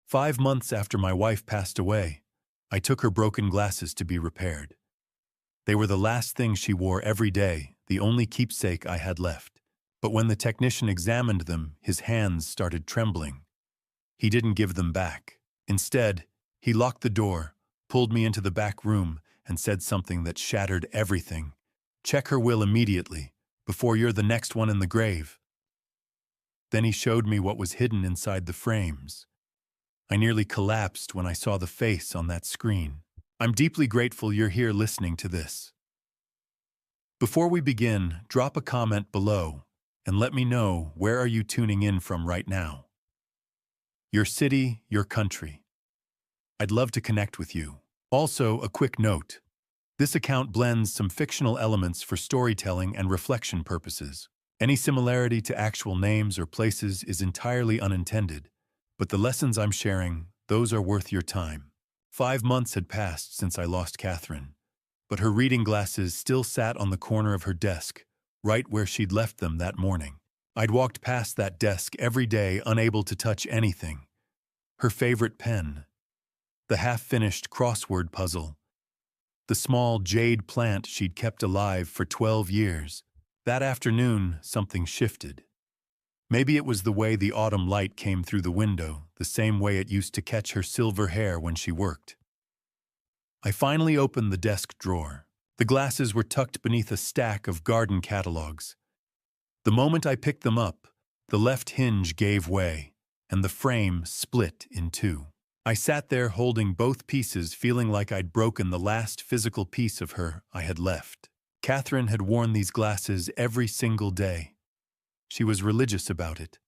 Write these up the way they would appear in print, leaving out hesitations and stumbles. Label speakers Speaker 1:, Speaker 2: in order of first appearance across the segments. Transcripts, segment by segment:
Speaker 1: 5 months after my wife passed away, I took her broken glasses to be repaired. They were the last thing she wore every day, the only keepsake I had left. But when the technician examined them, his hands started trembling. He didn't give them back. Instead, he locked the door, pulled me into the back room, and said something that shattered everything. "Check her will immediately, before you're the next one in the grave." Then he showed me what was hidden inside the frames. I nearly collapsed when I saw the face on that screen. I'm deeply grateful you're here listening to this. Before we begin, drop a comment below and let me know, where are you tuning in from right now? Your city, your country. I'd love to connect with you. Also, a quick note. This account blends some fictional elements for storytelling and reflection purposes. Any similarity to actual names or places is entirely unintended, but the lessons I'm sharing, those are worth your time. 5 months had passed since I lost Catherine, but her reading glasses still sat on the corner of her desk, right where she'd left them that morning. I'd walked past that desk every day, unable to touch anything. Her favorite pen, the half-finished crossword puzzle, the small jade plant she'd kept alive for 12 years. That afternoon, something shifted. Maybe it was the way the autumn light came through the window, the same way it used to catch her silver hair when she worked. I finally opened the desk drawer. The glasses were tucked beneath a stack of garden catalogs. The moment I picked them up, the left hinge gave way, and the frame split in two. I sat there holding both pieces, feeling like I'd broken the last physical piece of her I had left. Catherine had worn these glasses every single day. She was religious about it,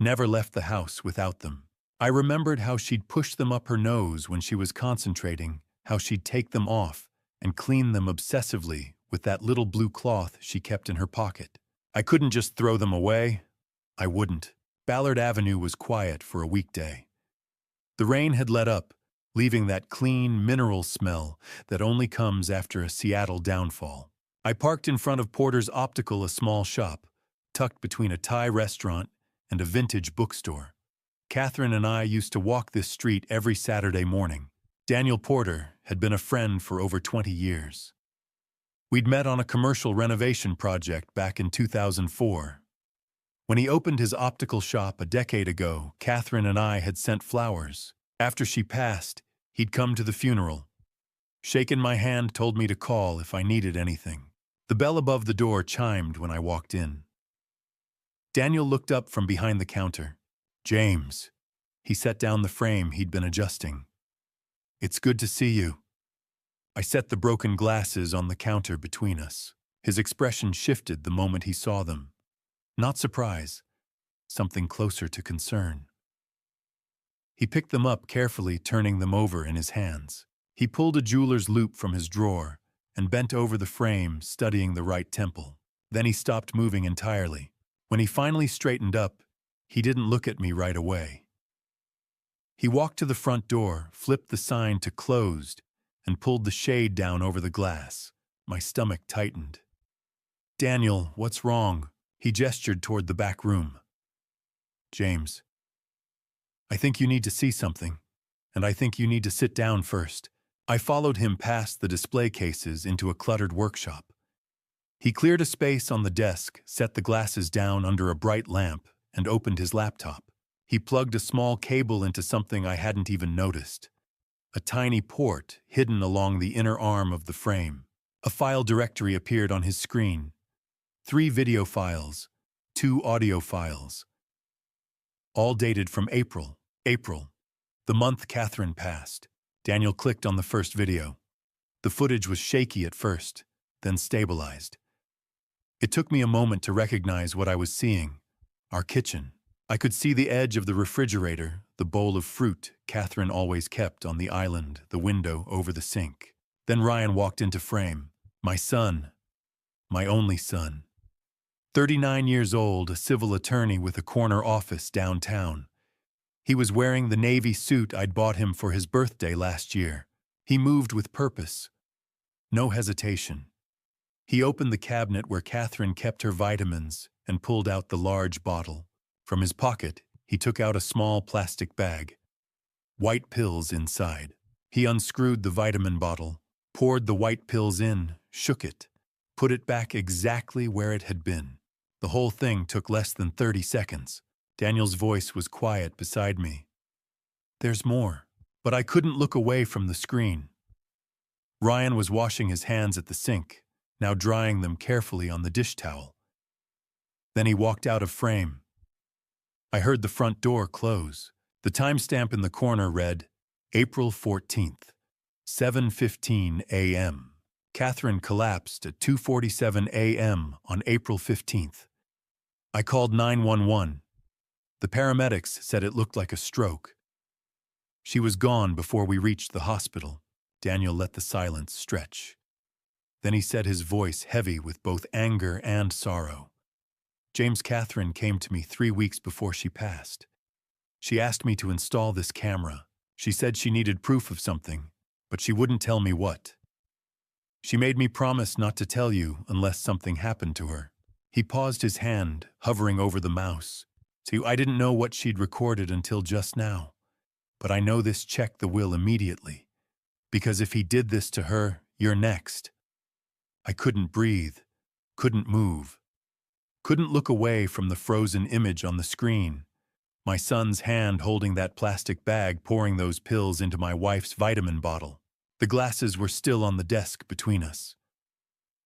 Speaker 1: never left the house without them. I remembered how she'd push them up her nose when she was concentrating, how she'd take them off and clean them obsessively with that little blue cloth she kept in her pocket. I couldn't just throw them away. I wouldn't. Ballard Avenue was quiet for a weekday. The rain had let up, leaving that clean, mineral smell that only comes after a Seattle downfall. I parked in front of Porter's Optical, a small shop, tucked between a Thai restaurant and a vintage bookstore. Catherine and I used to walk this street every Saturday morning. Daniel Porter had been a friend for over 20 years. We'd met on a commercial renovation project back in 2004. When he opened his optical shop a decade ago, Catherine and I had sent flowers. After she passed, he'd come to the funeral. Shaken my hand, told me to call if I needed anything. The bell above the door chimed when I walked in. Daniel looked up from behind the counter. "James." He set down the frame he'd been adjusting. "It's good to see you." I set the broken glasses on the counter between us. His expression shifted the moment he saw them. Not surprise, something closer to concern. He picked them up carefully, turning them over in his hands. He pulled a jeweler's loupe from his drawer and bent over the frame, studying the right temple. Then he stopped moving entirely. When he finally straightened up, he didn't look at me right away. He walked to the front door, flipped the sign to closed, and pulled the shade down over the glass. My stomach tightened. "Daniel, what's wrong?" He gestured toward the back room. "James, I think you need to see something, and I think you need to sit down first." I followed him past the display cases into a cluttered workshop. He cleared a space on the desk, set the glasses down under a bright lamp, and opened his laptop. He plugged a small cable into something I hadn't even noticed. A tiny port hidden along the inner arm of the frame. A file directory appeared on his screen. 3 video files, 2 audio files. All dated from April, the month Catherine passed. Daniel clicked on the first video. The footage was shaky at first, then stabilized. It took me a moment to recognize what I was seeing. Our kitchen. I could see the edge of the refrigerator, the bowl of fruit Catherine always kept on the island, the window over the sink. Then Ryan walked into frame. My son. My only son. 39 years old, a civil attorney with a corner office downtown. He was wearing the navy suit I'd bought him for his birthday last year. He moved with purpose. No hesitation. He opened the cabinet where Catherine kept her vitamins and pulled out the large bottle. From his pocket, he took out a small plastic bag. white pills inside. He unscrewed the vitamin bottle, poured the white pills in, shook it, put it back exactly where it had been. The whole thing took less than 30 seconds. Daniel's voice was quiet beside me. There's more. But I couldn't look away from the screen. Ryan was washing his hands at the sink, now drying them carefully on the dish towel. Then he walked out of frame. I heard the front door close. The timestamp in the corner read, April 14th, 7:15 a.m. Catherine collapsed at 2:47 a.m. on April 15th. I called 911. The paramedics said it looked like a stroke. She was gone before we reached the hospital. Daniel let the silence stretch. Then he said, his voice heavy with both anger and sorrow, James, Catherine came to me 3 weeks before she passed. She asked me to install this camera. She said she needed proof of something, but she wouldn't tell me what. She made me promise not to tell you unless something happened to her. He paused, his hand hovering over the mouse. See, I didn't know what she'd recorded until just now. But I know this checked the will immediately. Because if he did this to her, you're next. I couldn't breathe, couldn't move, couldn't look away from the frozen image on the screen. My son's hand holding that plastic bag, pouring those pills into my wife's vitamin bottle. The glasses were still on the desk between us.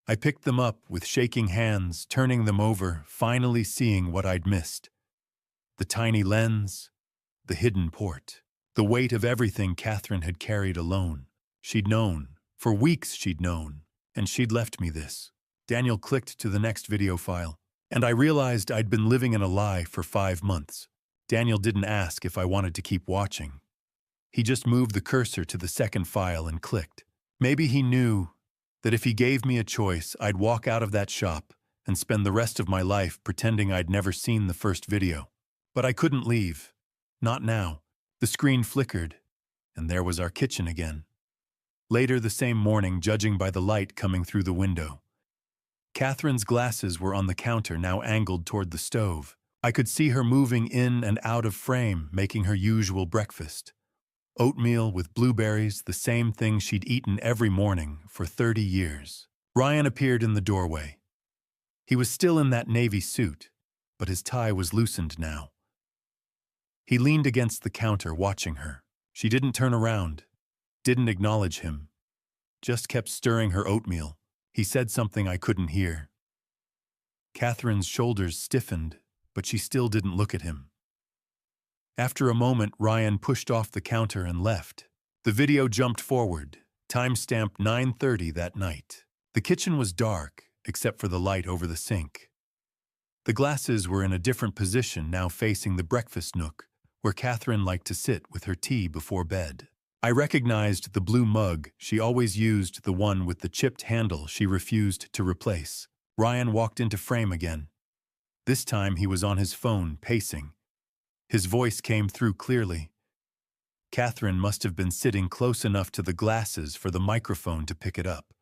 Speaker 1: I picked them up with shaking hands, turning them over, finally seeing what I'd missed. The tiny lens, the hidden port, the weight of everything Catherine had carried alone. She'd known, for weeks she'd known, and she'd left me this. Daniel clicked to the next video file, and I realized I'd been living in a lie for 5 months. Daniel didn't ask if I wanted to keep watching. He just moved the cursor to the second file and clicked. Maybe he knew that if he gave me a choice, I'd walk out of that shop and spend the rest of my life pretending I'd never seen the first video. But I couldn't leave. Not now. The screen flickered, and there was our kitchen again. Later the same morning, judging by the light coming through the window. Catherine's glasses were on the counter, now angled toward the stove. I could see her moving in and out of frame, making her usual breakfast. Oatmeal with blueberries, the same thing she'd eaten every morning for 30 years. Ryan appeared in the doorway. He was still in that navy suit, but his tie was loosened now. He leaned against the counter, watching her. She didn't turn around, didn't acknowledge him, just kept stirring her oatmeal. He said something I couldn't hear. Catherine's shoulders stiffened, but she still didn't look at him. After a moment, Ryan pushed off the counter and left. The video jumped forward, timestamp 9:30 that night. The kitchen was dark, except for the light over the sink. The glasses were in a different position, now facing the breakfast nook, where Catherine liked to sit with her tea before bed. I recognized the blue mug. She always used the one with the chipped handle she refused to replace. Ryan walked into frame again. This time he was on his phone, pacing. His voice came through clearly. Catherine must have been sitting close enough to the glasses for the microphone to pick it up.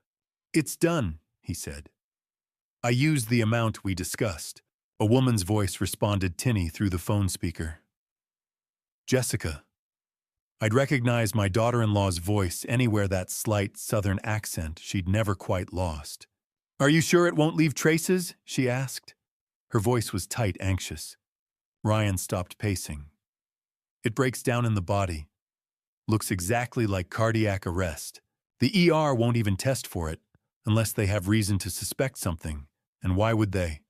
Speaker 1: "It's done," he said. "I used the amount we discussed." A woman's voice responded tinny through the phone speaker. "Jessica." I'd recognize my daughter-in-law's voice anywhere, that slight southern accent she'd never quite lost. "Are you sure it won't leave traces?" she asked. Her voice was tight, anxious. Ryan stopped pacing. "It breaks down in the body. Looks exactly like cardiac arrest. The ER won't even test for it, unless they have reason to suspect something. And why would they?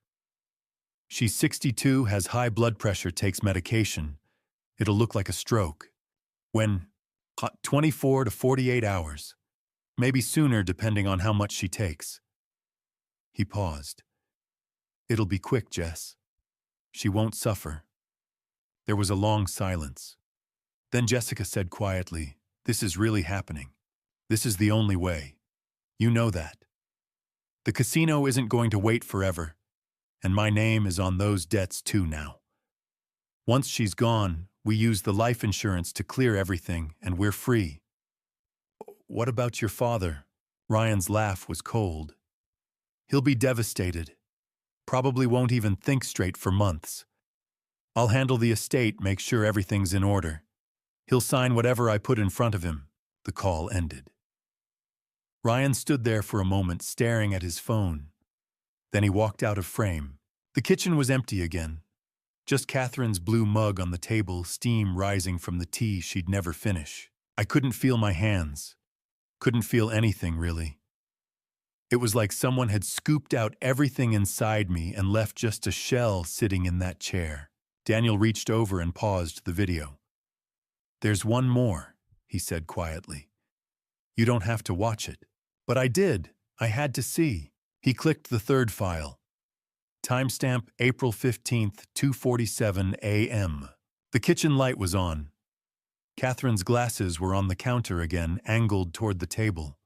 Speaker 1: She's 62, has high blood pressure, takes medication. It'll look like a stroke. When 24 to 48 hours. Maybe sooner, depending on how much she takes." He paused. "It'll be quick, Jess. She won't suffer." There was a long silence. Then Jessica said quietly, "This is really happening. This is the only way. You know that. The casino isn't going to wait forever, and my name is on those debts too now. Once she's gone, we use the life insurance to clear everything, and we're free." "What about your father?" Ryan's laugh was cold. "He'll be devastated. Probably won't even think straight for months. I'll handle the estate, make sure everything's in order. He'll sign whatever I put in front of him." The call ended. Ryan stood there for a moment staring at his phone. Then he walked out of frame. The kitchen was empty again. Just Catherine's blue mug on the table, steam rising from the tea she'd never finish. I couldn't feel my hands. Couldn't feel anything, really. It was like someone had scooped out everything inside me and left just a shell sitting in that chair. Daniel reached over and paused the video. "There's one more," he said quietly. "You don't have to watch it." But I did. I had to see. He clicked the third file. Timestamp April 15th, 2:47 a.m. The kitchen light was on. Catherine's glasses were on the counter again, angled toward the table.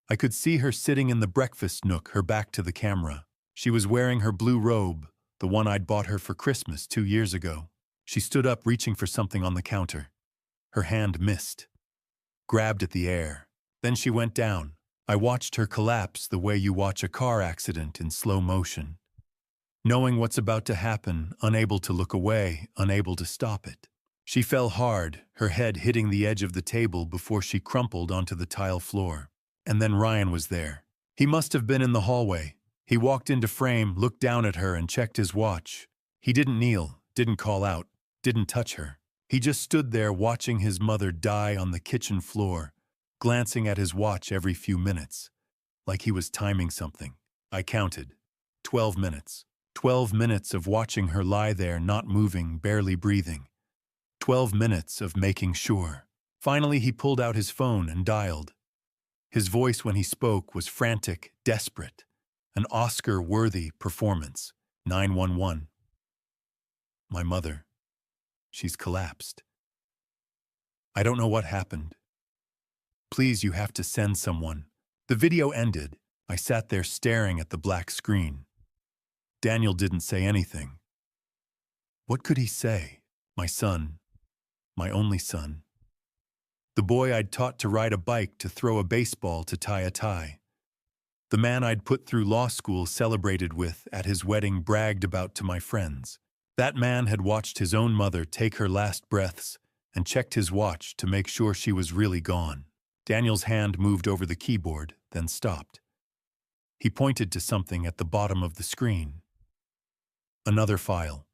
Speaker 1: I could see her sitting in the breakfast nook, her back to the camera. She was wearing her blue robe, the one I'd bought her for Christmas 2 years ago. She stood up, reaching for something on the counter. Her hand missed, grabbed at the air. Then she went down. I watched her collapse the way you watch a car accident in slow motion. Knowing what's about to happen, unable to look away, unable to stop it. She fell hard, her head hitting the edge of the table before she crumpled onto the tile floor. And then Ryan was there. He must have been in the hallway. He walked into frame, looked down at her, and checked his watch. He didn't kneel, didn't call out, didn't touch her. He just stood there watching his mother die on the kitchen floor, glancing at his watch every few minutes, like he was timing something. I counted. 12 minutes. 12 minutes of watching her lie there, not moving, barely breathing. 12 minutes of making sure. Finally, he pulled out his phone and dialed. His voice when he spoke was frantic, desperate. An Oscar-worthy performance. 911. "My mother. She's collapsed. I don't know what happened. Please, you have to send someone." The video ended. I sat there staring at the black screen. Daniel didn't say anything. What could he say? My son. My only son. The boy I'd taught to ride a bike, to throw a baseball, to tie a tie. The man I'd put through law school, celebrated with, at his wedding, bragged about to my friends. That man had watched his own mother take her last breaths and checked his watch to make sure she was really gone. Daniel's hand moved over the keyboard, then stopped. He pointed to something at the bottom of the screen. Another file.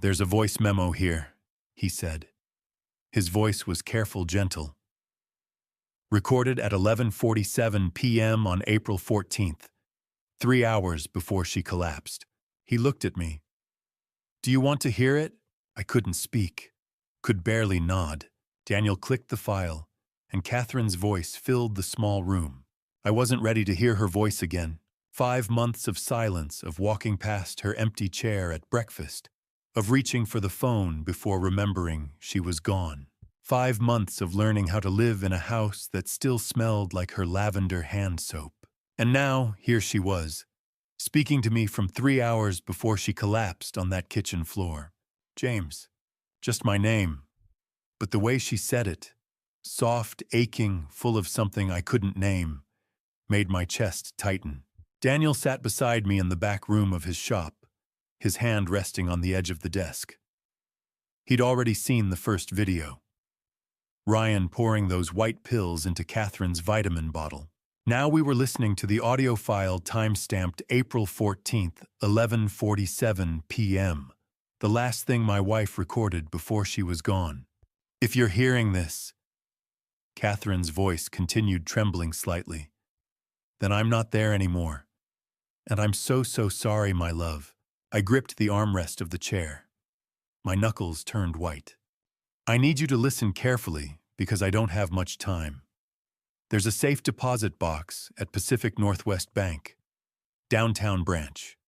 Speaker 1: There's a voice memo here," he said. His voice was careful, gentle. "Recorded at 11:47 p.m. on April 14th, 3 hours before she collapsed." He looked at me. "Do you want to hear it?" I couldn't speak, could barely nod. Daniel clicked the file, and Catherine's voice filled the small room. I wasn't ready to hear her voice again. 5 months of silence, of walking past her empty chair at breakfast, of reaching for the phone before remembering she was gone. 5 months of learning how to live in a house that still smelled like her lavender hand soap. And now, here she was, speaking to me from 3 hours before she collapsed on that kitchen floor. James. Just my name. But the way she said it, soft, aching, full of something I couldn't name, made my chest tighten. Daniel sat beside me in the back room of his shop, his hand resting on the edge of the desk. He'd already seen the first video. Ryan pouring those white pills into Catherine's vitamin bottle. Now we were listening to the audio file time-stamped April 14th, 11:47 p.m., the last thing my wife recorded before she was gone. "If you're hearing this," Catherine's voice continued, trembling slightly, "then I'm not there anymore. And I'm so sorry, my love." I gripped the armrest of the chair. My knuckles turned white. "I need you to listen carefully, because I don't have much time. There's a safe deposit box at Pacific Northwest Bank, downtown branch.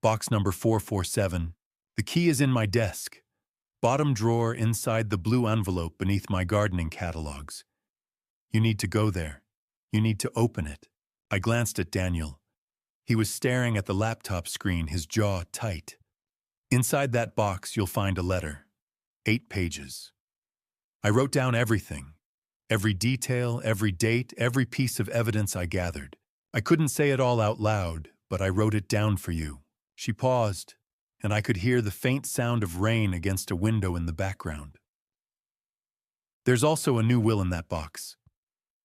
Speaker 1: Box number 447. The key is in my desk, bottom drawer inside the blue envelope beneath my gardening catalogs. You need to go there. You need to open it." I glanced at Daniel. He was staring at the laptop screen, his jaw tight. "Inside that box, you'll find a letter. 8 pages. I wrote down everything. Every detail, every date, every piece of evidence I gathered. I couldn't say it all out loud, but I wrote it down for you." She paused, and I could hear the faint sound of rain against a window in the background. There's also a new will in that box.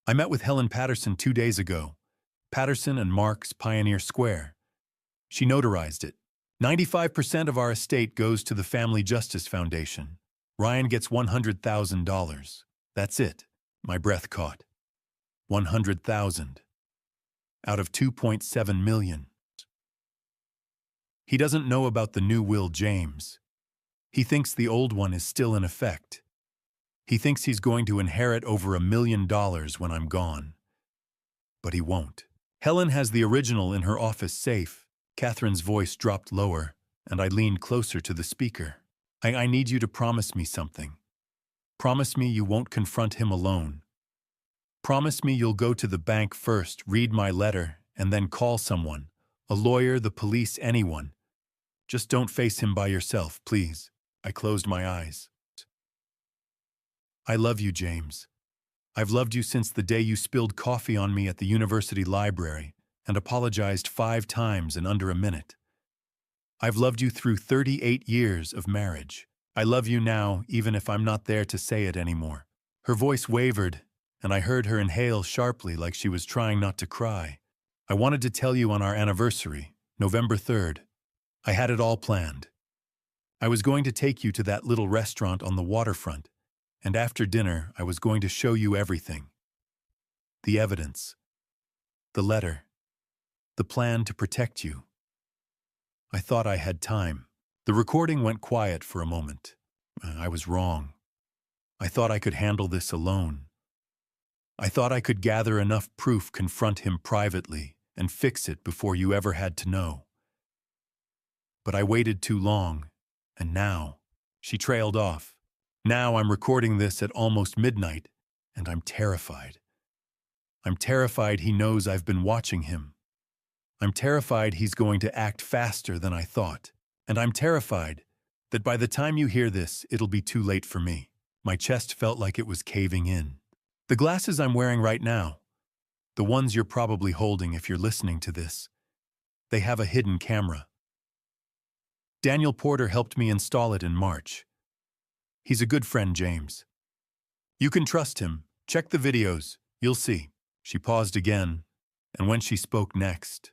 Speaker 1: I met with Helen Patterson 2 days ago. Patterson and Marks, Pioneer Square. She notarized it. 95% of our estate goes to the Family Justice Foundation. Ryan gets $100,000. That's it. My breath caught. 100,000. Out of 2.7 million. He doesn't know about the new will, James. He thinks the old one is still in effect. He thinks he's going to inherit over $1 million when I'm gone. But he won't. Helen has the original in her office safe. Catherine's voice dropped lower, and I leaned closer to the speaker. I need you to promise me something. Promise me you won't confront him alone. Promise me you'll go to the bank first, read my letter, and then call someone. A lawyer, the police, anyone. Just don't face him by yourself, please. I closed my eyes. I love you, James. I've loved you since the day you spilled coffee on me at the university library and apologized 5 times in under a minute. I've loved you through 38 years of marriage. I love you now, even if I'm not there to say it anymore. Her voice wavered, and I heard her inhale sharply like she was trying not to cry. I wanted to tell you on our anniversary, November 3rd. I had it all planned. I was going to take you to that little restaurant on the waterfront, and after dinner I was going to show you everything. The evidence. The letter. The plan to protect you. I thought I had time. The recording went quiet for a moment. I was wrong. I thought I could handle this alone. I thought I could gather enough proof, confront him privately, and fix it before you ever had to know. But I waited too long, and now, she trailed off. Now I'm recording this at almost midnight, and I'm terrified. I'm terrified he knows I've been watching him. I'm terrified he's going to act faster than I thought. And I'm terrified that by the time you hear this, it'll be too late for me. My chest felt like it was caving in. The glasses I'm wearing right now, the ones you're probably holding if you're listening to this, they have a hidden camera. Daniel Porter helped me install it in March. He's a good friend, James. You can trust him. Check the videos. You'll see. She paused again, and when she spoke next,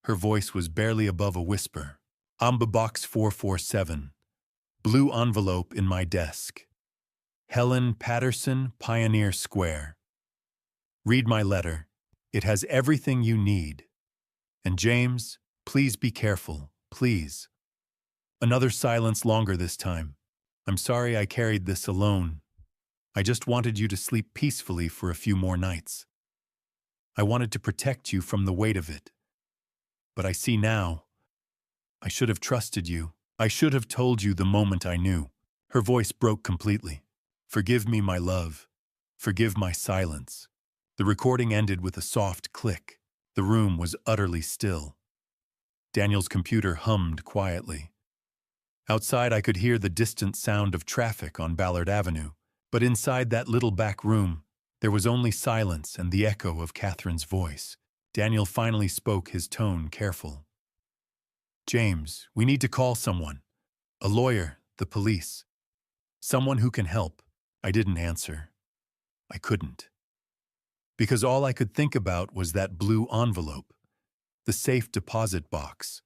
Speaker 1: her voice was barely above a whisper. Amba Box 447. Blue envelope in my desk. Helen Patterson, Pioneer Square. Read my letter. It has everything you need. And James, please be careful, please. Another silence, longer this time. I'm sorry I carried this alone. I just wanted you to sleep peacefully for a few more nights. I wanted to protect you from the weight of it. But I see now. I should have trusted you. I should have told you the moment I knew. Her voice broke completely. Forgive me, my love. Forgive my silence. The recording ended with a soft click. The room was utterly still. Daniel's computer hummed quietly. Outside, I could hear the distant sound of traffic on Ballard Avenue, but inside that little back room, there was only silence and the echo of Catherine's voice. Daniel finally spoke, his tone careful. James, we need to call someone. A lawyer, the police. Someone who can help. I didn't answer. I couldn't. Because all I could think about was that blue envelope, the safe deposit box,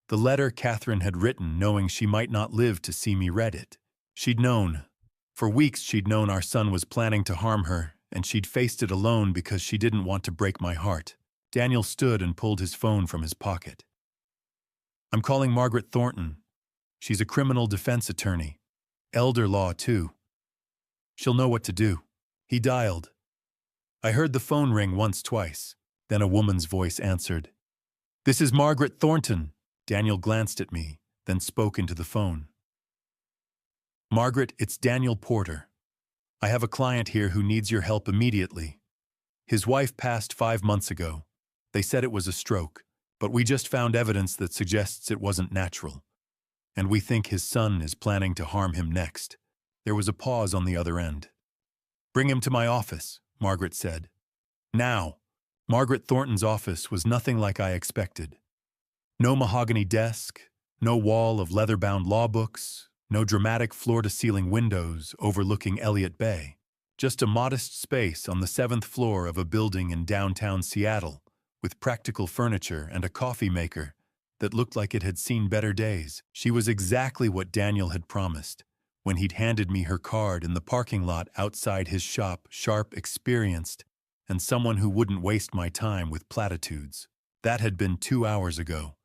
Speaker 1: the letter Catherine had written knowing she might not live to see me read it. She'd known. For weeks she'd known our son was planning to harm her, and she'd faced it alone because she didn't want to break my heart. Daniel stood and pulled his phone from his pocket. I'm calling Margaret Thornton. She's a criminal defense attorney. Elder law, too. She'll know what to do. He dialed. I heard the phone ring once, twice. Then a woman's voice answered. This is Margaret Thornton. Daniel glanced at me, then spoke into the phone. Margaret, it's Daniel Porter. I have a client here who needs your help immediately. His wife passed 5 months ago. They said it was a stroke, but we just found evidence that suggests it wasn't natural. And we think his son is planning to harm him next. There was a pause on the other end. Bring him to my office, Margaret said. Now. Margaret Thornton's office was nothing like I expected. No mahogany desk, no wall of leather-bound law books, no dramatic floor-to-ceiling windows overlooking Elliott Bay. Just a modest space on the 7th floor of a building in downtown Seattle, with practical furniture and a coffee maker that looked like it had seen better days. She was exactly what Daniel had promised when he'd handed me her card in the parking lot outside his shop, sharp, experienced, and someone who wouldn't waste my time with platitudes. That had been 2 hours ago.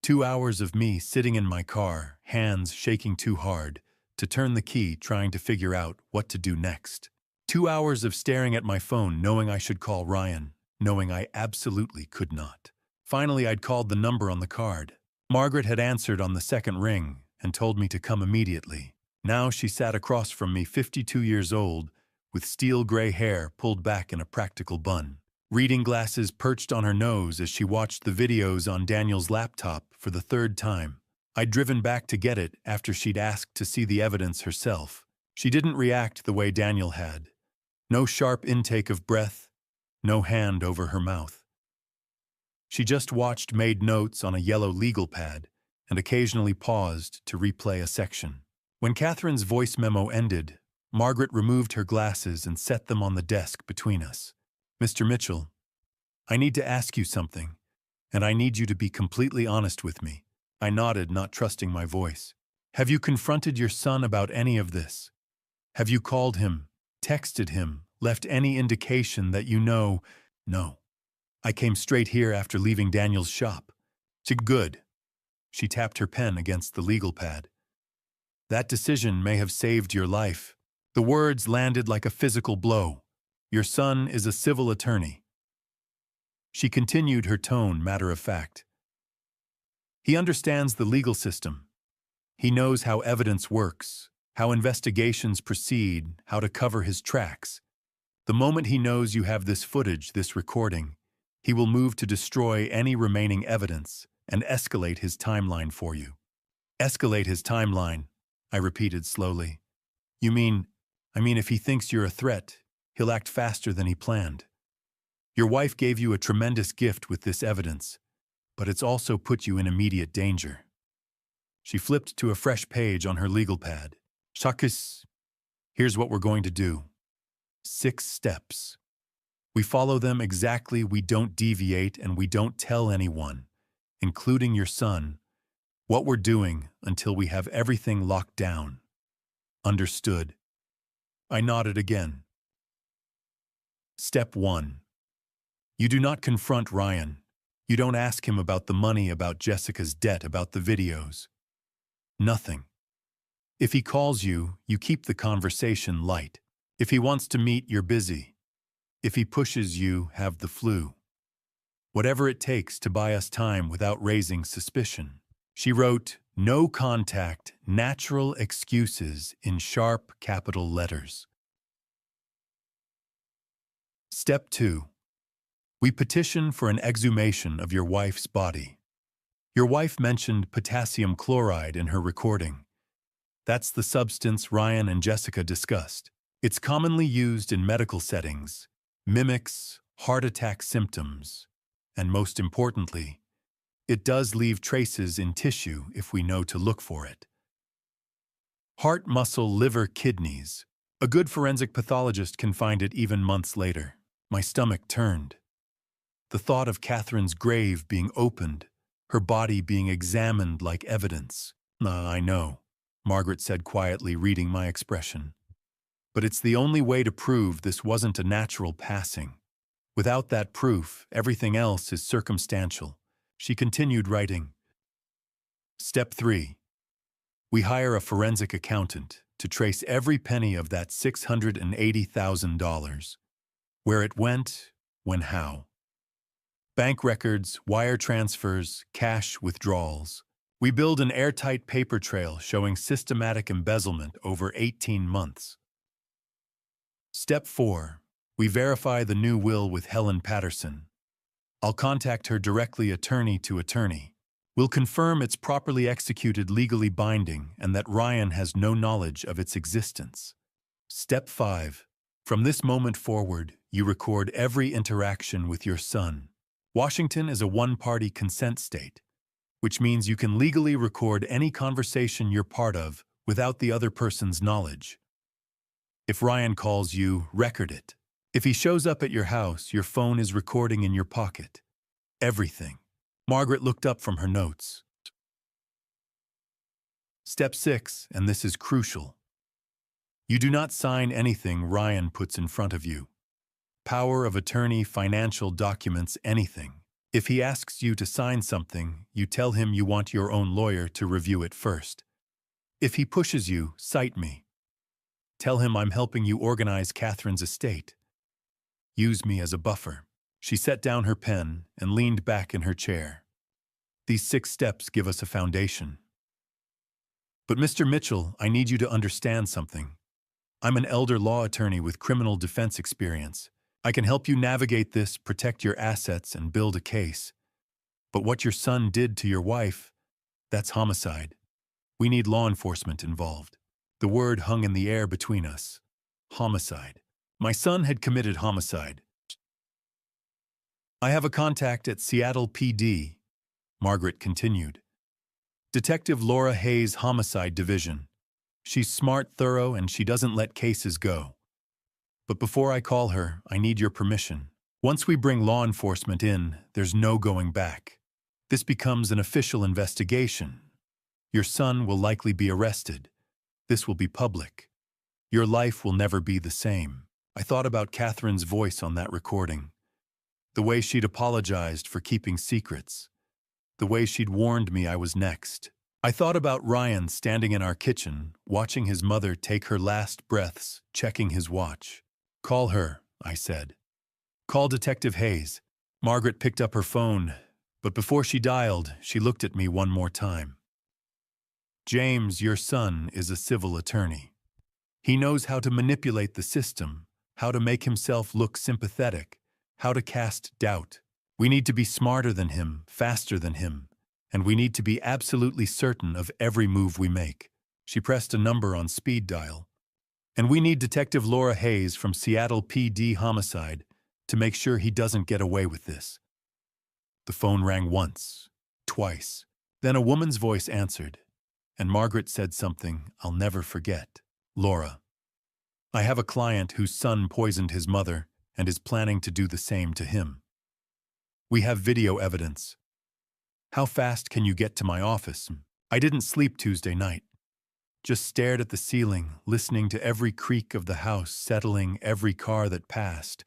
Speaker 1: 2 hours of me sitting in my car, hands shaking too hard to turn the key, trying to figure out what to do next. 2 hours of staring at my phone, knowing I should call Ryan, knowing I absolutely could not. Finally, I'd called the number on the card. Margaret had answered on the second ring and told me to come immediately. Now she sat across from me, 52 years old, with steel gray hair pulled back in a practical bun. Reading glasses perched on her nose as she watched the videos on Daniel's laptop for the third time. I'd driven back to get it after she'd asked to see the evidence herself. She didn't react the way Daniel had. No sharp intake of breath, no hand over her mouth. She just watched, made notes on a yellow legal pad, and occasionally paused to replay a section. When Catherine's voice memo ended, Margaret removed her glasses and set them on the desk between us. "Mr. Mitchell, I need to ask you something, and I need you to be completely honest with me." I nodded, not trusting my voice. "Have you confronted your son about any of this? Have you called him, texted him, left any indication that you know?" "No. I came straight here after leaving Daniel's shop." "Good." She tapped her pen against the legal pad. "That decision may have saved your life." The words landed like a physical blow. "Your son is a civil attorney." She continued, her tone matter of fact. "He understands the legal system. He knows how evidence works, how investigations proceed, how to cover his tracks. The moment he knows you have this footage, this recording, he will move to destroy any remaining evidence and escalate his timeline for you." "Escalate his timeline," I repeated slowly. I mean if he thinks you're a threat, he'll act faster than he planned. Your wife gave you a tremendous gift with this evidence, but it's also put you in immediate danger." She flipped to a fresh page on her legal pad. "Shakis, here's what we're going to do. 6 steps. We follow them exactly, we don't deviate, and we don't tell anyone, including your son, what we're doing until we have everything locked down. Understood?" I nodded again. Step 1. You do not confront Ryan. You don't ask him about the money, about Jessica's debt, about the videos. Nothing. If he calls you, you keep the conversation light. If he wants to meet, you're busy. If he pushes you, have the flu. Whatever it takes to buy us time without raising suspicion. She wrote, "No contact, natural excuses," in sharp capital letters. Step 2. We petition for an exhumation of your wife's body. Your wife mentioned potassium chloride in her recording. That's the substance Ryan and Jessica discussed. It's commonly used in medical settings, mimics heart attack symptoms, and most importantly, it does leave traces in tissue if we know to look for it. Heart, muscle, liver, kidneys. A good forensic pathologist can find it even months later. My stomach turned. The thought of Catherine's grave being opened, her body being examined like evidence. "I know," Margaret said quietly, reading my expression. "But it's the only way to prove this wasn't a natural passing. Without that proof, everything else is circumstantial." She continued writing. Step 3. We hire a forensic accountant to trace every penny of that $680,000. Where it went, when, how. Bank records, wire transfers, cash withdrawals. We build an airtight paper trail showing systematic embezzlement over 18 months. Step 4. We verify the new will with Helen Patterson. I'll contact her directly, attorney to attorney. We'll confirm it's properly executed, legally binding, and that Ryan has no knowledge of its existence. Step 5. From this moment forward, you record every interaction with your son. Washington is a one-party consent state, which means you can legally record any conversation you're part of without the other person's knowledge. If Ryan calls you, record it. If he shows up at your house, your phone is recording in your pocket. Everything. Margaret looked up from her notes. Step 6, and this is crucial. You do not sign anything Ryan puts in front of you. Power of attorney, financial documents, anything. If he asks you to sign something, you tell him you want your own lawyer to review it first. If he pushes you, cite me. Tell him I'm helping you organize Catherine's estate. Use me as a buffer. She set down her pen and leaned back in her chair. These 6 steps give us a foundation. But Mr. Mitchell, I need you to understand something. I'm an elder law attorney with criminal defense experience. I can help you navigate this, protect your assets, and build a case. But what your son did to your wife, that's homicide. We need law enforcement involved. The word hung in the air between us. Homicide. My son had committed homicide. I have a contact at Seattle PD, Margaret continued. Detective Laura Hayes' Homicide Division. She's smart, thorough, and she doesn't let cases go. But before I call her, I need your permission. Once we bring law enforcement in, there's no going back. This becomes an official investigation. Your son will likely be arrested. This will be public. Your life will never be the same. I thought about Catherine's voice on that recording. The way she'd apologized for keeping secrets. The way she'd warned me I was next. I thought about Ryan standing in our kitchen, watching his mother take her last breaths, checking his watch. Call her, I said. Call Detective Hayes. Margaret picked up her phone, but before she dialed, she looked at me one more time. James, your son, is a civil attorney. He knows how to manipulate the system, how to make himself look sympathetic, how to cast doubt. We need to be smarter than him, faster than him, and we need to be absolutely certain of every move we make. She pressed a number on speed dial. And we need Detective Laura Hayes from Seattle PD Homicide to make sure he doesn't get away with this. The phone rang once, twice. Then a woman's voice answered, and Margaret said something I'll never forget. Laura, I have a client whose son poisoned his mother and is planning to do the same to him. We have video evidence. How fast can you get to my office? I didn't sleep Tuesday night. Just stared at the ceiling, listening to every creak of the house, settling every car that passed,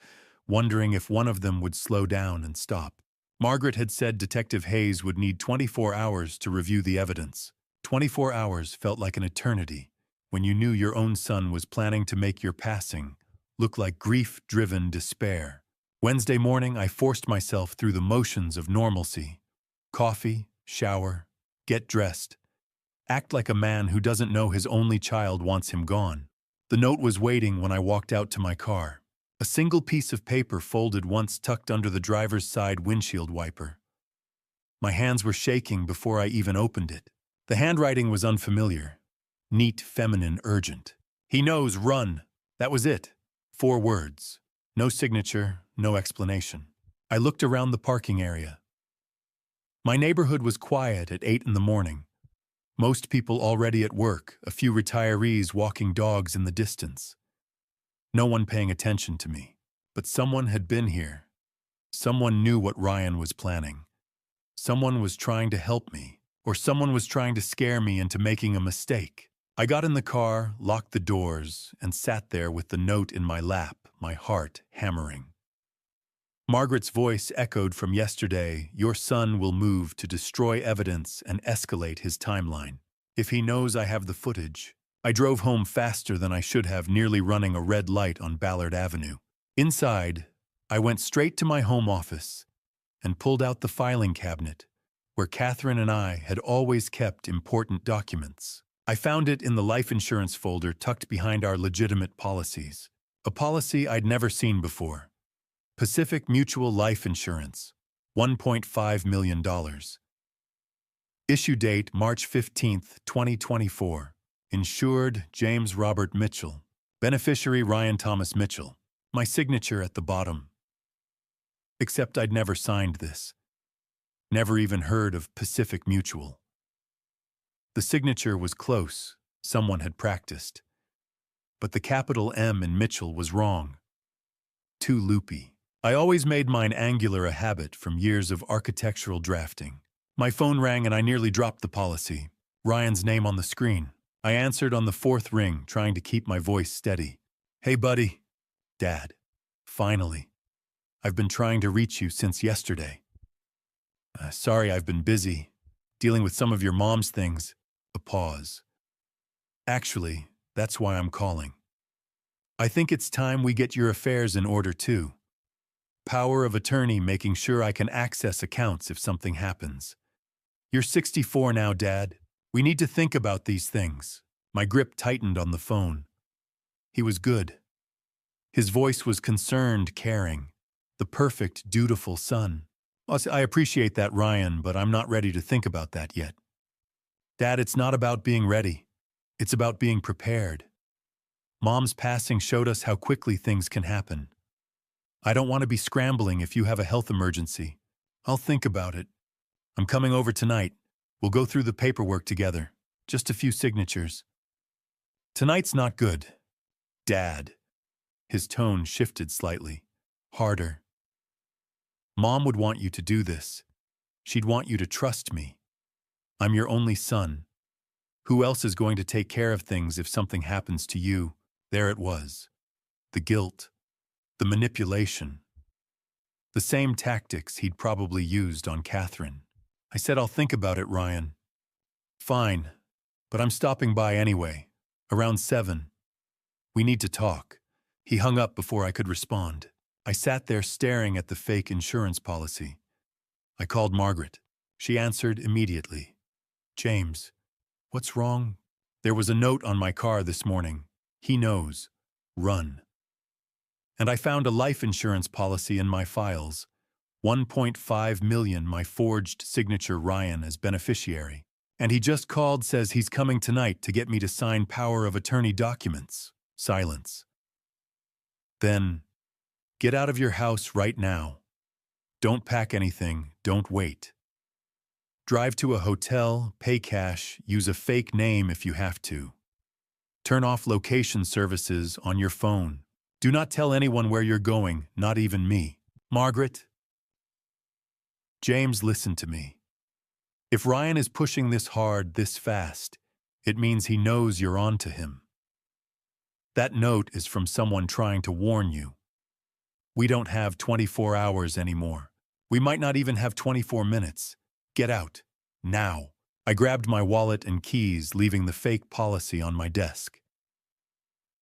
Speaker 1: wondering if one of them would slow down and stop. Margaret had said Detective Hayes would need 24 hours to review the evidence. 24 hours felt like an eternity when you knew your own son was planning to make your passing look like grief-driven despair. Wednesday morning, I forced myself through the motions of normalcy. Coffee, shower, get dressed. Act like a man who doesn't know his only child wants him gone. The note was waiting when I walked out to my car. A single piece of paper folded once tucked under the driver's side windshield wiper. My hands were shaking before I even opened it. The handwriting was unfamiliar. Neat, feminine, urgent. He knows, run. That was it. 4 words. No signature, no explanation. I looked around the parking area. My neighborhood was quiet at 8 in the morning. Most people already at work, a few retirees walking dogs in the distance. No one paying attention to me. But someone had been here. Someone knew what Ryan was planning. Someone was trying to help me, or someone was trying to scare me into making a mistake. I got in the car, locked the doors, and sat there with the note in my lap, my heart hammering. Margaret's voice echoed from yesterday, your son will move to destroy evidence and escalate his timeline. If he knows I have the footage. I drove home faster than I should have, nearly running a red light on Ballard Avenue. Inside, I went straight to my home office and pulled out the filing cabinet, where Catherine and I had always kept important documents. I found it in the life insurance folder tucked behind our legitimate policies. A policy I'd never seen before. Pacific Mutual Life Insurance, $1.5 million. Issue date March 15, 2024. Insured James Robert Mitchell. Beneficiary Ryan Thomas Mitchell. My signature at the bottom. Except I'd never signed this. Never even heard of Pacific Mutual. The signature was close. Someone had practiced. but the capital M in Mitchell was wrong. Too loopy. I always made mine angular a habit from years of architectural drafting. My phone rang and I nearly dropped the policy. Ryan's name on the screen. I answered on the fourth ring, trying to keep my voice steady. "Hey, buddy." "Dad. Finally. I've been trying to reach you since yesterday. Sorry, I've been busy, dealing with some of your mom's things." A pause. "Actually, that's why I'm calling. I think it's time we get your affairs in order too. Power of attorney making sure I can access accounts if something happens. You're 64 now, Dad. We need to think about these things." My grip tightened on the phone. He was good. His voice was concerned, caring. The perfect, dutiful son. "I appreciate that, Ryan, but I'm not ready to think about that yet." "Dad, it's not about being ready. It's about being prepared. Mom's passing showed us how quickly things can happen. I don't want to be scrambling if you have a health emergency. I'll think about it. I'm coming over tonight. We'll go through the paperwork together. Just a few signatures." "Tonight's not good. Dad." His tone shifted slightly. Harder. "Mom would want you to do this. She'd want you to trust me. I'm your only son. Who else is going to take care of things if something happens to you?" There it was. The guilt. The manipulation. The same tactics he'd probably used on Catherine. I said, "I'll think about it, Ryan." "Fine, but I'm stopping by anyway. Around 7. We need to talk." He hung up before I could respond. I sat there staring at the fake insurance policy. I called Margaret. She answered immediately. "James, what's wrong?" "There was a note on my car this morning. He knows. Run." And I found a life insurance policy in my files. 1.5 million, my forged signature Ryan as beneficiary. And he just called, says he's coming tonight to get me to sign power of attorney documents. Silence. Then, "Get out of your house right now. Don't pack anything, don't wait. Drive to a hotel, pay cash, use a fake name if you have to. Turn off location services on your phone. Do not tell anyone where you're going, not even me. Margaret." James, listen to me. If Ryan is pushing this hard, this fast, it means he knows you're on to him. That note is from someone trying to warn you. We don't have 24 hours anymore. We might not even have 24 minutes. Get out. Now. I grabbed my wallet and keys, leaving the fake policy on my desk.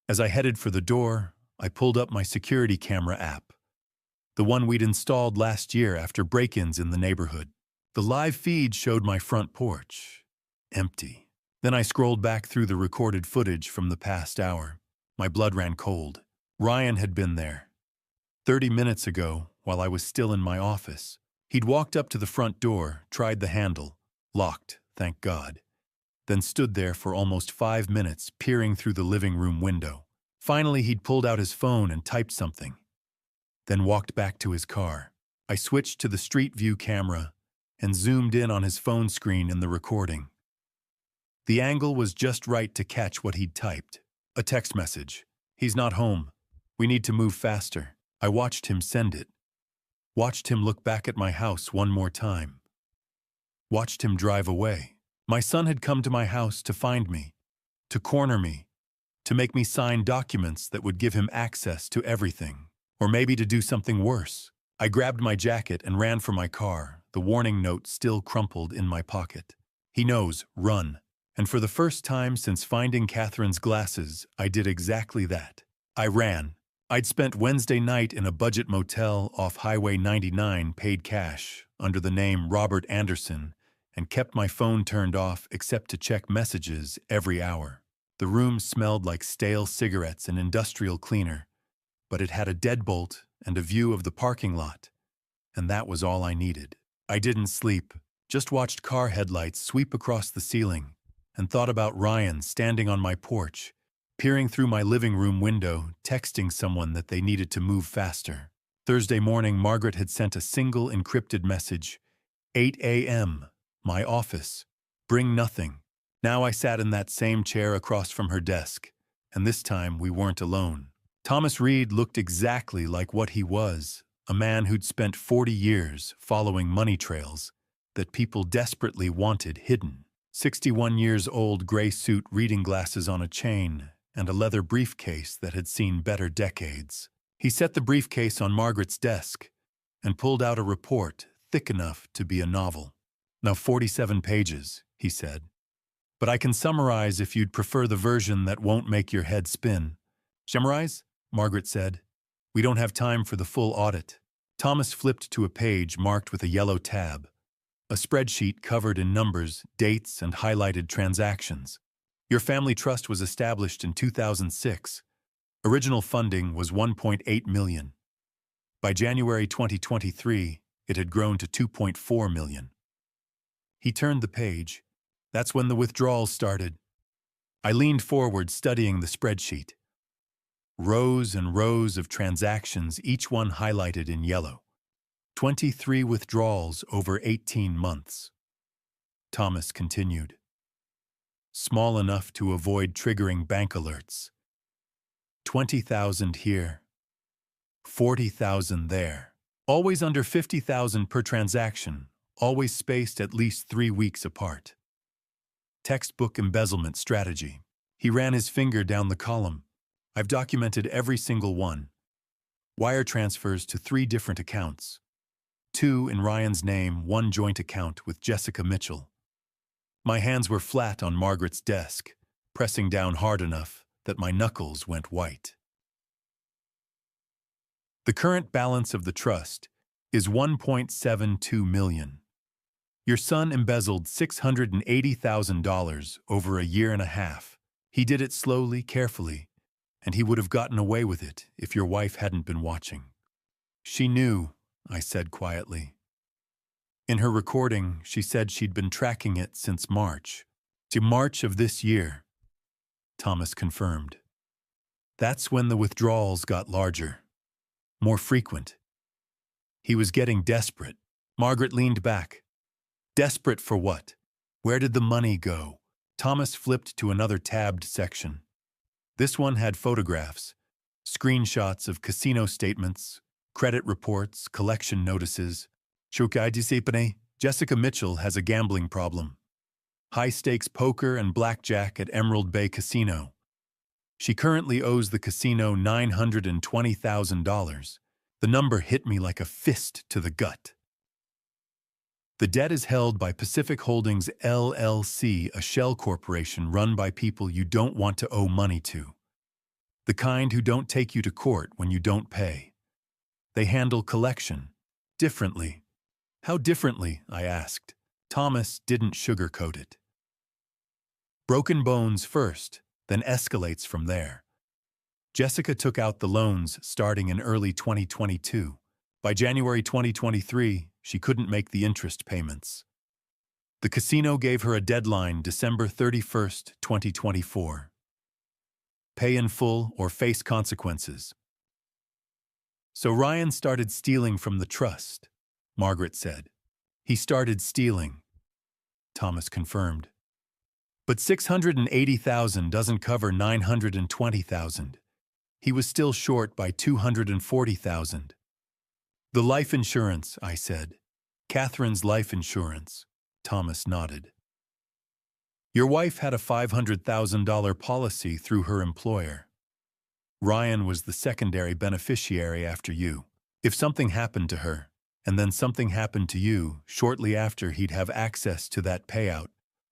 Speaker 1: As I headed for the door, I pulled up my security camera app. The one we'd installed last year after break-ins in the neighborhood. The live feed showed my front porch. Empty. Then I scrolled back through the recorded footage from the past hour. My blood ran cold. Ryan had been there. 30 minutes ago, while I was still in my office. He'd walked up to the front door, tried the handle. Locked, thank God. Then stood there for almost 5 minutes, peering through the living room window. Finally, he'd pulled out his phone and typed something. Then walked back to his car. I switched to the street view camera and zoomed in on his phone screen in the recording. The angle was just right to catch what he'd typed. A text message. "He's not home. We need to move faster." I watched him send it. Watched him look back at my house one more time. Watched him drive away. My son had come to my house to find me, to corner me, to make me sign documents that would give him access to everything. Or maybe to do something worse. I grabbed my jacket and ran for my car, the warning note still crumpled in my pocket. He knows, run. And for the first time since finding Catherine's glasses, I did exactly that. I ran. I'd spent Wednesday night in a budget motel off Highway 99 paid cash, under the name Robert Anderson, and kept my phone turned off except to check messages every hour. The room smelled like stale cigarettes and industrial cleaner, but it had a deadbolt and a view of the parking lot, and that was all I needed. I didn't sleep, just watched car headlights sweep across the ceiling, and thought about Ryan standing on my porch, peering through my living room window, texting someone that they needed to move faster. Thursday morning, Margaret had sent a single encrypted message. 8 a.m., my office. Bring nothing. Now I sat in that same chair across from her desk, and this time we weren't alone. Thomas Reed looked exactly like what he was, a man who'd spent 40 years following money trails that people desperately wanted hidden. 61 years old, gray suit, reading glasses on a chain, and a leather briefcase that had seen better decades. He set the briefcase on Margaret's desk and pulled out a report thick enough to be a novel. Now 47 pages, he said. But I can summarize if you'd prefer the version that won't make your head spin. Summarize? Margaret said. We don't have time for the full audit. Thomas flipped to a page marked with a yellow tab, a spreadsheet covered in numbers, dates, and highlighted transactions. Your family trust was established in 2006. Original funding was $1.8 million. By January 2023, it had grown to $2.4 million. He turned the page. That's when the withdrawals started. I leaned forward, studying the spreadsheet. Rows and rows of transactions, each one highlighted in yellow. 23 withdrawals over 18 months. Thomas continued. Small enough to avoid triggering bank alerts. 20,000 here. 40,000 there. Always under 50,000 per transaction, always spaced at least 3 weeks apart. Textbook embezzlement strategy. He ran his finger down the column. I've documented every single one. Wire transfers to 3 different accounts. 2 in Ryan's name, 1 joint account with Jessica Mitchell. My hands were flat on Margaret's desk, pressing down hard enough that my knuckles went white. The current balance of the trust is $1.72 million. Your son embezzled $680,000 over a year and a half. He did it slowly, carefully, and he would have gotten away with it if your wife hadn't been watching. She knew, I said quietly. In her recording, she said she'd been tracking it since March. To March of this year, Thomas confirmed. That's when the withdrawals got larger, more frequent. He was getting desperate. Margaret leaned back. Desperate for what? Where did the money go? Thomas flipped to another tabbed section. This one had photographs, screenshots of casino statements, credit reports, collection notices. Jessica Mitchell has a gambling problem. High-stakes poker and blackjack at Emerald Bay Casino. She currently owes the casino $920,000. The number hit me like a fist to the gut. The debt is held by Pacific Holdings LLC, a shell corporation run by people you don't want to owe money to. The kind who don't take you to court when you don't pay. They handle collection differently. How differently? I asked. Thomas didn't sugarcoat it. Broken bones first, then escalates from there. Jessica took out the loans starting in early 2022. By January 2023, she couldn't make the interest payments. The casino gave her a deadline, December 31st, 2024. Pay in full or face consequences. So Ryan started stealing from the trust, Margaret said. He started stealing, Thomas confirmed. But $680,000 doesn't cover $920,000. He was still short by $240,000. The life insurance, I said. Catherine's life insurance, Thomas nodded. Your wife had a $500,000 policy through her employer. Ryan was the secondary beneficiary after you. If something happened to her, and then something happened to you, shortly after he'd have access to that payout,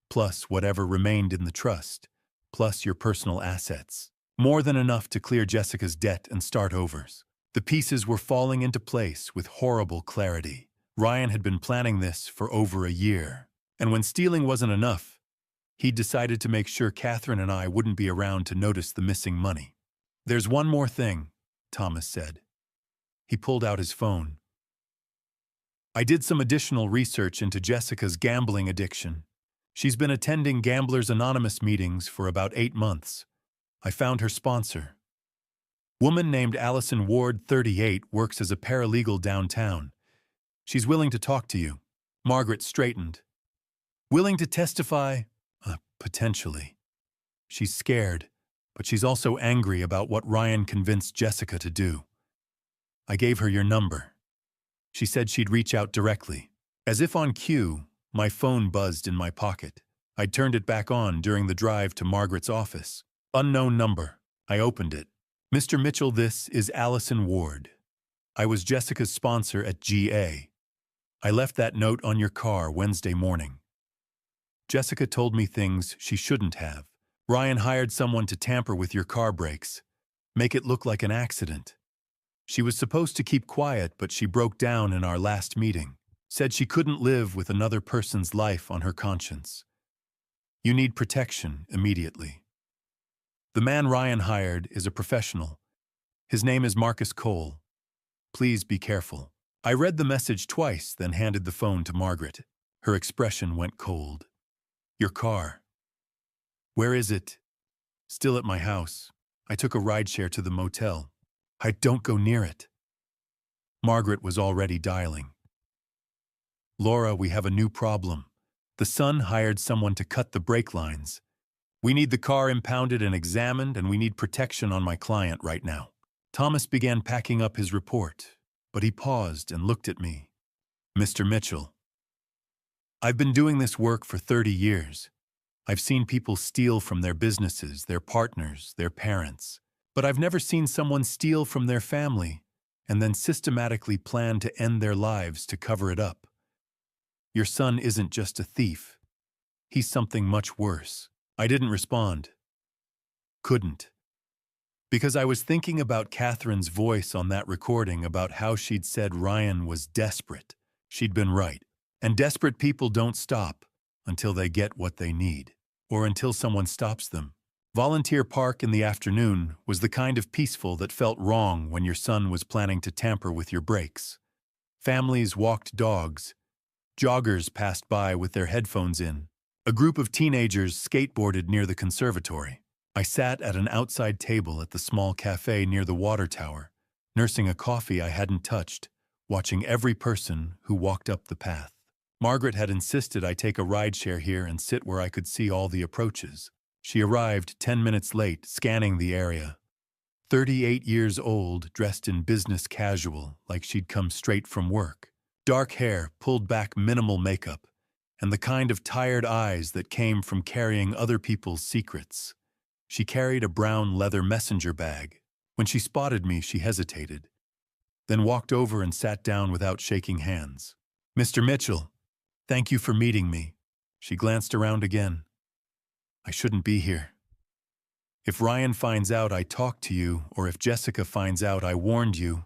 Speaker 1: plus whatever remained in the trust, plus your personal assets. More than enough to clear Jessica's debt and start overs. The pieces were falling into place with horrible clarity. Ryan had been planning this for over a year. And when stealing wasn't enough, he'd decided to make sure Catherine and I wouldn't be around to notice the missing money. There's one more thing, Thomas said. He pulled out his phone. I did some additional research into Jessica's gambling addiction. She's been attending Gamblers Anonymous meetings for about 8 months. I found her sponsor. Woman named Allison Ward, 38, works as a paralegal downtown. She's willing to talk to you. Margaret straightened. Willing to testify? Potentially. She's scared, but she's also angry about what Ryan convinced Jessica to do. I gave her your number. She said she'd reach out directly. As if on cue, my phone buzzed in my pocket. I turned it back on during the drive to Margaret's office. Unknown number. I opened it. Mr. Mitchell, this is Allison Ward. I was Jessica's sponsor at GA. I left that note on your car Wednesday morning. Jessica told me things she shouldn't have. Ryan hired someone to tamper with your car brakes, make it look like an accident. She was supposed to keep quiet, but she broke down in our last meeting. Said she couldn't live with another person's life on her conscience. You need protection immediately. The man Ryan hired is a professional. His name is Marcus Cole. Please be careful. I read the message twice, then handed the phone to Margaret. Her expression went cold. Your car. Where is it? Still at my house. I took a rideshare to the motel. I don't go near it. Margaret was already dialing. Laura, we have a new problem. The son hired someone to cut the brake lines. We need the car impounded and examined, and we need protection on my client right now. Thomas began packing up his report, but he paused and looked at me. Mr. Mitchell, I've been doing this work for 30 years. I've seen people steal from their businesses, their partners, their parents. But I've never seen someone steal from their family and then systematically plan to end their lives to cover it up. Your son isn't just a thief. He's something much worse. I didn't respond. Couldn't. Because I was thinking about Catherine's voice on that recording about how she'd said Ryan was desperate. She'd been right. And desperate people don't stop until they get what they need, or until someone stops them. Volunteer Park in the afternoon was the kind of peaceful that felt wrong when your son was planning to tamper with your brakes. Families walked dogs. Joggers passed by with their headphones in. A group of teenagers skateboarded near the conservatory. I sat at an outside table at the small cafe near the water tower, nursing a coffee I hadn't touched, watching every person who walked up the path. Margaret had insisted I take a rideshare here and sit where I could see all the approaches. She arrived 10 minutes late, scanning the area. 38 years old, dressed in business casual, like she'd come straight from work. Dark hair, pulled back minimal makeup, and the kind of tired eyes that came from carrying other people's secrets. She carried a brown leather messenger bag. When she spotted me, she hesitated, then walked over and sat down without shaking hands. Mr. Mitchell, thank you for meeting me. She glanced around again. I shouldn't be here. If Ryan finds out I talked to you, or if Jessica finds out I warned you,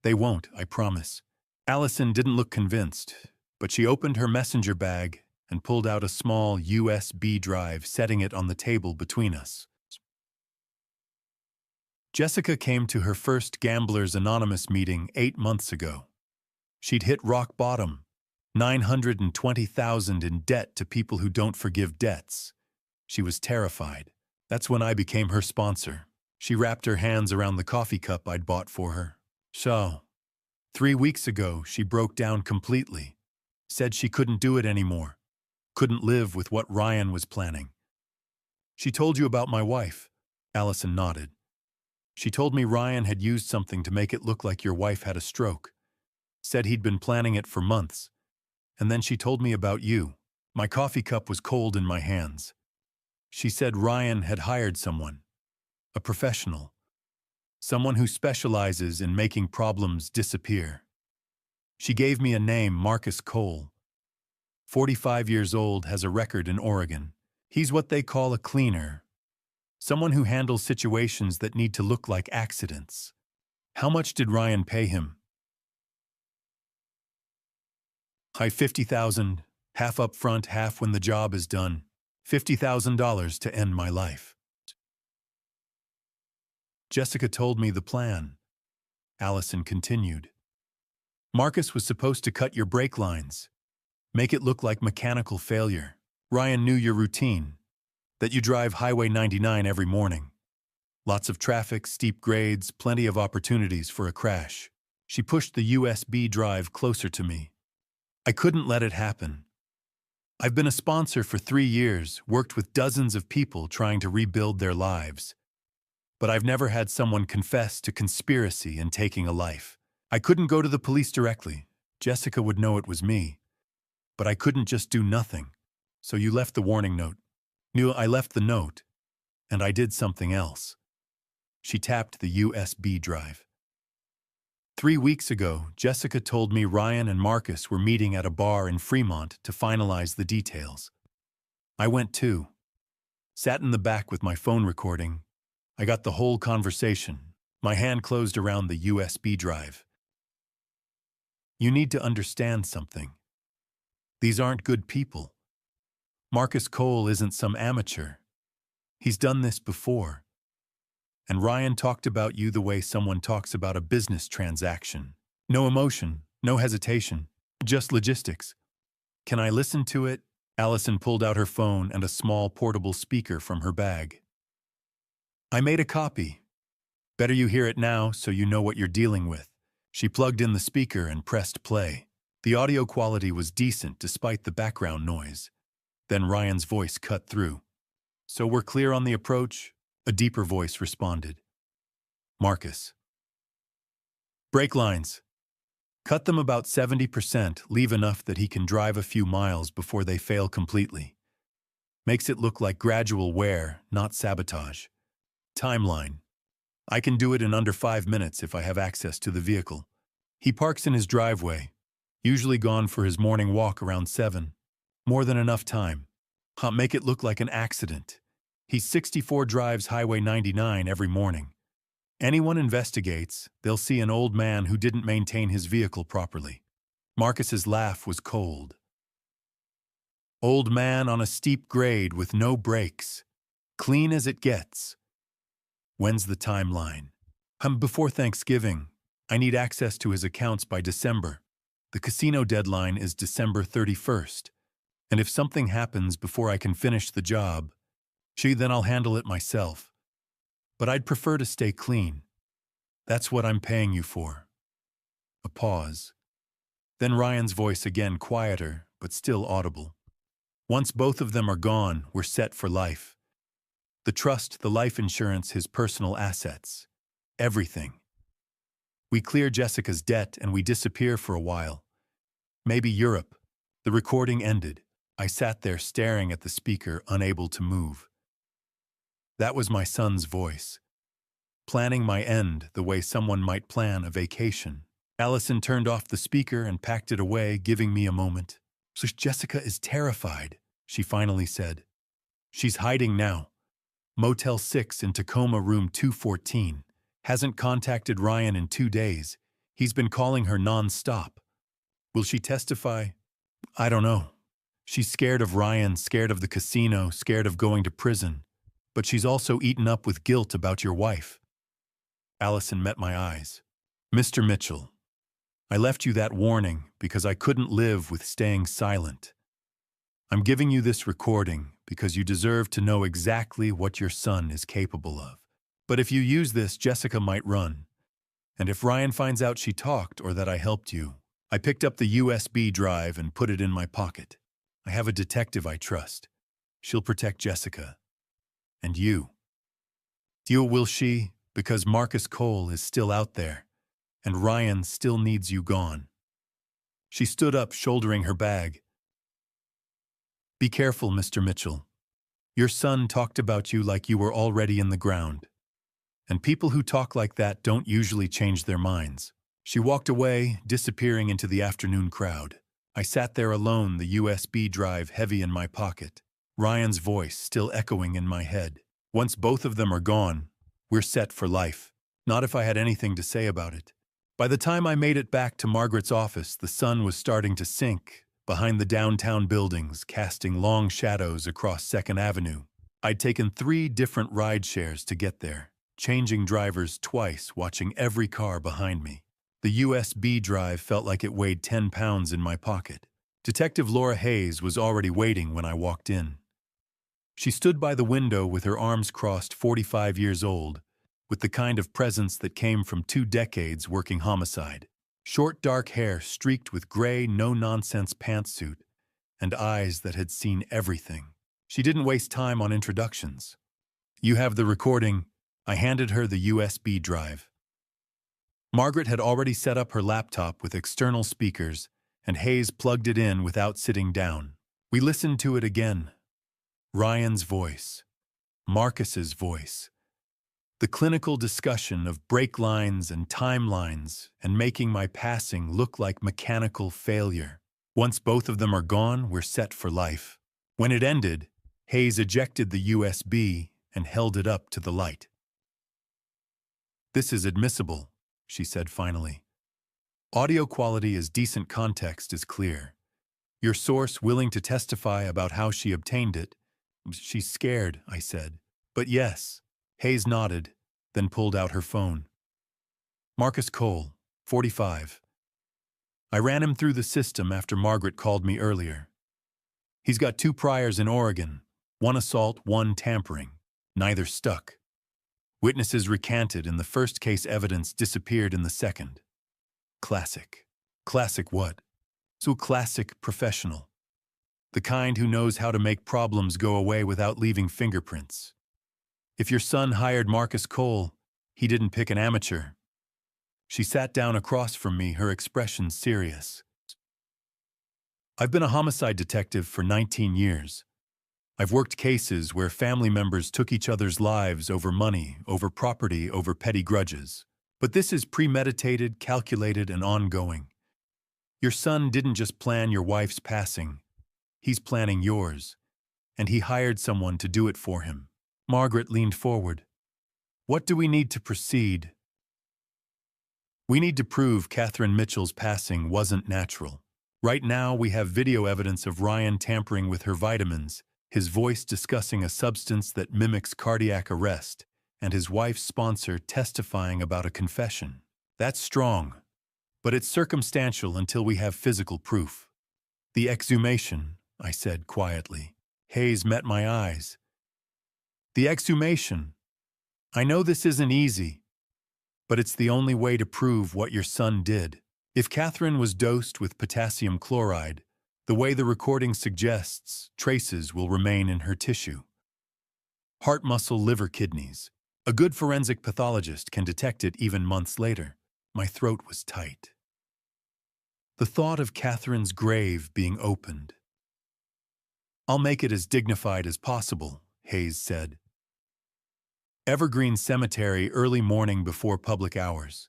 Speaker 1: they won't, I promise. Allison didn't look convinced, but she opened her messenger bag and pulled out a small USB drive, setting it on the table between us. Jessica came to her first Gamblers Anonymous meeting 8 months ago. She'd hit rock bottom, $920,000 in debt to people who don't forgive debts. She was terrified. That's when I became her sponsor. She wrapped her hands around the coffee cup I'd bought for her. So, 3 weeks ago, she broke down completely. Said she couldn't do it anymore. Couldn't live with what Ryan was planning. She told you about my wife. Allison nodded. She told me Ryan had used something to make it look like your wife had a stroke. Said he'd been planning it for months. And then she told me about you. My coffee cup was cold in my hands. She said Ryan had hired someone, a professional, someone who specializes in making problems disappear. She gave me a name, Marcus Cole. 45 years old, has a record in Oregon. He's what they call a cleaner, someone who handles situations that need to look like accidents. How much did Ryan pay him? High $50,000, half up front, half when the job is done. $50,000 to end my life. Jessica told me the plan. Allison continued. Marcus was supposed to cut your brake lines, make it look like mechanical failure. Ryan knew your routine, that you drive Highway 99 every morning. Lots of traffic, steep grades, plenty of opportunities for a crash. She pushed the USB drive closer to me. I couldn't let it happen. I've been a sponsor for 3 years, worked with dozens of people trying to rebuild their lives. but I've never had someone confess to conspiracy and taking a life. I couldn't go to the police directly. Jessica would know it was me. But I couldn't just do nothing. So you left the warning note. Knew I left the note, and I did something else. She tapped the USB drive. 3 weeks ago, Jessica told me Ryan and Marcus were meeting at a bar in Fremont to finalize the details. I went too. Sat in the back with my phone recording. I got the whole conversation. My hand closed around the USB drive. You need to understand something. These aren't good people. Marcus Cole isn't some amateur. He's done this before. And Ryan talked about you the way someone talks about a business transaction. No emotion, no hesitation, just logistics. Can I listen to it? Allison pulled out her phone and a small portable speaker from her bag. I made a copy. Better you hear it now so you know what you're dealing with. She plugged in the speaker and pressed play. The audio quality was decent despite the background noise. Then Ryan's voice cut through. So we're clear on the approach? A deeper voice responded. Marcus. Brake lines. Cut them about 70%, leave enough that he can drive a few miles before they fail completely. Makes it look like gradual wear, not sabotage. Timeline. I can do it in under 5 minutes if I have access to the vehicle. He parks in his driveway, usually gone for his morning walk around 7. More than enough time. Make it look like an accident. He's 64 drives Highway 99 every morning. Anyone investigates, they'll see an old man who didn't maintain his vehicle properly. Marcus's laugh was cold. Old man on a steep grade with no brakes. Clean as it gets. When's the timeline? Before Thanksgiving. I need access to his accounts by December. The casino deadline is December 31st. And if something happens before I can finish the job, then I'll handle it myself. But I'd prefer to stay clean. That's what I'm paying you for. A pause. Then Ryan's voice again quieter, but still audible. Once both of them are gone, we're set for life. The trust, the life insurance, his personal assets. Everything. We clear Jessica's debt and we disappear for a while. Maybe Europe. The recording ended. I sat there staring at the speaker, unable to move. That was my son's voice. Planning my end the way someone might plan a vacation. Allison turned off the speaker and packed it away, giving me a moment. So Jessica is terrified, she finally said. She's hiding now. Motel 6 in Tacoma, room 214. Hasn't contacted Ryan in 2 days. He's been calling her non-stop. Will she testify? I don't know. She's scared of Ryan, scared of the casino, scared of going to prison. But she's also eaten up with guilt about your wife. Allison met my eyes. Mr. Mitchell, I left you that warning because I couldn't live with staying silent. I'm giving you this recording because you deserve to know exactly what your son is capable of. But if you use this, Jessica might run. And if Ryan finds out she talked or that I helped you, I picked up the USB drive and put it in my pocket. I have a detective I trust. She'll protect Jessica. And you. Deal will she, because Marcus Cole is still out there, and Ryan still needs you gone. She stood up, shouldering her bag. Be careful, Mr. Mitchell. Your son talked about you like you were already in the ground. And people who talk like that don't usually change their minds. She walked away, disappearing into the afternoon crowd. I sat there alone, the USB drive heavy in my pocket. Ryan's voice still echoing in my head. Once both of them are gone, we're set for life. Not if I had anything to say about it. By the time I made it back to Margaret's office, the sun was starting to sink behind the downtown buildings, casting long shadows across 2nd Avenue. I'd taken 3 different ride shares to get there, changing drivers twice, watching every car behind me. The USB drive felt like it weighed 10 pounds in my pocket. Detective Laura Hayes was already waiting when I walked in. She stood by the window with her arms crossed, 45 years old, with the kind of presence that came from 2 decades working homicide. Short dark hair streaked with gray, no-nonsense pantsuit, and eyes that had seen everything. She didn't waste time on introductions. You have the recording. I handed her the USB drive. Margaret had already set up her laptop with external speakers, and Hayes plugged it in without sitting down. We listened to it again. Ryan's voice. Marcus's voice. The clinical discussion of break lines and timelines and making my passing look like mechanical failure. Once both of them are gone, we're set for life. When it ended, Hayes ejected the USB and held it up to the light. "This is admissible," she said finally. "Audio quality as decent context is clear. Your source willing to testify about how she obtained it." "She's scared," I said. "But yes." Hayes nodded, then pulled out her phone. "Marcus Cole, 45. I ran him through the system after Margaret called me earlier. He's got 2 priors in Oregon, 1 assault, 1 tampering. Neither stuck. Witnesses recanted and the first case evidence disappeared in the second. Classic. Classic what? So classic professional. The kind who knows how to make problems go away without leaving fingerprints. If your son hired Marcus Cole, he didn't pick an amateur." She sat down across from me, her expression serious. "I've been a homicide detective for 19 years. I've worked cases where family members took each other's lives over money, over property, over petty grudges. But this is premeditated, calculated, and ongoing. Your son didn't just plan your wife's passing. He's planning yours. And he hired someone to do it for him." Margaret leaned forward. "What do we need to proceed?" "We need to prove Catherine Mitchell's passing wasn't natural. Right now we have video evidence of Ryan tampering with her vitamins, his voice discussing a substance that mimics cardiac arrest, and his wife's sponsor testifying about a confession. That's strong, but it's circumstantial until we have physical proof." "The exhumation," I said quietly. Hayes met my eyes. "The exhumation. I know this isn't easy, but it's the only way to prove what your son did. If Catherine was dosed with potassium chloride, the way the recording suggests, traces will remain in her tissue. Heart, muscle, liver, kidneys. A good forensic pathologist can detect it even months later." My throat was tight. The thought of Catherine's grave being opened. "I'll make it as dignified as possible," Hayes said. "Evergreen Cemetery early morning before public hours.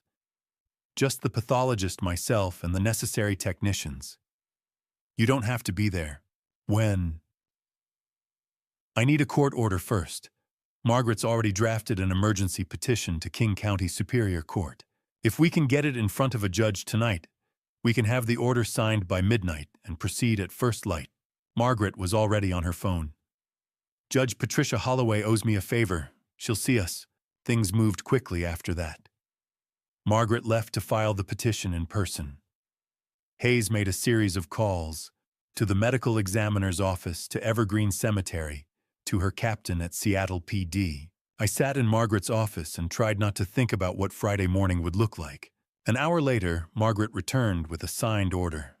Speaker 1: Just the pathologist, myself, and the necessary technicians. You don't have to be there." "When?" "I need a court order first. Margaret's already drafted an emergency petition to King County Superior Court. If we can get it in front of a judge tonight, we can have the order signed by midnight and proceed at first light." Margaret was already on her phone. "Judge Patricia Holloway owes me a favor. She'll see us." Things moved quickly after that. Margaret left to file the petition in person. Hayes made a series of calls to the medical examiner's office, to Evergreen Cemetery, to her captain at Seattle PD. I sat in Margaret's office and tried not to think about what Friday morning would look like. An hour later, Margaret returned with a signed order.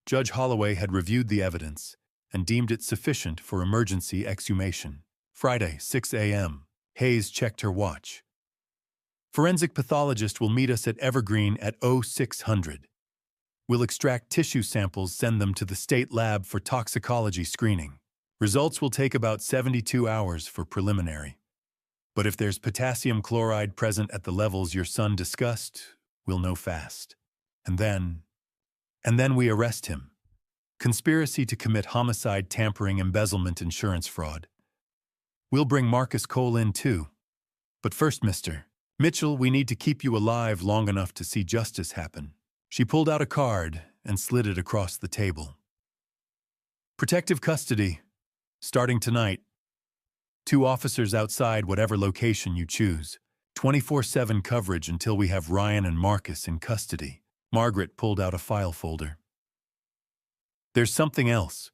Speaker 1: Judge Holloway had reviewed the evidence and deemed it sufficient for emergency exhumation. Friday, 6 a.m. Hayes checked her watch. "Forensic pathologist will meet us at Evergreen at 0600. We'll extract tissue samples, send them to the state lab for toxicology screening. Results will take about 72 hours for preliminary. But if there's potassium chloride present at the levels your son discussed, we'll know fast. And then we arrest him. Conspiracy to commit homicide, tampering, embezzlement, insurance fraud. We'll bring Marcus Cole in too. But first, Mr. Mitchell, we need to keep you alive long enough to see justice happen." She pulled out a card and slid it across the table. "Protective custody, starting tonight. 2 officers outside whatever location you choose. 24/7 coverage until we have Ryan and Marcus in custody." Margaret pulled out a file folder. "There's something else."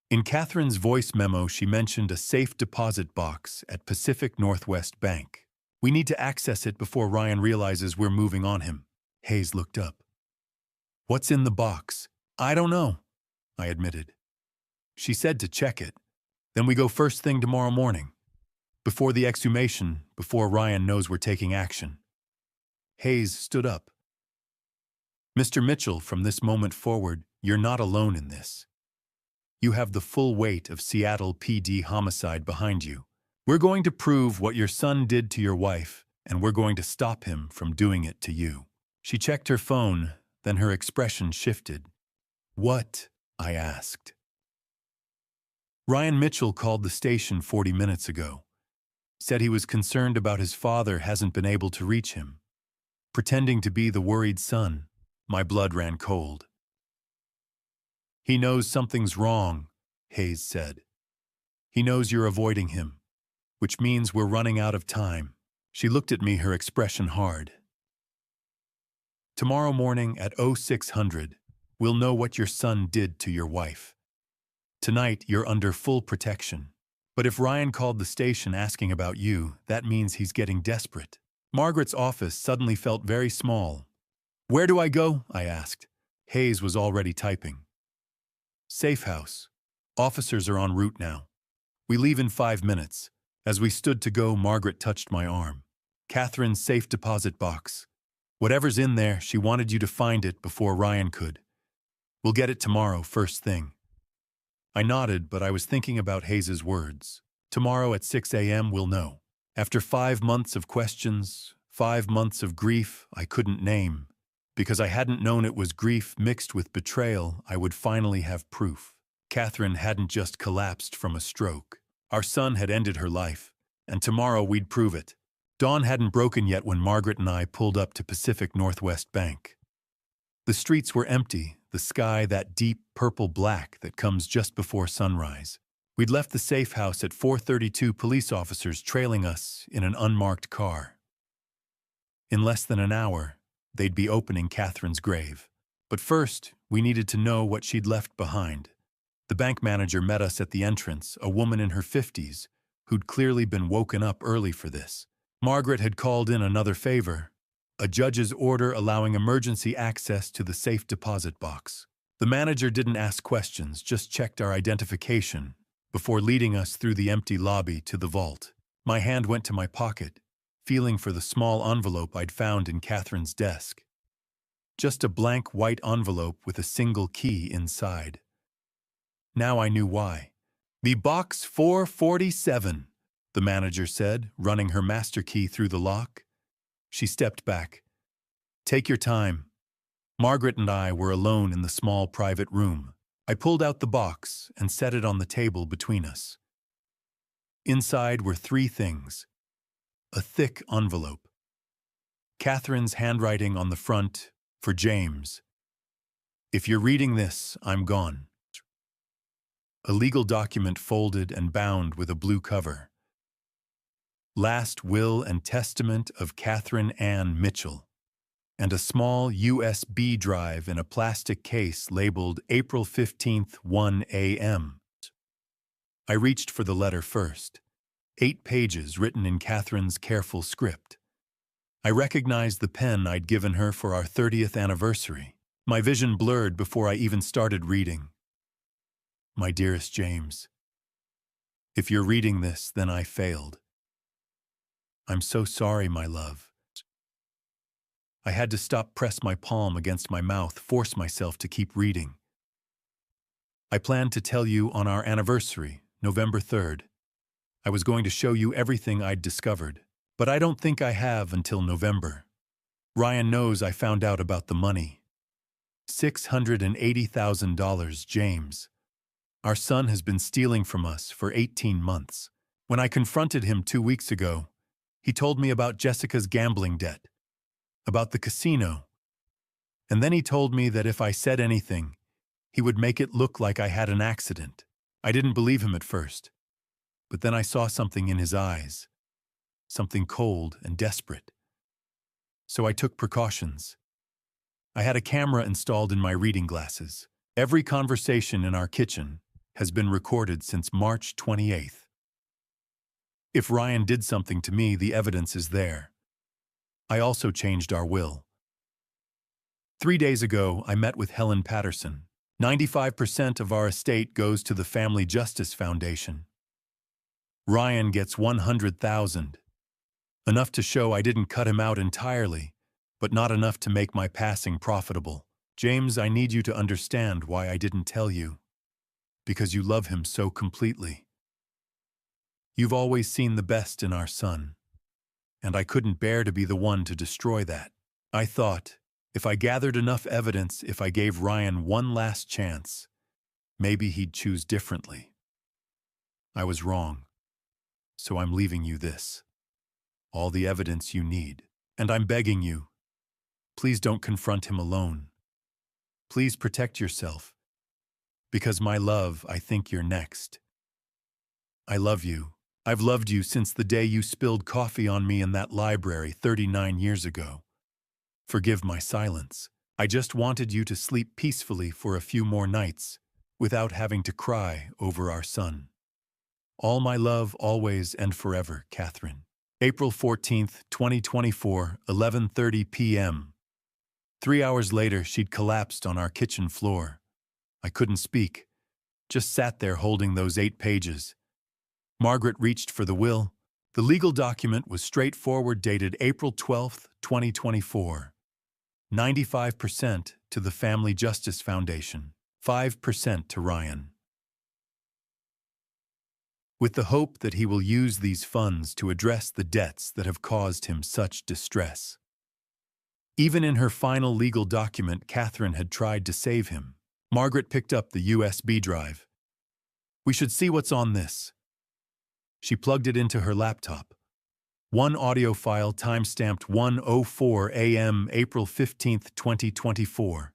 Speaker 1: In Catherine's voice memo, she mentioned a safe deposit box at Pacific Northwest Bank. "We need to access it before Ryan realizes we're moving on him." Hayes looked up. "What's in the box?" "I don't know," I admitted. "She said to check it. Then we go first thing tomorrow morning." Before the exhumation, before Ryan knows we're taking action. Hayes stood up. Mr. Mitchell, from this moment forward, you're not alone in this. You have the full weight of Seattle PD homicide behind you. We're going to prove what your son did to your wife, and we're going to stop him from doing it to you. She checked her phone, then her expression shifted. What? I asked. Ryan Mitchell called the station 40 minutes ago. Said he was concerned about his father hasn't been able to reach him. Pretending to be the worried son, my blood ran cold. He knows something's wrong, Hayes said. He knows you're avoiding him, which means we're running out of time. She looked at me, her expression hard. Tomorrow morning at 0600, we'll know what your son did to your wife. Tonight, you're under full protection. But if Ryan called the station asking about you, that means he's getting desperate. Margaret's office suddenly felt very small. Where do I go? I asked. Hayes was already typing. Safe house. Officers are en route now. We leave in 5 minutes. As we stood to go, Margaret touched my arm. Catherine's safe deposit box. Whatever's in there, she wanted you to find it before Ryan could. We'll get it tomorrow, first thing. I nodded, but I was thinking about Hayes's words. Tomorrow at 6 a.m. we'll know. After 5 months of questions, 5 months of grief I couldn't name, because I hadn't known it was grief mixed with betrayal, I would finally have proof. Catherine hadn't just collapsed from a stroke. Our son had ended her life, and tomorrow we'd prove it. Dawn hadn't broken yet when Margaret and I pulled up to Pacific Northwest Bank. The streets were empty, the sky that deep purple-black that comes just before sunrise. We'd left the safe house at 4:32, police officers trailing us in an unmarked car. In less than an hour, they'd be opening Catherine's grave. But first, we needed to know what she'd left behind. The bank manager met us at the entrance, a woman in her 50s, who'd clearly been woken up early for this. Margaret had called in another favor, a judge's order allowing emergency access to the safe deposit box. The manager didn't ask questions, just checked our identification before leading us through the empty lobby to the vault. My hand went to my pocket, feeling for the small envelope I'd found in Catherine's desk. Just a blank white envelope with a single key inside. Now I knew why. The box 447, the manager said, running her master key through the lock. She stepped back. Take your time. Margaret and I were alone in the small private room. I pulled out the box and set it on the table between us. Inside were 3 things. A thick envelope. Catherine's handwriting on the front, for James. If you're reading this, I'm gone. A legal document folded and bound with a blue cover. Last will and testament of Catherine Ann Mitchell. And a small USB drive in a plastic case labeled April 15th, 1 a.m. I reached for the letter first. 8 pages written in Catherine's careful script. I recognized the pen I'd given her for our 30th anniversary. My vision blurred before I even started reading. My dearest James, if you're reading this, then I failed. I'm so sorry, my love. I had to stop, press my palm against my mouth, force myself to keep reading. I planned to tell you on our anniversary, November 3rd. I was going to show you everything I'd discovered, but I don't think I have until November. Ryan knows I found out about the money. $680,000, James. Our son has been stealing from us for 18 months. When I confronted him 2 weeks ago, he told me about Jessica's gambling debt, about the casino, and then he told me that if I said anything, he would make it look like I had an accident. I didn't believe him at first, but then I saw something in his eyes, something cold and desperate. So I took precautions. I had a camera installed in my reading glasses. Every conversation in our kitchen has been recorded since March 28th. If Ryan did something to me, the evidence is there. I also changed our will. 3 days ago, I met with Helen Patterson. 95% of our estate goes to the Family Justice Foundation. Ryan gets 100,000. Enough to show I didn't cut him out entirely, but not enough to make my passing profitable. James, I need you to understand why I didn't tell you. Because you love him so completely. You've always seen the best in our son, and I couldn't bear to be the one to destroy that. I thought, if I gathered enough evidence, if I gave Ryan one last chance, maybe he'd choose differently. I was wrong, so I'm leaving you this. All the evidence you need, and I'm begging you, please don't confront him alone. Please protect yourself, because my love, I think you're next. I love you. I've loved you since the day you spilled coffee on me in that library 39 years ago. Forgive my silence. I just wanted you to sleep peacefully for a few more nights, without having to cry over our son. All my love, always and forever, Catherine. April 14th, 2024, 11:30 p.m. 3 hours later, she'd collapsed on our kitchen floor. I couldn't speak, just sat there holding those 8 pages. Margaret reached for the will. The legal document was straightforward, dated April 12th, 2024. 95% to the Family Justice Foundation, 5% to Ryan. With the hope that he will use these funds to address the debts that have caused him such distress. Even in her final legal document, Catherine had tried to save him. Margaret picked up the USB drive. We should see what's on this. She plugged it into her laptop. One audio file, timestamped 1:04 a.m. April 15th, 2024.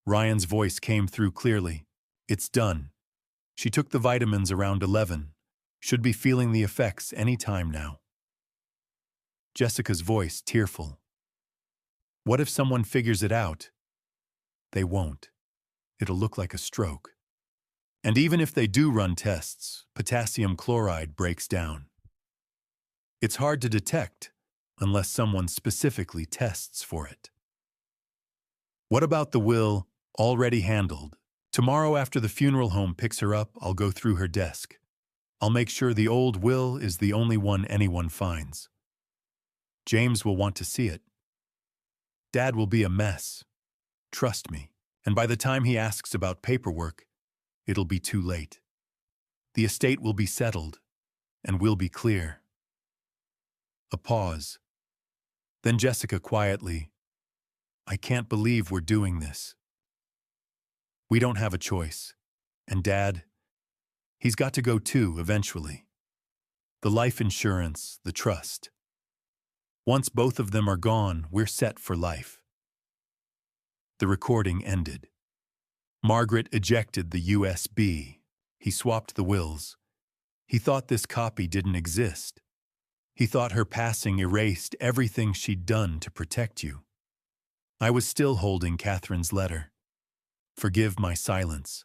Speaker 1: Ryan's voice came through clearly. It's done. She took the vitamins around 11. Should be feeling the effects any time now. Jessica's voice, tearful. What if someone figures it out? They won't. It'll look like a stroke. And even if they do run tests, potassium chloride breaks down. It's hard to detect unless someone specifically tests for it. What about the will, already handled? Tomorrow after the funeral home picks her up, I'll go through her desk. I'll make sure the old will is the only one anyone finds. James will want to see it. Dad will be a mess. Trust me. And by the time he asks about paperwork, it'll be too late. The estate will be settled, and we'll be clear. A pause. Then Jessica quietly, I can't believe we're doing this. We don't have a choice. And Dad, he's got to go too, eventually. The life insurance, the trust. Once both of them are gone, we're set for life. The recording ended. Margaret ejected the USB. He swapped the wills. He thought this copy didn't exist. He thought her passing erased everything she'd done to protect you. I was still holding Catherine's letter. Forgive my silence.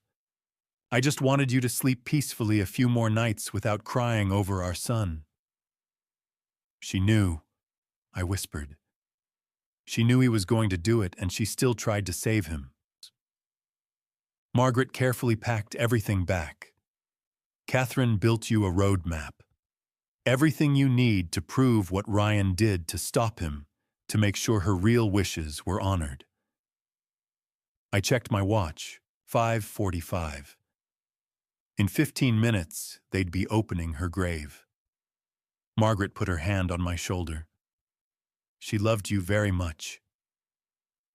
Speaker 1: I just wanted you to sleep peacefully a few more nights without crying over our son. She knew, I whispered. She knew he was going to do it, and she still tried to save him. Margaret carefully packed everything back. Catherine built you a roadmap. Everything you need to prove what Ryan did to stop him, to make sure her real wishes were honored. I checked my watch, 5:45. In 15 minutes, they'd be opening her grave. Margaret put her hand on my shoulder. She loved you very much.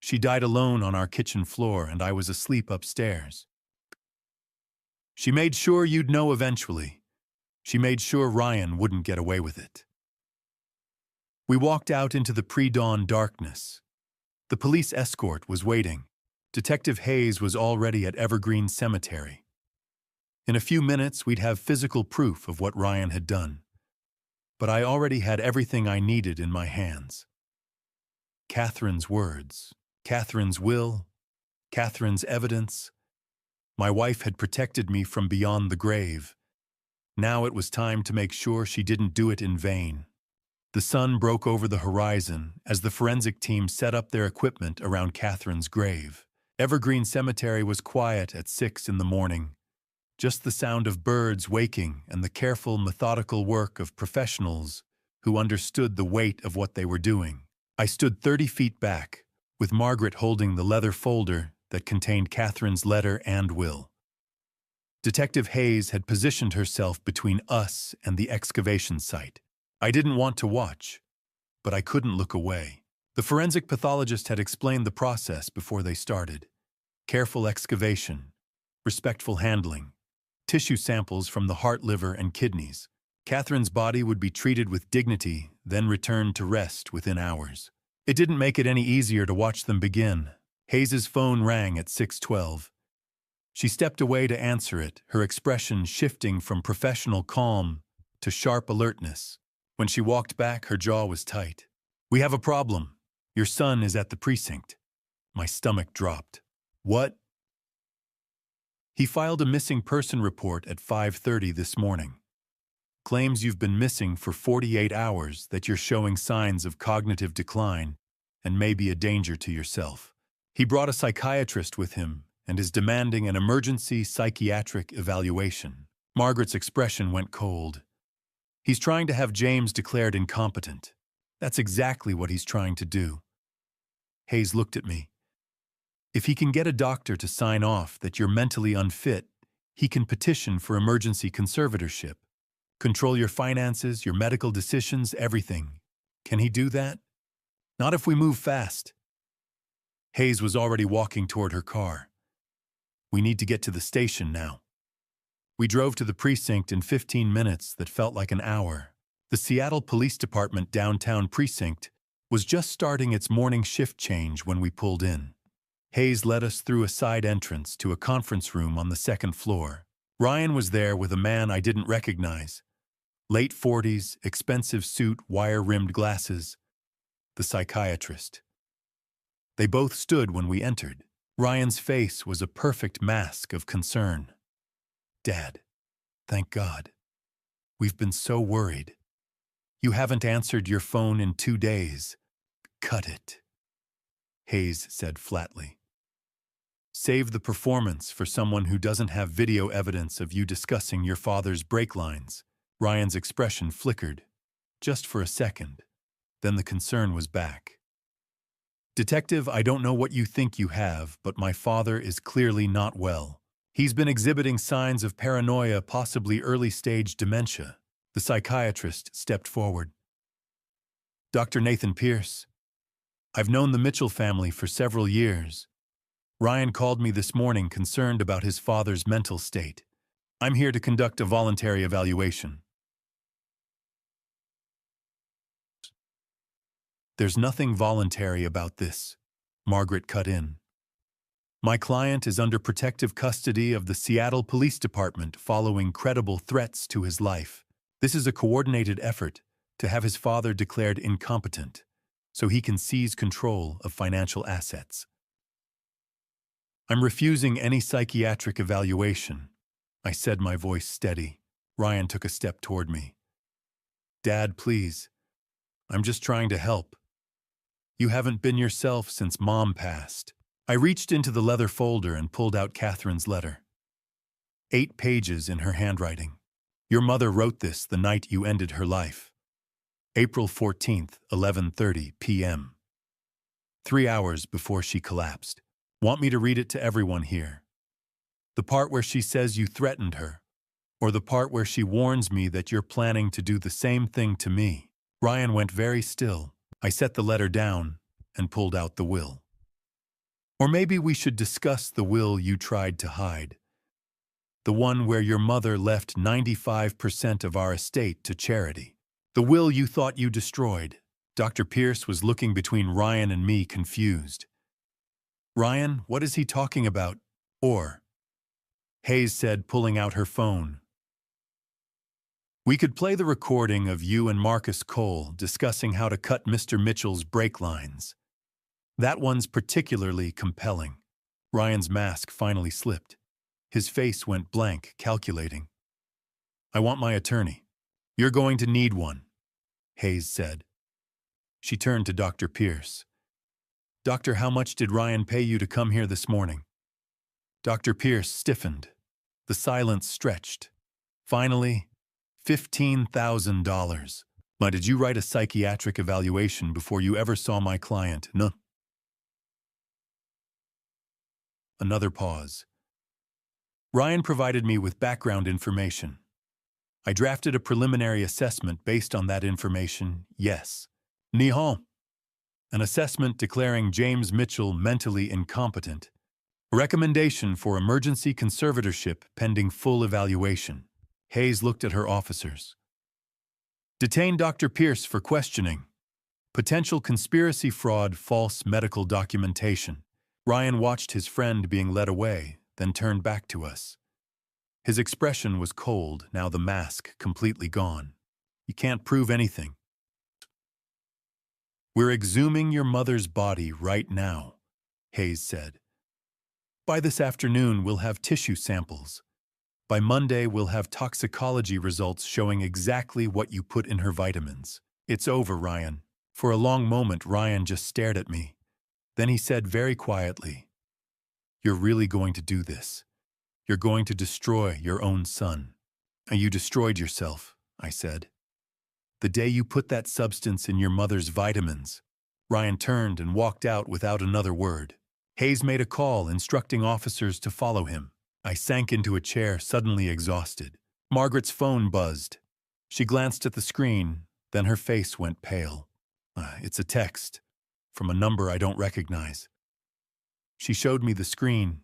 Speaker 1: She died alone on our kitchen floor, and I was asleep upstairs. She made sure you'd know eventually. She made sure Ryan wouldn't get away with it. We walked out into the pre-dawn darkness. The police escort was waiting. Detective Hayes was already at Evergreen Cemetery. In a few minutes, we'd have physical proof of what Ryan had done. But I already had everything I needed in my hands. Catherine's words, Catherine's will, Catherine's evidence. My wife had protected me from beyond the grave. Now it was time to make sure she didn't do it in vain. The sun broke over the horizon as the forensic team set up their equipment around Catherine's grave. Evergreen Cemetery was quiet at 6 in the morning. just the sound of birds waking and the careful, methodical work of professionals who understood the weight of what they were doing. I stood 30 feet back, with Margaret holding the leather folder that contained Catherine's letter and will. Detective Hayes had positioned herself between us and the excavation site. I didn't want to watch, but I couldn't look away. The forensic pathologist had explained the process before they started. Careful excavation, respectful handling, tissue samples from the heart, liver, and kidneys. Catherine's body would be treated with dignity, then returned to rest within hours. It didn't make it any easier to watch them begin. Hayes's phone rang at 6:12. She stepped away to answer it, her expression shifting from professional calm to sharp alertness. When she walked back, her jaw was tight. "We have a problem. Your son is at the precinct." My stomach dropped. "What?" "He filed a missing person report at 5:30 this morning. Claims you've been missing for 48 hours, that you're showing signs of cognitive decline and may be a danger to yourself. He brought a psychiatrist with him and is demanding an emergency psychiatric evaluation." Margaret's expression went cold. "He's trying to have James declared incompetent. That's exactly what he's trying to do." Hayes looked at me. "If he can get a doctor to sign off that you're mentally unfit, he can petition for emergency conservatorship. Control your finances, your medical decisions, everything. Can he do that?" "Not if we move fast." Hayes was already walking toward her car. "We need to get to the station now." We drove to the precinct in 15 minutes that felt like an hour. The Seattle Police Department downtown precinct was just starting its morning shift change when we pulled in. Hayes led us through a side entrance to a conference room on the second floor. Ryan was there with a man I didn't recognize. Late 40s, expensive suit, wire-rimmed glasses. The psychiatrist. They both stood when we entered. Ryan's face was a perfect mask of concern. "Dad, thank God. We've been so worried. You haven't answered your phone in 2 days. Cut it," Hayes said flatly. "Save the performance for someone who doesn't have video evidence of you discussing your father's brake lines." Ryan's expression flickered, just for a second. Then the concern was back. "Detective, I don't know what you think you have, but my father is clearly not well. He's been exhibiting signs of paranoia, possibly early-stage dementia." The psychiatrist stepped forward. "Dr. Nathan Pierce. I've known the Mitchell family for several years. Ryan called me this morning concerned about his father's mental state. I'm here to conduct a voluntary evaluation." "There's nothing voluntary about this," Margaret cut in. "My client is under protective custody of the Seattle Police Department following credible threats to his life. This is a coordinated effort to have his father declared incompetent so he can seize control of financial assets. I'm refusing any psychiatric evaluation," I said, my voice steady. Ryan took a step toward me. "Dad, please. I'm just trying to help. You haven't been yourself since Mom passed." I reached into the leather folder and pulled out Catherine's letter. 8 pages in her handwriting. "Your mother wrote this the night you ended her life. April 14th, 11:30 p.m. 3 hours before she collapsed. Want me to read it to everyone here? The part where she says you threatened her, or the part where she warns me that you're planning to do the same thing to me?" Ryan went very still. I set the letter down and pulled out the will. "Or maybe we should discuss the will you tried to hide. The one where your mother left 95% of our estate to charity. The will you thought you destroyed." Dr. Pierce was looking between Ryan and me, confused. "Ryan, what is he talking about? Or?" Hayes said, pulling out her phone. "We could play the recording of you and Marcus Cole discussing how to cut Mr. Mitchell's brake lines. That one's particularly compelling." Ryan's mask finally slipped. His face went blank, calculating. "I want my attorney." "You're going to need one," Hayes said. She turned to Dr. Pierce. "Doctor, how much did Ryan pay you to come here this morning?" Dr. Pierce stiffened. The silence stretched. Finally, $15,000. Why did you write a psychiatric evaluation before you ever saw my client? No. Another pause. Ryan provided me with background information. I drafted a preliminary assessment based on that information, yes. Nihon. An assessment declaring James Mitchell mentally incompetent. A recommendation for emergency conservatorship pending full evaluation. Hayes looked at her officers. Detain Dr. Pierce for questioning. Potential conspiracy fraud, false medical documentation. Ryan watched his friend being led away, then turned back to us. His expression was cold, now the mask completely gone. You can't prove anything. We're exhuming your mother's body right now, Hayes said. By this afternoon, we'll have tissue samples. By Monday, we'll have toxicology results showing exactly what you put in her vitamins. It's over, Ryan. For a long moment, Ryan just stared at me. Then he said very quietly, "You're really going to do this. You're going to destroy your own son." "You destroyed yourself," I said. "The day you put that substance in your mother's vitamins." Ryan turned and walked out without another word. Hayes made a call, instructing officers to follow him. I sank into a chair, suddenly exhausted. Margaret's phone buzzed. She glanced at the screen, then her face went pale. It's a text, from a number I don't recognize. She showed me the screen.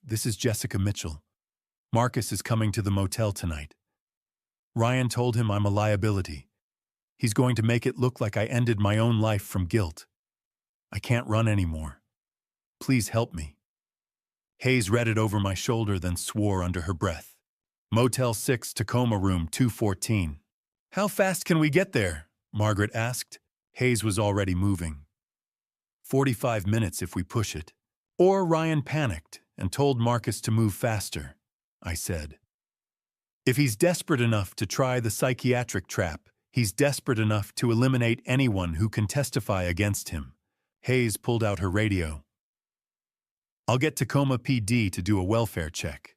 Speaker 1: "This is Jessica Mitchell. Marcus is coming to the motel tonight. Ryan told him I'm a liability. He's going to make it look like I ended my own life from guilt. I can't run anymore. Please help me." Hayes read it over my shoulder, then swore under her breath. "Motel 6, Tacoma room 214. "How fast can we get there?" Margaret asked. Hayes was already moving. 45 minutes if we push it. Or Ryan panicked and told Marcus to move faster, I said. If he's desperate enough to try the psychiatric trap, he's desperate enough to eliminate anyone who can testify against him. Hayes pulled out her radio. "I'll get Tacoma PD to do a welfare check.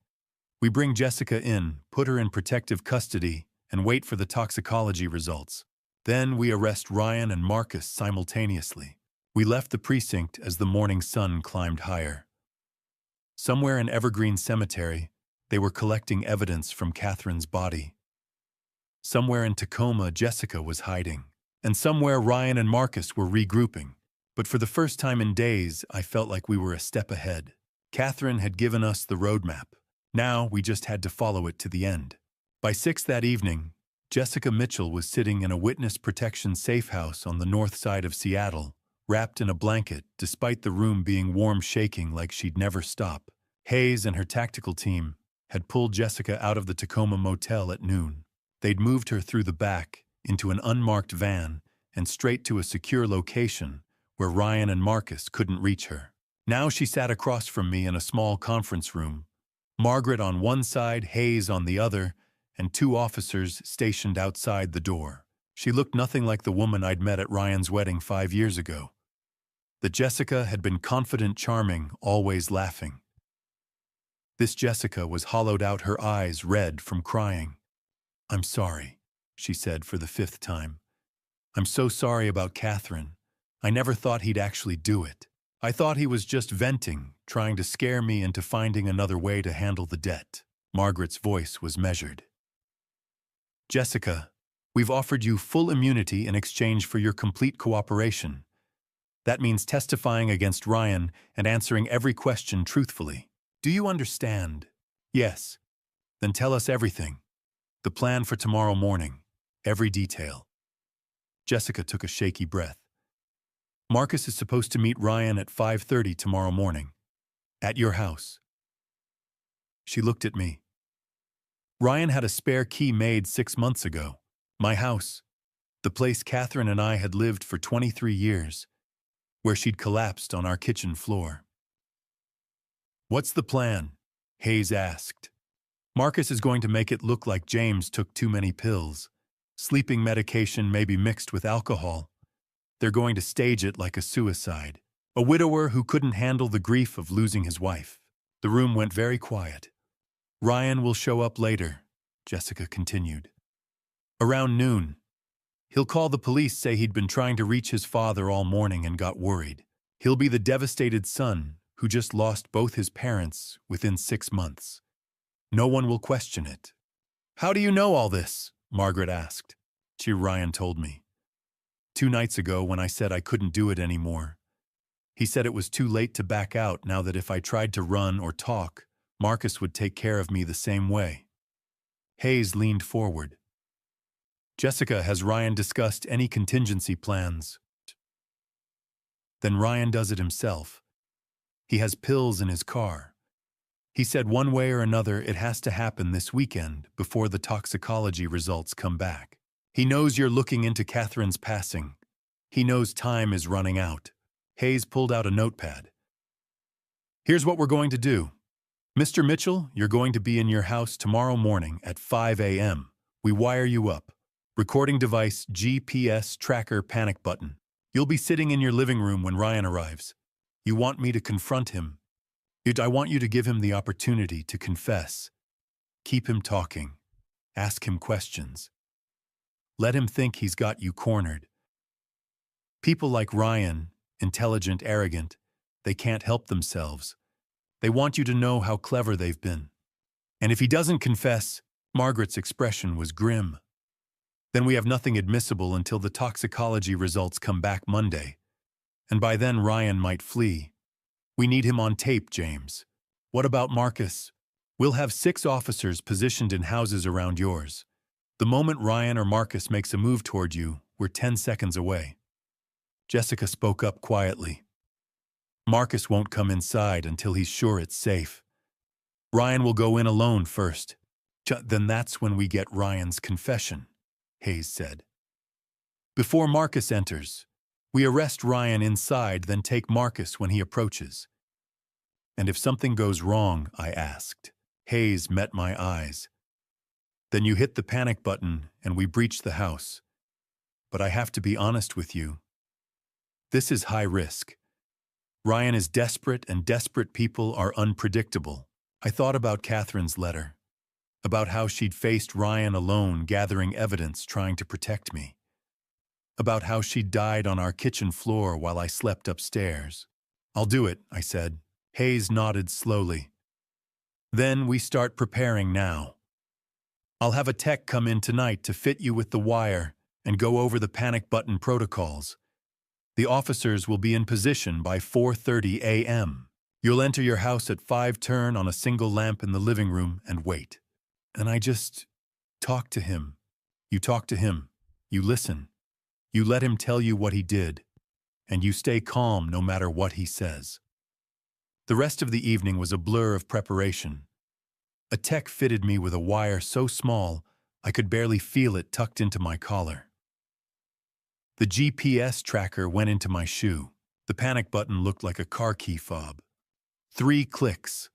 Speaker 1: We bring Jessica in, put her in protective custody, and wait for the toxicology results. Then we arrest Ryan and Marcus simultaneously." We left the precinct as the morning sun climbed higher. Somewhere in Evergreen Cemetery, they were collecting evidence from Catherine's body. Somewhere in Tacoma, Jessica was hiding. And somewhere Ryan and Marcus were regrouping. But for the first time in days, I felt like we were a step ahead. Catherine had given us the roadmap. Now we just had to follow it to the end. By 6 that evening, Jessica Mitchell was sitting in a witness protection safe house on the north side of Seattle, wrapped in a blanket, despite the room being warm, shaking like she'd never stop. Hayes and her tactical team had pulled Jessica out of the Tacoma motel at noon. They'd moved her through the back, into an unmarked van, and straight to a secure location where Ryan and Marcus couldn't reach her. Now she sat across from me in a small conference room, Margaret on one side, Hayes on the other, and 2 officers stationed outside the door. She looked nothing like the woman I'd met at Ryan's wedding 5 years ago. The Jessica had been confident, charming, always laughing. This Jessica was hollowed out, her eyes red from crying. "I'm sorry," she said for the 5th time. "I'm so sorry about Catherine. I never thought he'd actually do it. I thought he was just venting, trying to scare me into finding another way to handle the debt." Margaret's voice was measured. "Jessica, we've offered you full immunity in exchange for your complete cooperation. That means testifying against Ryan and answering every question truthfully. Do you understand?" "Yes." "Then tell us everything. The plan for tomorrow morning. Every detail." Jessica took a shaky breath. "Marcus is supposed to meet Ryan at 5:30 tomorrow morning. At your house." She looked at me. "Ryan had a spare key made 6 months ago. My house. The place Catherine and I had lived for 23 years. Where she'd collapsed on our kitchen floor." "What's the plan?" Hayes asked. "Marcus is going to make it look like James took too many pills. Sleeping medication maybe mixed with alcohol. They're going to stage it like a suicide. A widower who couldn't handle the grief of losing his wife." The room went very quiet. Ryan will show up later, Jessica continued. Around noon. He'll call the police, say he'd been trying to reach his father all morning and got worried. He'll be the devastated son who just lost both his parents within 6 months. No one will question it. How do you know all this? Margaret asked. Ryan told me. 2 nights ago when I said I couldn't do it anymore. He said it was too late to back out now, that if I tried to run or talk, Marcus would take care of me the same way. Hayes leaned forward. Jessica, has Ryan discussed any contingency plans? Then Ryan does it himself. He has pills in his car. He said one way or another it has to happen this weekend before the toxicology results come back. He knows you're looking into Catherine's passing. He knows time is running out. Hayes pulled out a notepad. Here's what we're going to do. Mr. Mitchell, you're going to be in your house tomorrow morning at 5 a.m. We wire you up. Recording device, GPS tracker, panic button. You'll be sitting in your living room when Ryan arrives. You want me to confront him. I want you to give him the opportunity to confess. Keep him talking. Ask him questions. Let him think he's got you cornered. People like Ryan, intelligent, arrogant, they can't help themselves. They want you to know how clever they've been. And if he doesn't confess, Margaret's expression was grim. Then we have nothing admissible until the toxicology results come back Monday. And by then Ryan might flee. We need him on tape, James. What about Marcus? We'll have 6 officers positioned in houses around yours. The moment Ryan or Marcus makes a move toward you, we're 10 seconds away. Jessica spoke up quietly. Marcus won't come inside until he's sure it's safe. Ryan will go in alone first. Then that's when we get Ryan's confession, Hayes said. Before Marcus enters, we arrest Ryan inside, then take Marcus when he approaches. And if something goes wrong, I asked. Hayes met my eyes. Then you hit the panic button and we breach the house. But I have to be honest with you. This is high risk. Ryan is desperate, and desperate people are unpredictable. I thought about Catherine's letter, about how she'd faced Ryan alone, gathering evidence, trying to protect me, about how she'd died on our kitchen floor while I slept upstairs. I'll do it, I said. Hayes nodded slowly. Then we start preparing now. I'll have a tech come in tonight to fit you with the wire and go over the panic button protocols. The officers will be in position by 4:30 a.m. You'll enter your house at 5, turn on a single lamp in the living room, and wait. And I just talk to him. You talk to him. You listen. You let him tell you what he did. And you stay calm no matter what he says. The rest of the evening was a blur of preparation. A tech fitted me with a wire so small I could barely feel it tucked into my collar. The GPS tracker went into my shoe. The panic button looked like a car key fob. 3 clicks,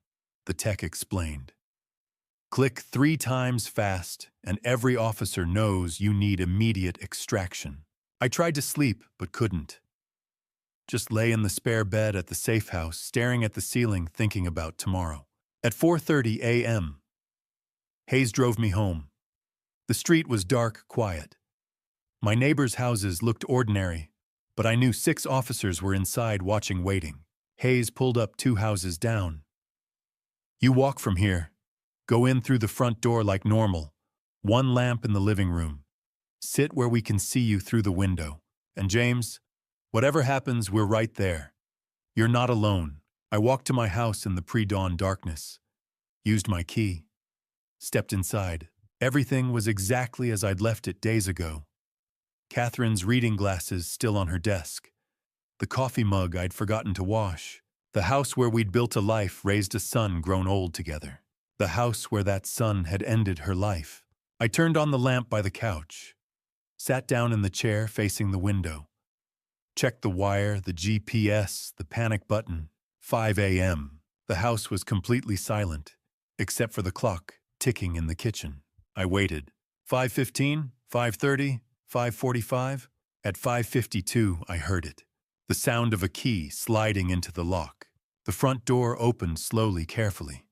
Speaker 1: the tech explained. Click 3 times fast, and every officer knows you need immediate extraction. I tried to sleep, but couldn't. Just lay in the spare bed at the safe house, staring at the ceiling, thinking about tomorrow. At 4:30 a.m., Hayes drove me home. The street was dark, quiet. My neighbors' houses looked ordinary, but I knew 6 officers were inside watching, waiting. Hayes pulled up 2 houses down. You walk from here. Go in through the front door like normal. 1 lamp in the living room. Sit where we can see you through the window. And James, whatever happens, we're right there. You're not alone. I walked to my house in the pre-dawn darkness. Used my key. Stepped inside. Everything was exactly as I'd left it days ago. Catherine's reading glasses still on her desk. The coffee mug I'd forgotten to wash. The house where we'd built a life, raised a son, grown old together. The house where that son had ended her life. I turned on the lamp by the couch. Sat down in the chair facing the window. Checked the wire, the GPS, the panic button. 5 a.m. The house was completely silent, except for the clock ticking in the kitchen. I waited. 5:15, 5:30, 5:45. At 5:52, I heard it. The sound of a key sliding into the lock. The front door opened slowly, carefully.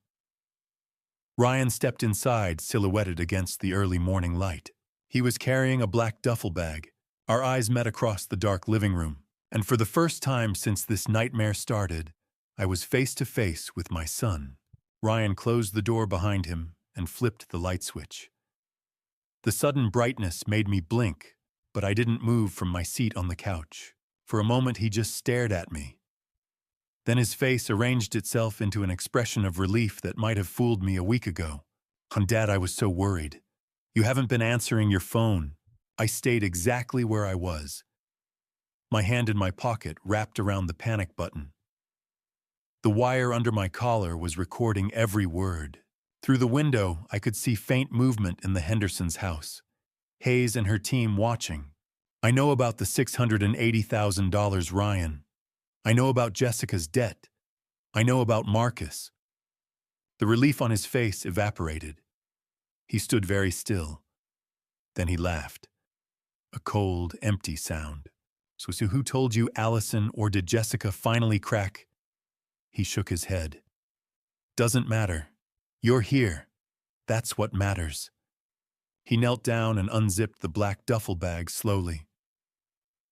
Speaker 1: Ryan stepped inside, silhouetted against the early morning light. He was carrying a black duffel bag. Our eyes met across the dark living room, and for the first time since this nightmare started, I was face to face with my son. Ryan closed the door behind him and flipped the light switch. The sudden brightness made me blink, but I didn't move from my seat on the couch. For a moment, he just stared at me. Then his face arranged itself into an expression of relief that might have fooled me a week ago. Dad, I was so worried. You haven't been answering your phone. I stayed exactly where I was, my hand in my pocket wrapped around the panic button. The wire under my collar was recording every word. Through the window, I could see faint movement in the Hendersons' house. Hayes and her team watching. I know about the $680,000, Ryan. I know about Jessica's debt. I know about Marcus. The relief on his face evaporated. He stood very still. Then he laughed. A cold, empty sound. So who told you, Allison, or did Jessica finally crack? He shook his head. Doesn't matter. You're here. That's what matters. He knelt down and unzipped the black duffel bag slowly.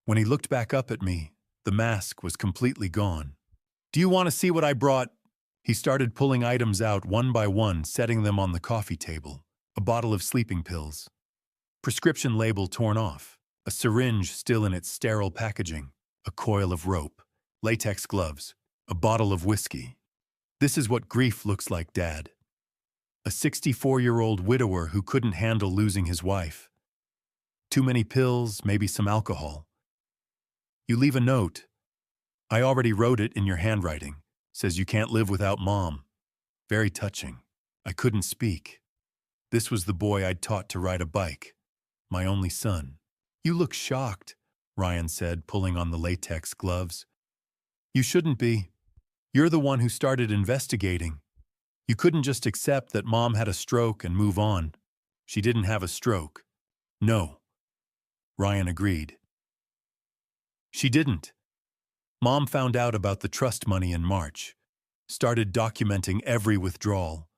Speaker 1: When he looked back up at me, the mask was completely gone. Do you want to see what I brought? He started pulling items out one by one, setting them on the coffee table. A bottle of sleeping pills. Prescription label torn off. A syringe still in its sterile packaging. A coil of rope. Latex gloves. A bottle of whiskey. This is what grief looks like, Dad. A 64-year-old widower who couldn't handle losing his wife. Too many pills, maybe some alcohol. You leave a note. I already wrote it in your handwriting. Says you can't live without Mom. Very touching. I couldn't speak. This was the boy I'd taught to ride a bike. My only son. You look shocked, Ryan said, pulling on the latex gloves. You shouldn't be. You're the one who started investigating. You couldn't just accept that Mom had a stroke and move on. She didn't have a stroke. No. Ryan agreed. She didn't. Mom found out about the trust money in March. Started documenting every withdrawal.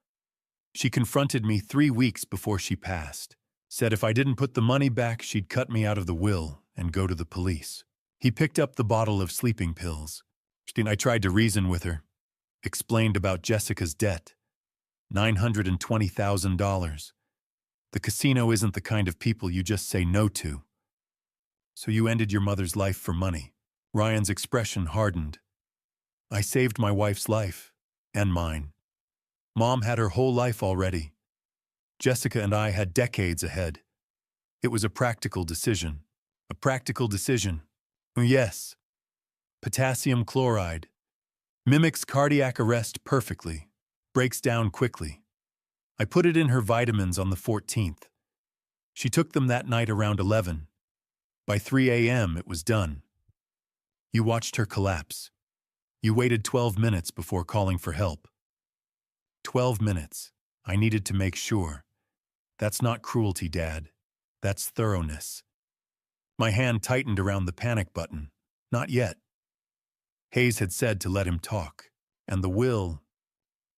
Speaker 1: She confronted me 3 weeks before she passed. Said if I didn't put the money back, she'd cut me out of the will and go to the police. He picked up the bottle of sleeping pills. I tried to reason with her. Explained about Jessica's debt. $920,000. The casino isn't the kind of people you just say no to. So you ended your mother's life for money. Ryan's expression hardened. I saved my wife's life. And mine. Mom had her whole life already. Jessica and I had decades ahead. It was a practical decision. A practical decision. Yes. Potassium chloride. Mimics cardiac arrest perfectly. Breaks down quickly. I put it in her vitamins on the 14th. She took them that night around 11. By 3 a.m. it was done. You watched her collapse. You waited 12 minutes before calling for help. 12 minutes. I needed to make sure. That's not cruelty, Dad. That's thoroughness. My hand tightened around the panic button. Not yet. Hayes had said to let him talk. And the will.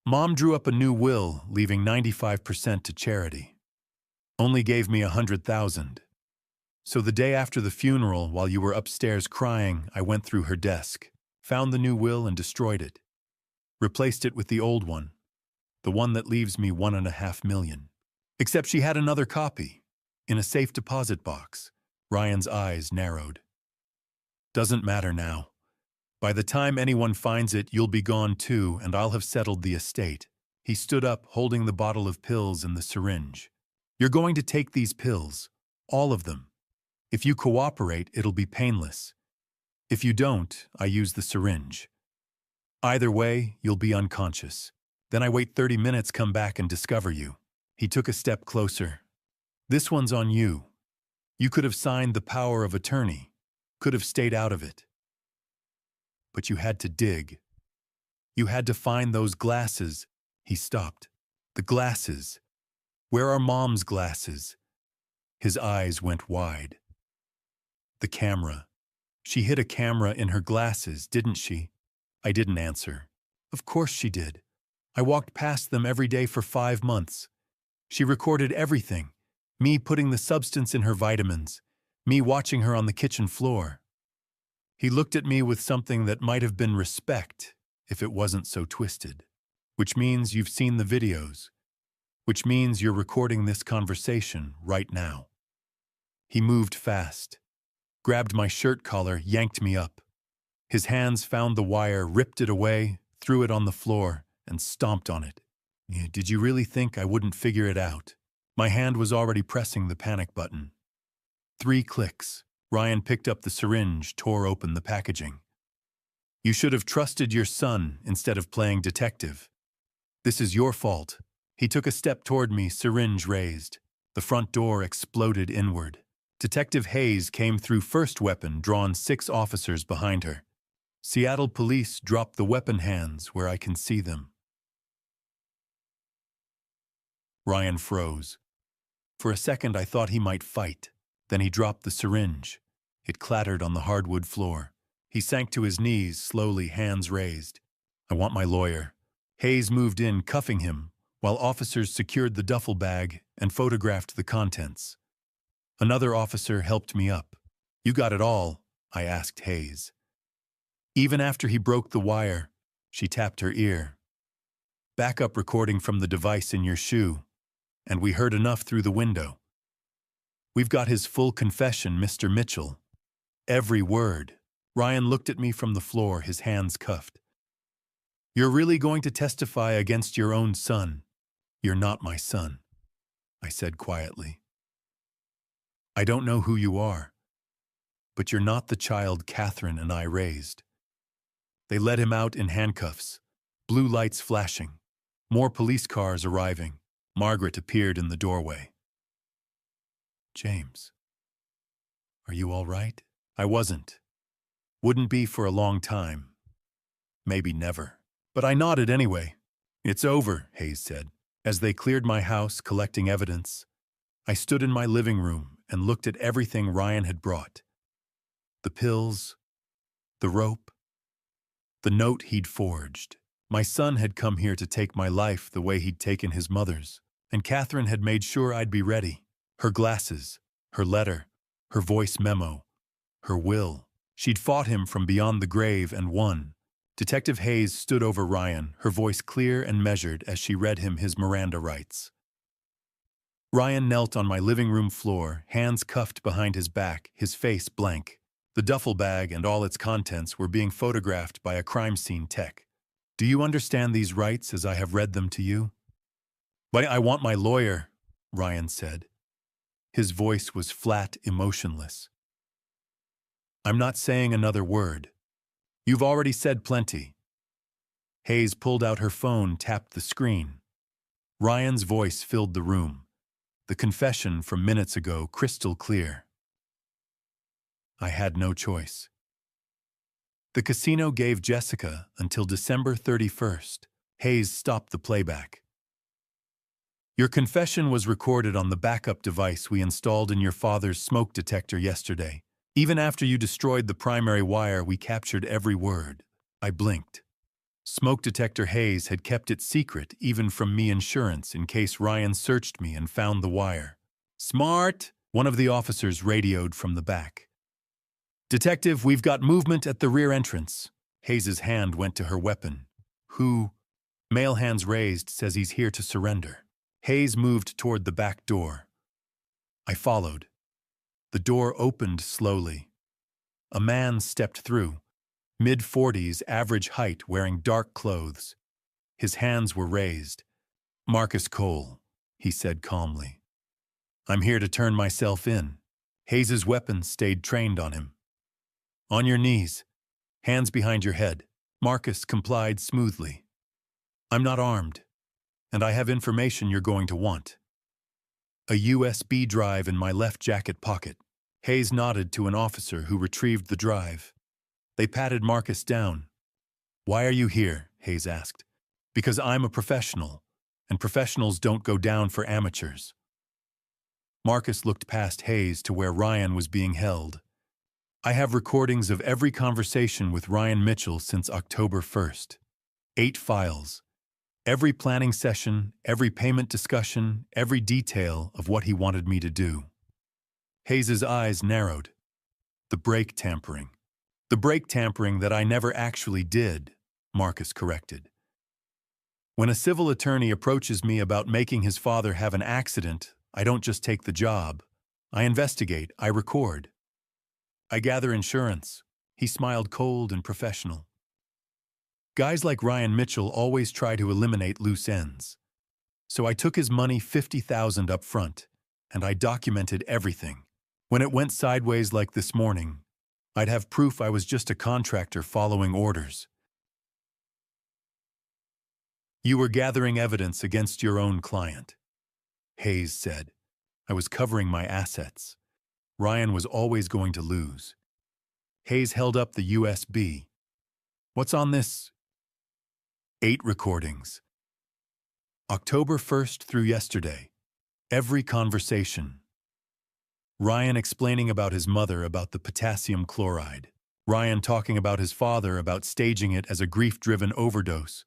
Speaker 1: Mom drew up a new will, leaving 95% to charity. Only gave me $100,000. So the day after the funeral, while you were upstairs crying, I went through her desk, found the new will and destroyed it. Replaced it with the old one. The one that leaves me $1.5 million. Except she had another copy. In a safe deposit box. Ryan's eyes narrowed. Doesn't matter now. By the time anyone finds it, you'll be gone too, and I'll have settled the estate. He stood up, holding the bottle of pills and the syringe. You're going to take these pills. All of them. If you cooperate, it'll be painless. If you don't, I use the syringe. Either way, you'll be unconscious. Then I wait 30 minutes, come back and discover you. He took a step closer. This one's on you. You could have signed the power of attorney. Could have stayed out of it. But you had to dig. You had to find those glasses. He stopped. The glasses. Where are Mom's glasses? His eyes went wide. The camera. She hid a camera in her glasses, didn't she? I didn't answer. Of course she did. I walked past them every day for 5 months. She recorded everything. Me putting the substance in her vitamins. Me watching her on the kitchen floor. He looked at me with something that might have been respect if it wasn't so twisted. Which means you've seen the videos. Which means you're recording this conversation right now. He moved fast, grabbed my shirt collar, yanked me up. His hands found the wire, ripped it away, threw it on the floor, and stomped on it. Did you really think I wouldn't figure it out? My hand was already pressing the panic button. 3 clicks. Ryan picked up the syringe, tore open the packaging. You should have trusted your son instead of playing detective. This is your fault. He took a step toward me, syringe raised. The front door exploded inward. Detective Hayes came through, first weapon drawn, 6 officers behind her. Seattle police dropped the weapon hands where I can see them. Ryan froze. For a second I thought he might fight. Then he dropped the syringe. It clattered on the hardwood floor. He sank to his knees, slowly, hands raised. I want my lawyer. Hayes moved in, cuffing him, while officers secured the duffel bag and photographed the contents. Another officer helped me up. You got it all? I asked Hayes. Even after he broke the wire, she tapped her ear. Backup recording from the device in your shoe, and we heard enough through the window. We've got his full confession, Mr. Mitchell. Every word. Ryan looked at me from the floor, his hands cuffed. You're really going to testify against your own son? You're not my son, I said quietly. I don't know who you are, but you're not the child Catherine and I raised. They let him out in handcuffs, blue lights flashing, more police cars arriving. Margaret appeared in the doorway. James, are you all right? I wasn't. Wouldn't be for a long time. Maybe never. But I nodded anyway. It's over, Hayes said. As they cleared my house, collecting evidence, I stood in my living room and looked at everything Ryan had brought. The pills, the rope, the note he'd forged. My son had come here to take my life the way he'd taken his mother's, and Catherine had made sure I'd be ready. Her glasses, her letter, her voice memo, her will. She'd fought him from beyond the grave and won. Detective Hayes stood over Ryan, her voice clear and measured as she read him his Miranda rights. Ryan knelt on my living room floor, hands cuffed behind his back, his face blank. The duffel bag and all its contents were being photographed by a crime scene tech. Do you understand these rights as I have read them to you? But I want my lawyer, Ryan said. His voice was flat, emotionless. I'm not saying another word. You've already said plenty. Hayes pulled out her phone, tapped the screen. Ryan's voice filled the room. The confession from minutes ago, crystal clear. I had no choice. The casino gave Jessica until December 31st. Hayes stopped the playback. Your confession was recorded on the backup device we installed in your father's smoke detector yesterday. Even after you destroyed the primary wire, we captured every word. I blinked. Smoke detector Hayes had kept it secret even from me insurance in case Ryan searched me and found the wire. Smart, one of the officers radioed from the back. Detective, we've got movement at the rear entrance. Hayes's hand went to her weapon. Who? Male hands raised, says he's here to surrender. Hayes moved toward the back door. I followed. The door opened slowly. A man stepped through, mid-40s, average height, wearing dark clothes. His hands were raised. Marcus Cole, he said calmly. I'm here to turn myself in. Hayes's weapon stayed trained on him. On your knees, hands behind your head. Marcus complied smoothly. I'm not armed, and I have information you're going to want. A USB drive in my left jacket pocket. Hayes nodded to an officer who retrieved the drive. They patted Marcus down. Why are you here? Hayes asked. Because I'm a professional, and professionals don't go down for amateurs. Marcus looked past Hayes to where Ryan was being held. I have recordings of every conversation with Ryan Mitchell since October 1st. 8 files. Every planning session, every payment discussion, every detail of what he wanted me to do. Hayes's eyes narrowed. The brake tampering. The brake tampering that I never actually did, Marcus corrected. When a civil attorney approaches me about making his father have an accident, I don't just take the job. I investigate, I record. I gather insurance. He smiled cold and professional. Guys like Ryan Mitchell always try to eliminate loose ends. So I took his money, $50,000 up front, and I documented everything. When it went sideways like this morning, I'd have proof I was just a contractor following orders. You were gathering evidence against your own client, Hayes said. I was covering my assets. Ryan was always going to lose. Hayes held up the USB. What's on this? 8 recordings. October 1st through yesterday. Every conversation. Ryan explaining about his mother about the potassium chloride. Ryan talking about his father about staging it as a grief-driven overdose.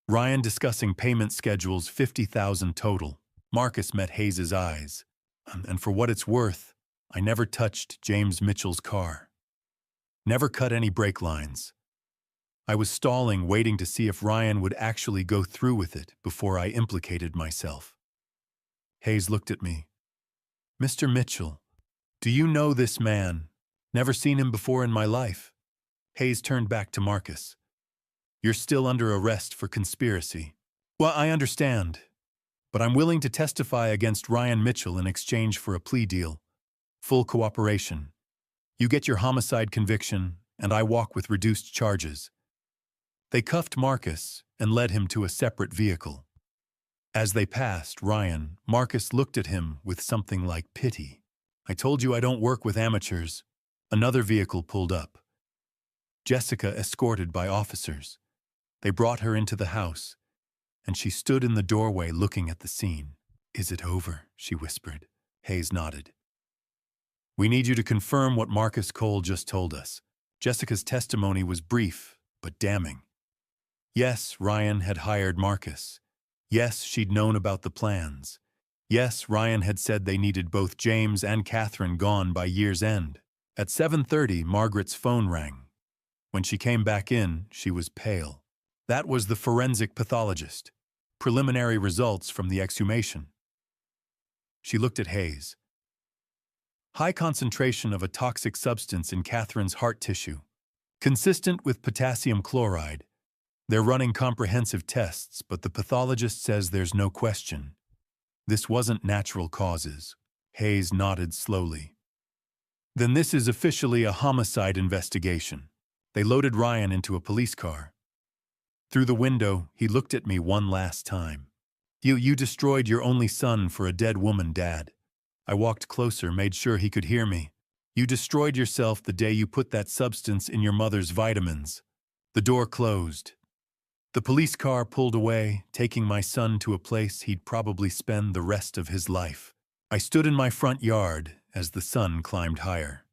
Speaker 1: Ryan discussing payment schedules, $50,000 total. Marcus met Hayes's eyes. And for what it's worth, I never touched James Mitchell's car. Never cut any brake lines. I was stalling, waiting to see if Ryan would actually go through with it before I implicated myself. Hayes looked at me. Mr. Mitchell, do you know this man? Never seen him before in my life. Hayes turned back to Marcus. You're still under arrest for conspiracy. Well, I understand, but I'm willing to testify against Ryan Mitchell in exchange for a plea deal. Full cooperation. You get your homicide conviction, and I walk with reduced charges. They cuffed Marcus and led him to a separate vehicle. As they passed Ryan, Marcus looked at him with something like pity. I told you I don't work with amateurs. Another vehicle pulled up. Jessica escorted by officers. They brought her into the house, and she stood in the doorway looking at the scene. Is it over? She whispered. Hayes nodded. We need you to confirm what Marcus Cole just told us. Jessica's testimony was brief, but damning. Yes, Ryan had hired Marcus. Yes, she'd known about the plans. Yes, Ryan had said they needed both James and Catherine gone by year's end. At 7:30, Margaret's phone rang. When she came back in, she was pale. That was the forensic pathologist. Preliminary results from the exhumation. She looked at Hayes. High concentration of a toxic substance in Catherine's heart tissue. Consistent with potassium chloride. They're running comprehensive tests, but the pathologist says there's no question. This wasn't natural causes. Hayes nodded slowly. Then this is officially a homicide investigation. They loaded Ryan into a police car. Through the window, he looked at me one last time. You destroyed your only son for a dead woman, Dad. I walked closer, made sure he could hear me. You destroyed yourself the day you put that substance in your mother's vitamins. The door closed. The police car pulled away, taking my son to a place he'd probably spend the rest of his life. I stood in my front yard as the sun climbed higher.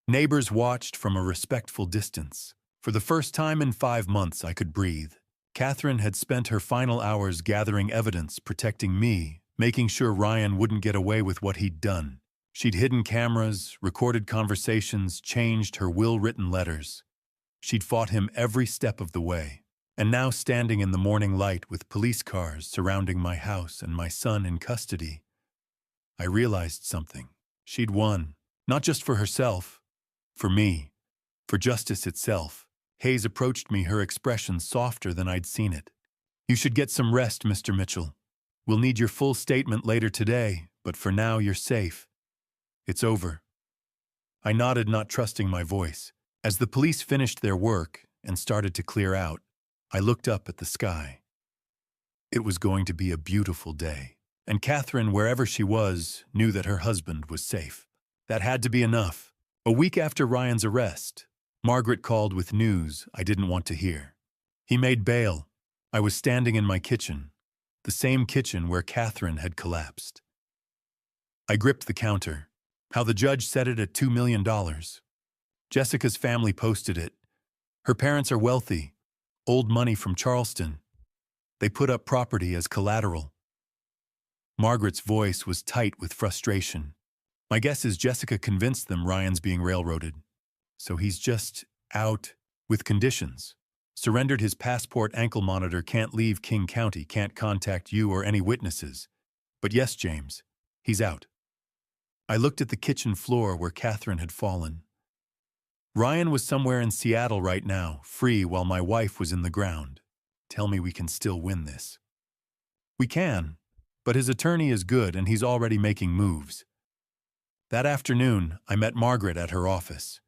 Speaker 1: Neighbors watched from a respectful distance. For the first time in 5 months, I could breathe. Catherine had spent her final hours gathering evidence, protecting me, making sure Ryan wouldn't get away with what he'd done. She'd hidden cameras, recorded conversations, changed her will-written letters. She'd fought him every step of the way. And now, standing in the morning light with police cars surrounding my house and my son in custody, I realized something. She'd won, not just for herself, for me, for justice itself. Hayes approached me, her expression softer than I'd seen it. You should get some rest, Mr. Mitchell. We'll need your full statement later today, but for now you're safe. It's over. I nodded, not trusting my voice. As the police finished their work and started to clear out, I looked up at the sky. It was going to be a beautiful day, and Catherine, wherever she was, knew that her husband was safe. That had to be enough. A week after Ryan's arrest, Margaret called with news I didn't want to hear. He made bail. I was standing in my kitchen, the same kitchen where Catherine had collapsed. I gripped the counter. How the judge set it at $2 million. Jessica's family posted it. Her parents are wealthy, old money from Charleston. They put up property as collateral. Margaret's voice was tight with frustration. My guess is Jessica convinced them Ryan's being railroaded. So he's just out with conditions. Surrendered his passport, ankle monitor, can't leave King County, can't contact you or any witnesses. But yes, James, he's out. I looked at the kitchen floor where Catherine had fallen. Ryan was somewhere in Seattle right now, free while my wife was in the ground. Tell me we can still win this. We can, but his attorney is good and he's already making moves. That afternoon, I met Margaret at her office.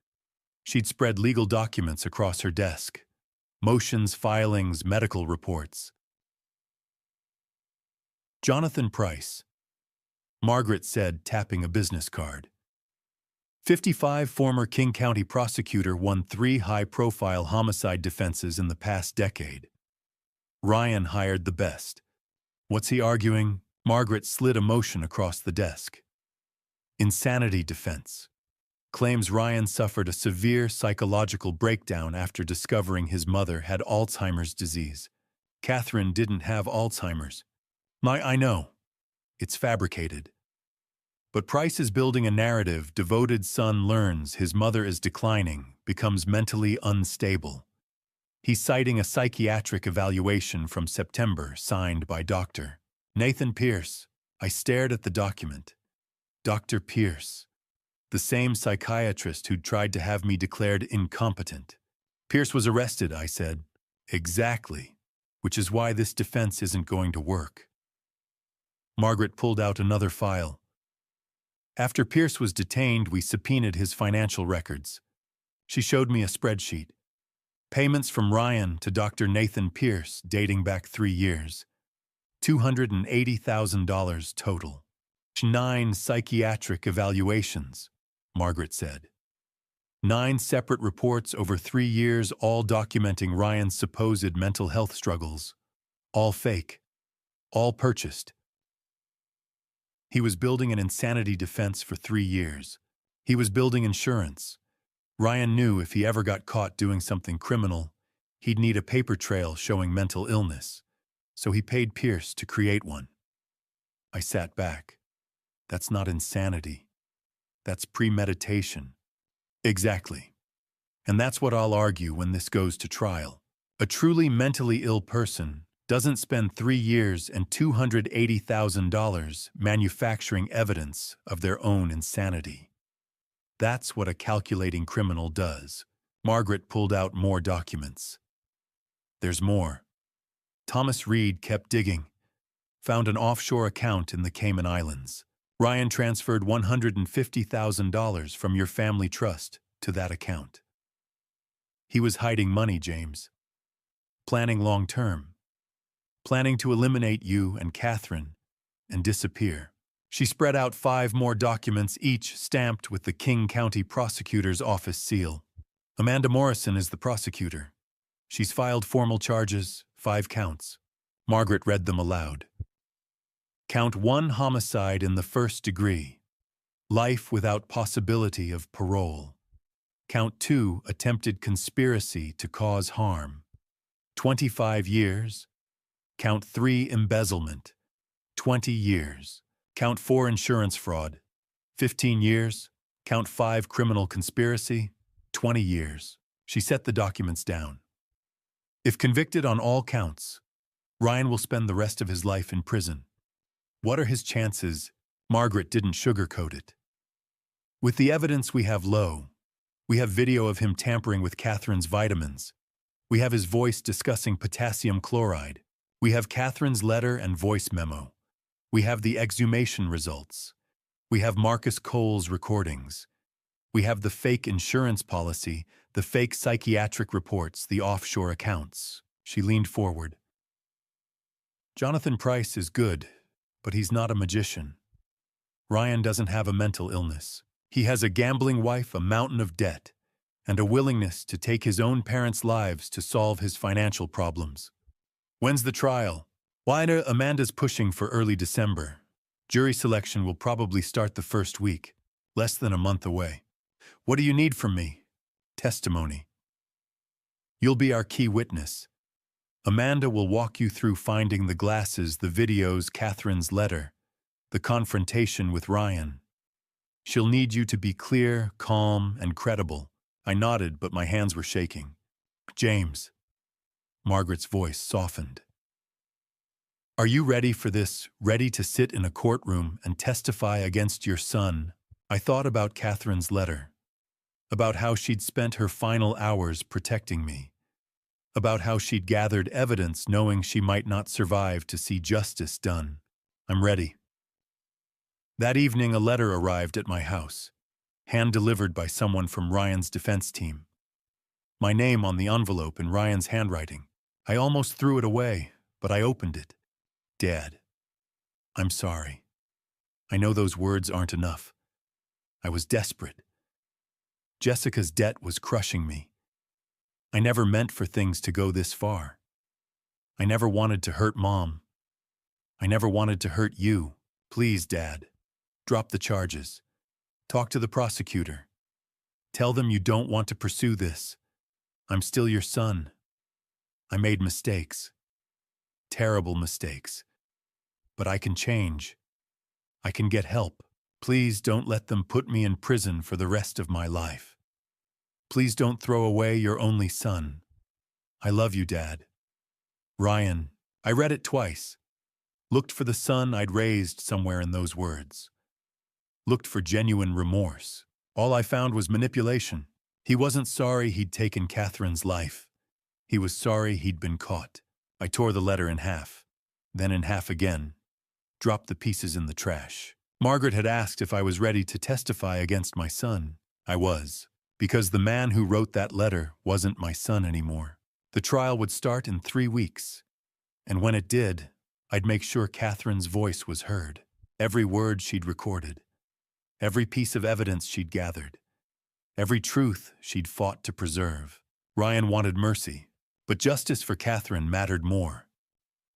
Speaker 1: She'd spread legal documents across her desk. Motions, filings, medical reports. Jonathan Price, Margaret said, tapping a business card. 55, former King County prosecutor, won 3 high-profile homicide defenses in the past decade. Ryan hired the best. What's he arguing? Margaret slid a motion across the desk. Insanity defense. Claims Ryan suffered a severe psychological breakdown after discovering his mother had Alzheimer's disease. Catherine didn't have Alzheimer's. I know. It's fabricated. But Price is building a narrative. Devoted son learns his mother is declining, becomes mentally unstable. He's citing a psychiatric evaluation from September signed by Dr. Nathan Pierce. I stared at the document. Dr. Pierce, the same psychiatrist who'd tried to have me declared incompetent. Pierce was arrested, I said. Exactly, which is why this defense isn't going to work. Margaret pulled out another file. After Pierce was detained, we subpoenaed his financial records. She showed me a spreadsheet. Payments from Ryan to Dr. Nathan Pierce dating back 3 years. $280,000 total. 9 psychiatric evaluations, Margaret said. 9 separate reports over 3 years, all documenting Ryan's supposed mental health struggles. All fake. All purchased. He was building an insanity defense for 3 years. He was building insurance. Ryan knew if he ever got caught doing something criminal, he'd need a paper trail showing mental illness. So he paid Pierce to create one. I sat back. That's not insanity. That's premeditation. Exactly. And that's what I'll argue when this goes to trial. A truly mentally ill person doesn't spend 3 years and $280,000 manufacturing evidence of their own insanity. That's what a calculating criminal does. Margaret pulled out more documents. There's more. Thomas Reed kept digging. Found an offshore account in the Cayman Islands. Ryan transferred $150,000 from your family trust to that account. He was hiding money, James. Planning long-term. Planning to eliminate you and Catherine and disappear. She spread out 5 more documents, each stamped with the King County Prosecutor's Office seal. Amanda Morrison is the prosecutor. She's filed formal charges, 5 counts. Margaret read them aloud. Count 1, homicide in the 1st degree. Life without possibility of parole. Count 2, attempted conspiracy to cause harm. 25 years. Count 3, embezzlement. 20 years. Count 4, insurance fraud. 15 years. Count 5, criminal conspiracy. 20 years. She set the documents down. If convicted on all counts, Ryan will spend the rest of his life in prison. What are his chances? Margaret didn't sugarcoat it. With the evidence we have low, we have video of him tampering with Catherine's vitamins. We have his voice discussing potassium chloride. We have Catherine's letter and voice memo. We have the exhumation results. We have Marcus Cole's recordings. We have the fake insurance policy, the fake psychiatric reports, the offshore accounts. She leaned forward. Jonathan Price is good, but he's not a magician. Ryan doesn't have a mental illness. He has a gambling wife, a mountain of debt, and a willingness to take his own parents' lives to solve his financial problems. When's the trial? Amanda's pushing for early December. Jury selection will probably start the 1st week, less than a month away. What do you need from me? Testimony. You'll be our key witness. Amanda will walk you through finding the glasses, the videos, Catherine's letter, the confrontation with Ryan. She'll need you to be clear, calm, and credible. I nodded, but my hands were shaking. James. Margaret's voice softened. Are you ready for this? Ready to sit in a courtroom and testify against your son? I thought about Catherine's letter, about how she'd spent her final hours protecting me, about how she'd gathered evidence knowing she might not survive to see justice done. I'm ready. That evening, a letter arrived at my house, hand-delivered by someone from Ryan's defense team. My name on the envelope in Ryan's handwriting. I almost threw it away, but I opened it. Dad, I'm sorry. I know those words aren't enough. I was desperate. Jessica's debt was crushing me. I never meant for things to go this far. I never wanted to hurt Mom. I never wanted to hurt you. Please, Dad, drop the charges. Talk to the prosecutor. Tell them you don't want to pursue this. I'm still your son. I made mistakes. Terrible mistakes. But I can change. I can get help. Please don't let them put me in prison for the rest of my life. Please don't throw away your only son. I love you, Dad. Ryan. I read it twice. Looked for the son I'd raised somewhere in those words. Looked for genuine remorse. All I found was manipulation. He wasn't sorry he'd taken Catherine's life. He was sorry he'd been caught. I tore the letter in half, then in half again, dropped the pieces in the trash. Margaret had asked if I was ready to testify against my son. I was, because the man who wrote that letter wasn't my son anymore. The trial would start in 3 weeks, and when it did, I'd make sure Catherine's voice was heard. Every word she'd recorded, every piece of evidence she'd gathered, every truth she'd fought to preserve. Ryan wanted mercy, but justice for Catherine mattered more.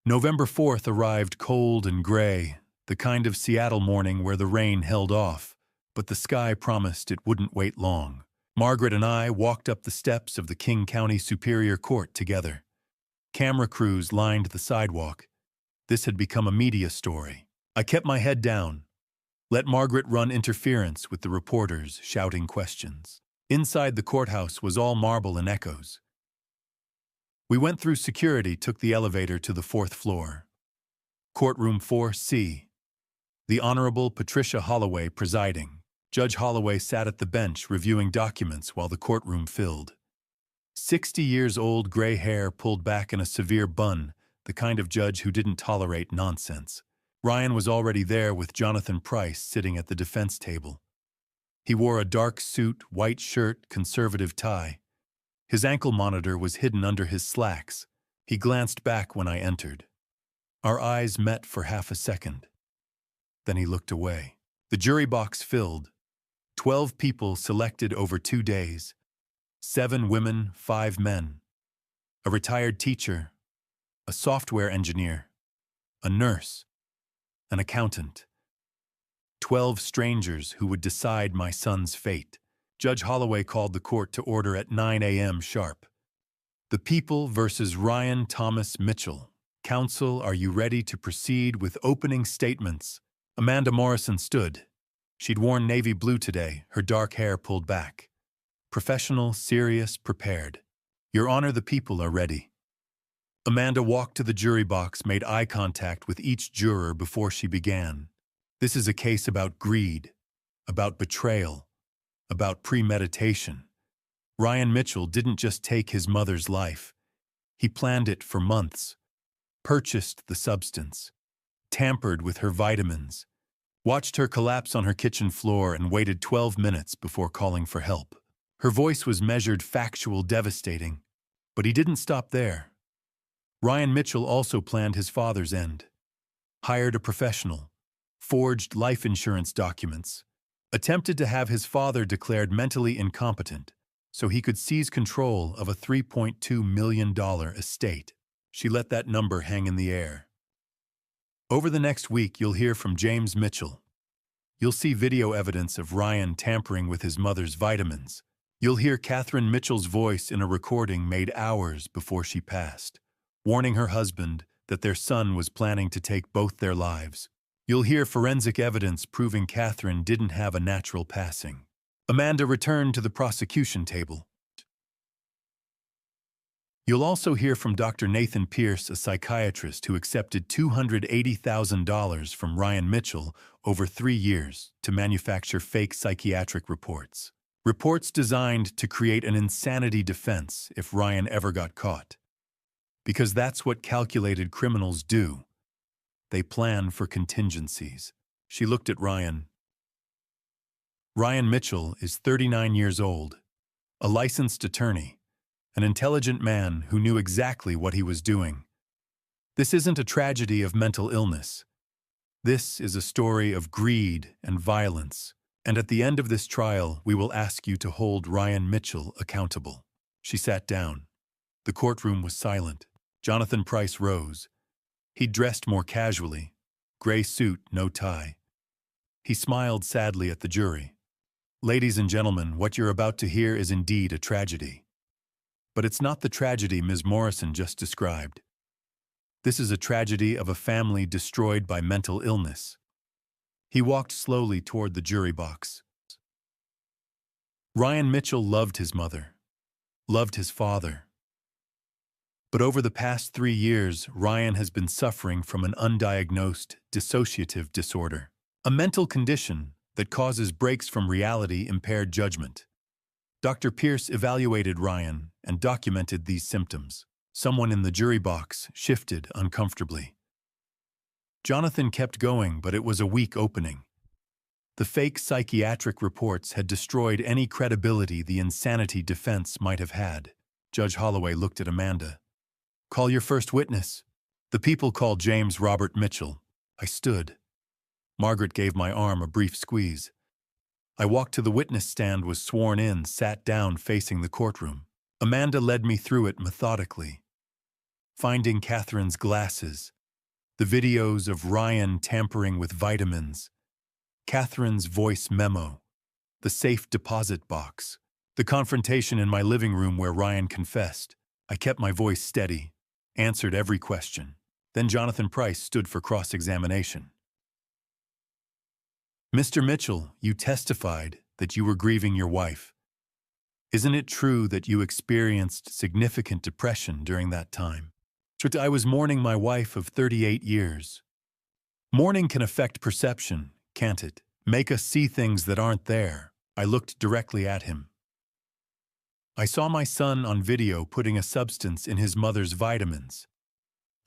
Speaker 1: November 4th arrived cold and gray, the kind of Seattle morning where the rain held off, but the sky promised it wouldn't wait long. Margaret and I walked up the steps of the King County Superior Court together. Camera crews lined the sidewalk. This had become a media story. I kept my head down, let Margaret run interference with the reporters shouting questions. Inside the courthouse was all marble and echoes. We went through security, took the elevator to the 4th floor. Courtroom 4C. The Honorable Patricia Holloway presiding. Judge Holloway sat at the bench reviewing documents while the courtroom filled. 60 years old, gray hair pulled back in a severe bun, the kind of judge who didn't tolerate nonsense. Ryan was already there with Jonathan Price sitting at the defense table. He wore a dark suit, white shirt, conservative tie. His ankle monitor was hidden under his slacks. He glanced back when I entered. Our eyes met for half a second. Then he looked away. The jury box filled. 12 people selected over 2 days. 7 women, 5 men. A retired teacher, a software engineer, a nurse, an accountant. 12 strangers who would decide my son's fate. Judge Holloway called the court to order at 9 a.m. sharp. The People versus Ryan Thomas Mitchell. Counsel, are you ready to proceed with opening statements? Amanda Morrison stood. She'd worn navy blue today, her dark hair pulled back. Professional, serious, prepared. Your Honor, the people are ready. Amanda walked to the jury box, made eye contact with each juror before she began. This is a case about greed, about betrayal, about premeditation. Ryan Mitchell didn't just take his mother's life. He planned it for months, purchased the substance, tampered with her vitamins, watched her collapse on her kitchen floor and waited 12 minutes before calling for help. Her voice was measured, factual, devastating. But he didn't stop there. Ryan Mitchell also planned his father's end. Hired a professional, forged life insurance documents, attempted to have his father declared mentally incompetent so he could seize control of a $3.2 million estate. She let that number hang in the air. Over the next week, you'll hear from James Mitchell. You'll see video evidence of Ryan tampering with his mother's vitamins. You'll hear Catherine Mitchell's voice in a recording made hours before she passed. warning her husband that their son was planning to take both their lives. You'll hear forensic evidence proving Catherine didn't have a natural passing. Amanda returned to the prosecution table. You'll also hear from Dr. Nathan Pierce, a psychiatrist who accepted $280,000 from Ryan Mitchell over 3 years to manufacture fake psychiatric reports. Reports designed to create an insanity defense if Ryan ever got caught. Because that's what calculated criminals do. They plan for contingencies. She looked at Ryan. Ryan Mitchell is 39 years old, a licensed attorney, an intelligent man who knew exactly what he was doing. This isn't a tragedy of mental illness. This is a story of greed and violence, and at the end of this trial, we will ask you to hold Ryan Mitchell accountable. She sat down. The courtroom was silent. Jonathan Price rose. He'd dressed more casually, gray suit, no tie. He smiled sadly at the jury. Ladies and gentlemen, what you're about to hear is indeed a tragedy. But it's not the tragedy Ms. Morrison just described. This is a tragedy of a family destroyed by mental illness. He walked slowly toward the jury box. Ryan Mitchell loved his mother, loved his father. But over the past 3 years, Ryan has been suffering from an undiagnosed dissociative disorder, a mental condition that causes breaks from reality-impaired judgment. Dr. Pierce evaluated Ryan and documented these symptoms. Someone in the jury box shifted uncomfortably. Jonathan kept going, but it was a weak opening. The fake psychiatric reports had destroyed any credibility the insanity defense might have had. Judge Holloway looked at Amanda. Call your first witness. The people called James Robert Mitchell. I stood. Margaret gave my arm a brief squeeze. I walked to the witness stand, was sworn in, sat down facing the courtroom. Amanda led me through it methodically. Finding Catherine's glasses, the videos of Ryan tampering with vitamins, Catherine's voice memo, the safe deposit box, the confrontation in my living room where Ryan confessed. I kept my voice steady, answered every question. Then Jonathan Price stood for cross-examination. Mr. Mitchell, you testified that you were grieving your wife. Isn't it true that you experienced significant depression during that time? I was mourning my wife of 38 years. Mourning can affect perception, can't it? Make us see things that aren't there. I looked directly at him. I saw my son on video putting a substance in his mother's vitamins.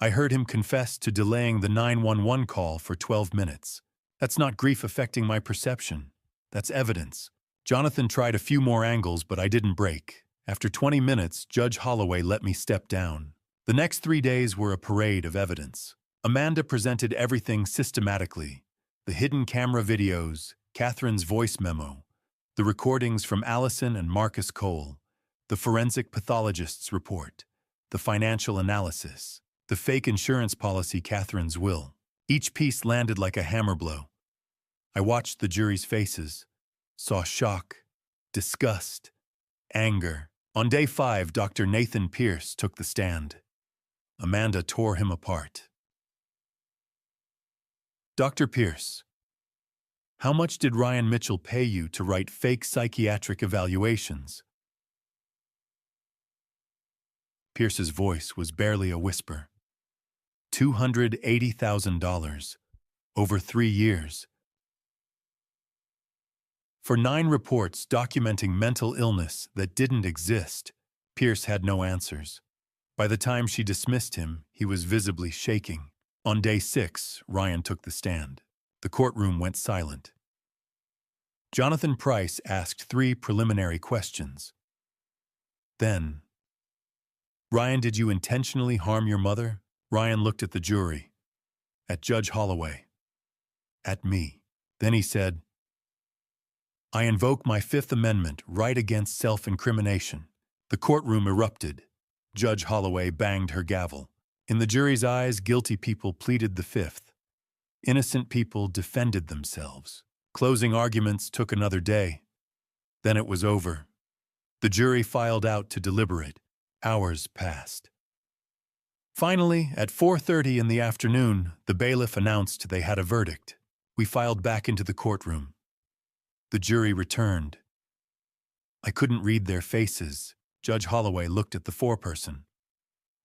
Speaker 1: I heard him confess to delaying the 911 call for 12 minutes. That's not grief affecting my perception. That's evidence. Jonathan tried a few more angles, but I didn't break. After 20 minutes, Judge Holloway let me step down. The next 3 days were a parade of evidence. Amanda presented everything systematically. The hidden camera videos, Catherine's voice memo, the recordings from Allison and Marcus Cole, the forensic pathologist's report, the financial analysis, the fake insurance policy, Catherine's will. Each piece landed like a hammer blow. I watched the jury's faces, saw shock, disgust, anger. On day 5, Dr. Nathan Pierce took the stand. Amanda tore him apart. Dr. Pierce, how much did Ryan Mitchell pay you to write fake psychiatric evaluations? Pierce's voice was barely a whisper. $280,000, over 3 years. For 9 reports documenting mental illness that didn't exist, Pierce had no answers. By the time she dismissed him, he was visibly shaking. On day 6, Ryan took the stand. The courtroom went silent. Jonathan Price asked 3 preliminary questions. Then, Ryan, did you intentionally harm your mother? Ryan looked at the jury, at Judge Holloway, at me. Then he said, I invoke my 5th Amendment right against self-incrimination. The courtroom erupted. Judge Holloway banged her gavel. In the jury's eyes, guilty people pleaded the 5th. Innocent people defended themselves. Closing arguments took another day. Then it was over. The jury filed out to deliberate. Hours passed. Finally, at 4:30 in the afternoon, the bailiff announced they had a verdict. We filed back into the courtroom. The jury returned. I couldn't read their faces. Judge Holloway looked at the foreperson.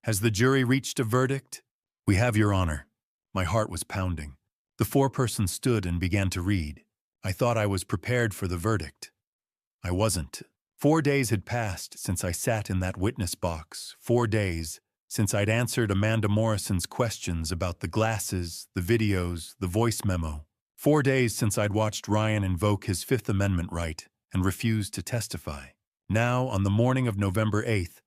Speaker 1: "Has the jury reached a verdict?" "We have, Your Honor." My heart was pounding. The foreperson stood and began to read. I thought I was prepared for the verdict. I wasn't. 4 days had passed since I sat in that witness box. 4 days since I'd answered Amanda Morrison's questions about the glasses, the videos, the voice memo. 4 days since I'd watched Ryan invoke his Fifth Amendment right and refuse to testify. Now, on the morning of November 8th,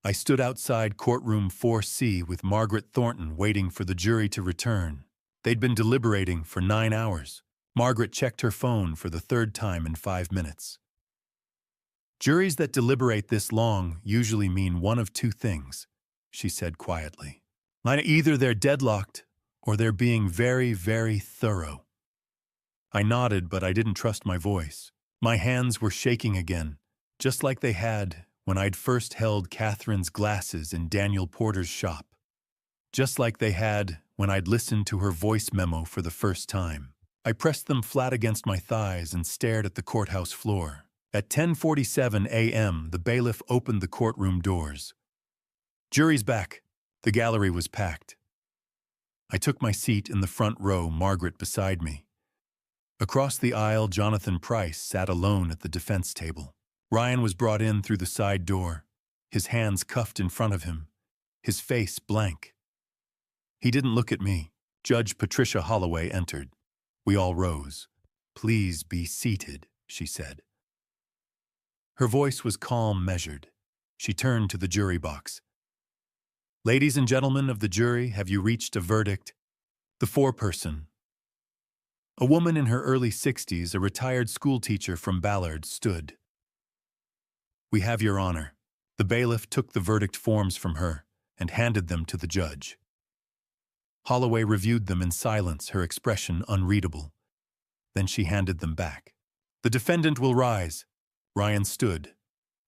Speaker 1: I stood outside courtroom 4C with Margaret Thornton waiting for the jury to return. They'd been deliberating for 9 hours. Margaret checked her phone for the third time in 5 minutes. "Juries that deliberate this long usually mean one of two things," she said quietly. "Either they're deadlocked or they're being very, very thorough." I nodded, but I didn't trust my voice. My hands were shaking again, just like they had when I'd first held Catherine's glasses in Daniel Porter's shop. Just like they had when I'd listened to her voice memo for the first time. I pressed them flat against my thighs and stared at the courthouse floor. At 10:47 a.m., the bailiff opened the courtroom doors. "Jury's back." The gallery was packed. I took my seat in the front row, Margaret beside me. Across the aisle, Jonathan Price sat alone at the defense table. Ryan was brought in through the side door, his hands cuffed in front of him, his face blank. He didn't look at me. Judge Patricia Holloway entered. We all rose. "Please be seated," she said. Her voice was calm, measured. She turned to the jury box. "Ladies and gentlemen of the jury, have you reached a verdict?" The foreperson, a woman in her early 60s, a retired schoolteacher from Ballard, stood. "We have, Your Honor." The bailiff took the verdict forms from her and handed them to the judge. Holloway reviewed them in silence, her expression unreadable. Then she handed them back. "The defendant will rise." Ryan stood.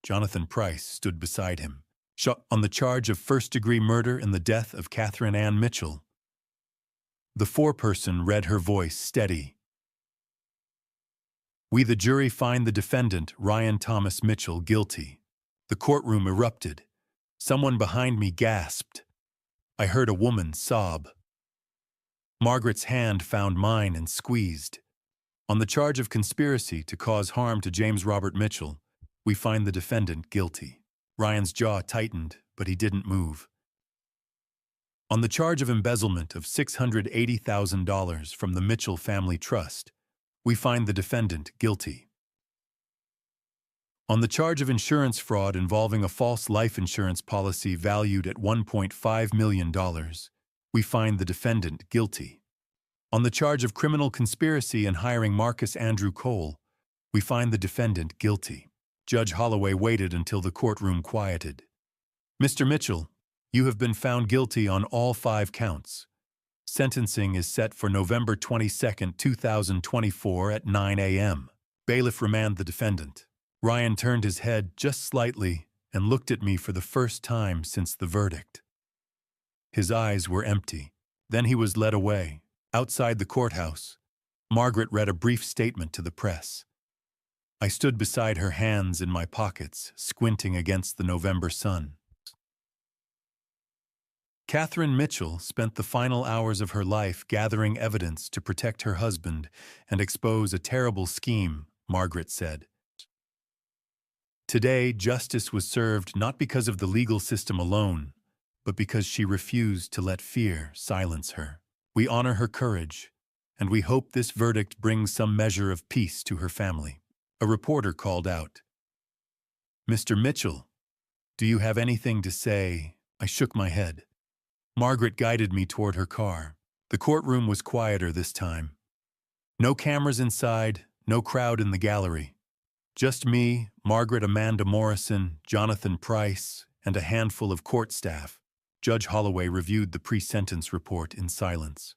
Speaker 1: Jonathan Price stood beside him. "On the charge of first-degree murder in the death of Catherine Ann Mitchell." The foreperson read, her voice steady. "We, the jury, find the defendant, Ryan Thomas Mitchell, guilty." The courtroom erupted. Someone behind me gasped. I heard a woman sob. Margaret's hand found mine and squeezed. "On the charge of conspiracy to cause harm to James Robert Mitchell, we find the defendant guilty." Ryan's jaw tightened, but he didn't move. "On the charge of embezzlement of $680,000 from the Mitchell Family Trust, we find the defendant guilty." "On the charge of insurance fraud involving a false life insurance policy valued at $1.5 million, we find the defendant guilty." "On the charge of criminal conspiracy in hiring Marcus Andrew Cole, we find the defendant guilty." Judge Holloway waited until the courtroom quieted. "Mr. Mitchell, you have been found guilty on all 5 counts. Sentencing is set for November 22, 2024 at 9 a.m. Bailiff remand the defendant." Ryan turned his head just slightly and looked at me for the first time since the verdict. His eyes were empty. Then he was led away. Outside the courthouse, Margaret read a brief statement to the press. I stood beside her, hands in my pockets, squinting against the November sun. Catherine Mitchell spent the final hours of her life gathering evidence to protect her husband and expose a terrible scheme, Margaret said. Today, justice was served not because of the legal system alone, but because she refused to let fear silence her. We honor her courage, and we hope this verdict brings some measure of peace to her family. A reporter called out, "Mr. Mitchell, do you have anything to say?" I shook my head. Margaret guided me toward her car. The courtroom was quieter this time. No cameras inside, no crowd in the gallery. Just me, Margaret Amanda Morrison, Jonathan Price, and a handful of court staff. Judge Holloway reviewed the pre-sentence report in silence.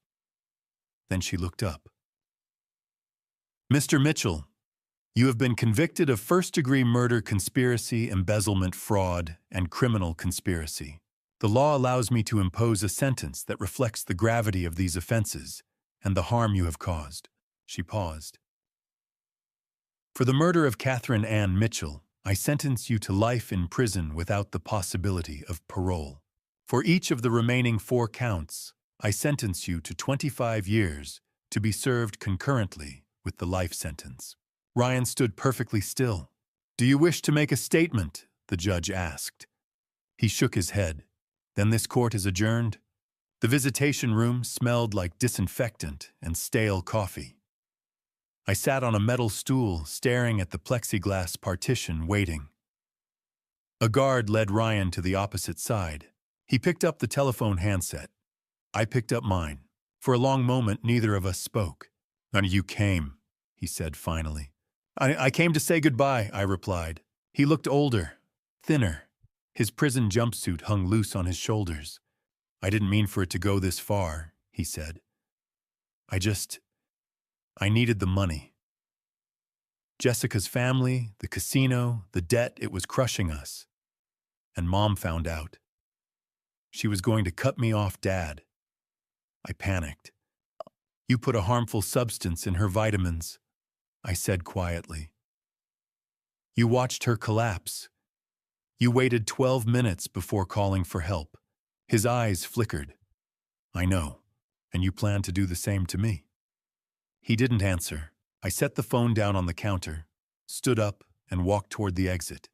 Speaker 1: Then she looked up. "Mr. Mitchell, you have been convicted of first-degree murder, conspiracy, embezzlement, fraud, and criminal conspiracy. The law allows me to impose a sentence that reflects the gravity of these offenses and the harm you have caused." She paused. "For the murder of Catherine Ann Mitchell, I sentence you to life in prison without the possibility of parole. For each of the remaining 4 counts, I sentence you to 25 years to be served concurrently with the life sentence." Ryan stood perfectly still. "Do you wish to make a statement?" the judge asked. He shook his head. "Then this court is adjourned." The visitation room smelled like disinfectant and stale coffee. I sat on a metal stool, staring at the plexiglass partition, waiting. A guard led Ryan to the opposite side. He picked up the telephone handset. I picked up mine. For a long moment, neither of us spoke. "None of you came," he said finally. I came to say goodbye," I replied. He looked older, thinner. His prison jumpsuit hung loose on his shoulders. "I didn't mean for it to go this far," he said. I needed the money. Jessica's family, the casino, the debt, it was crushing us. And Mom found out. She was going to cut me off Dad. I panicked. "You put a harmful substance in her vitamins," I said quietly. "You watched her collapse. You waited 12 minutes before calling for help." His eyes flickered. "I know, and you plan to do the same to me." He didn't answer. I set the phone down on the counter, stood up, and walked toward the exit.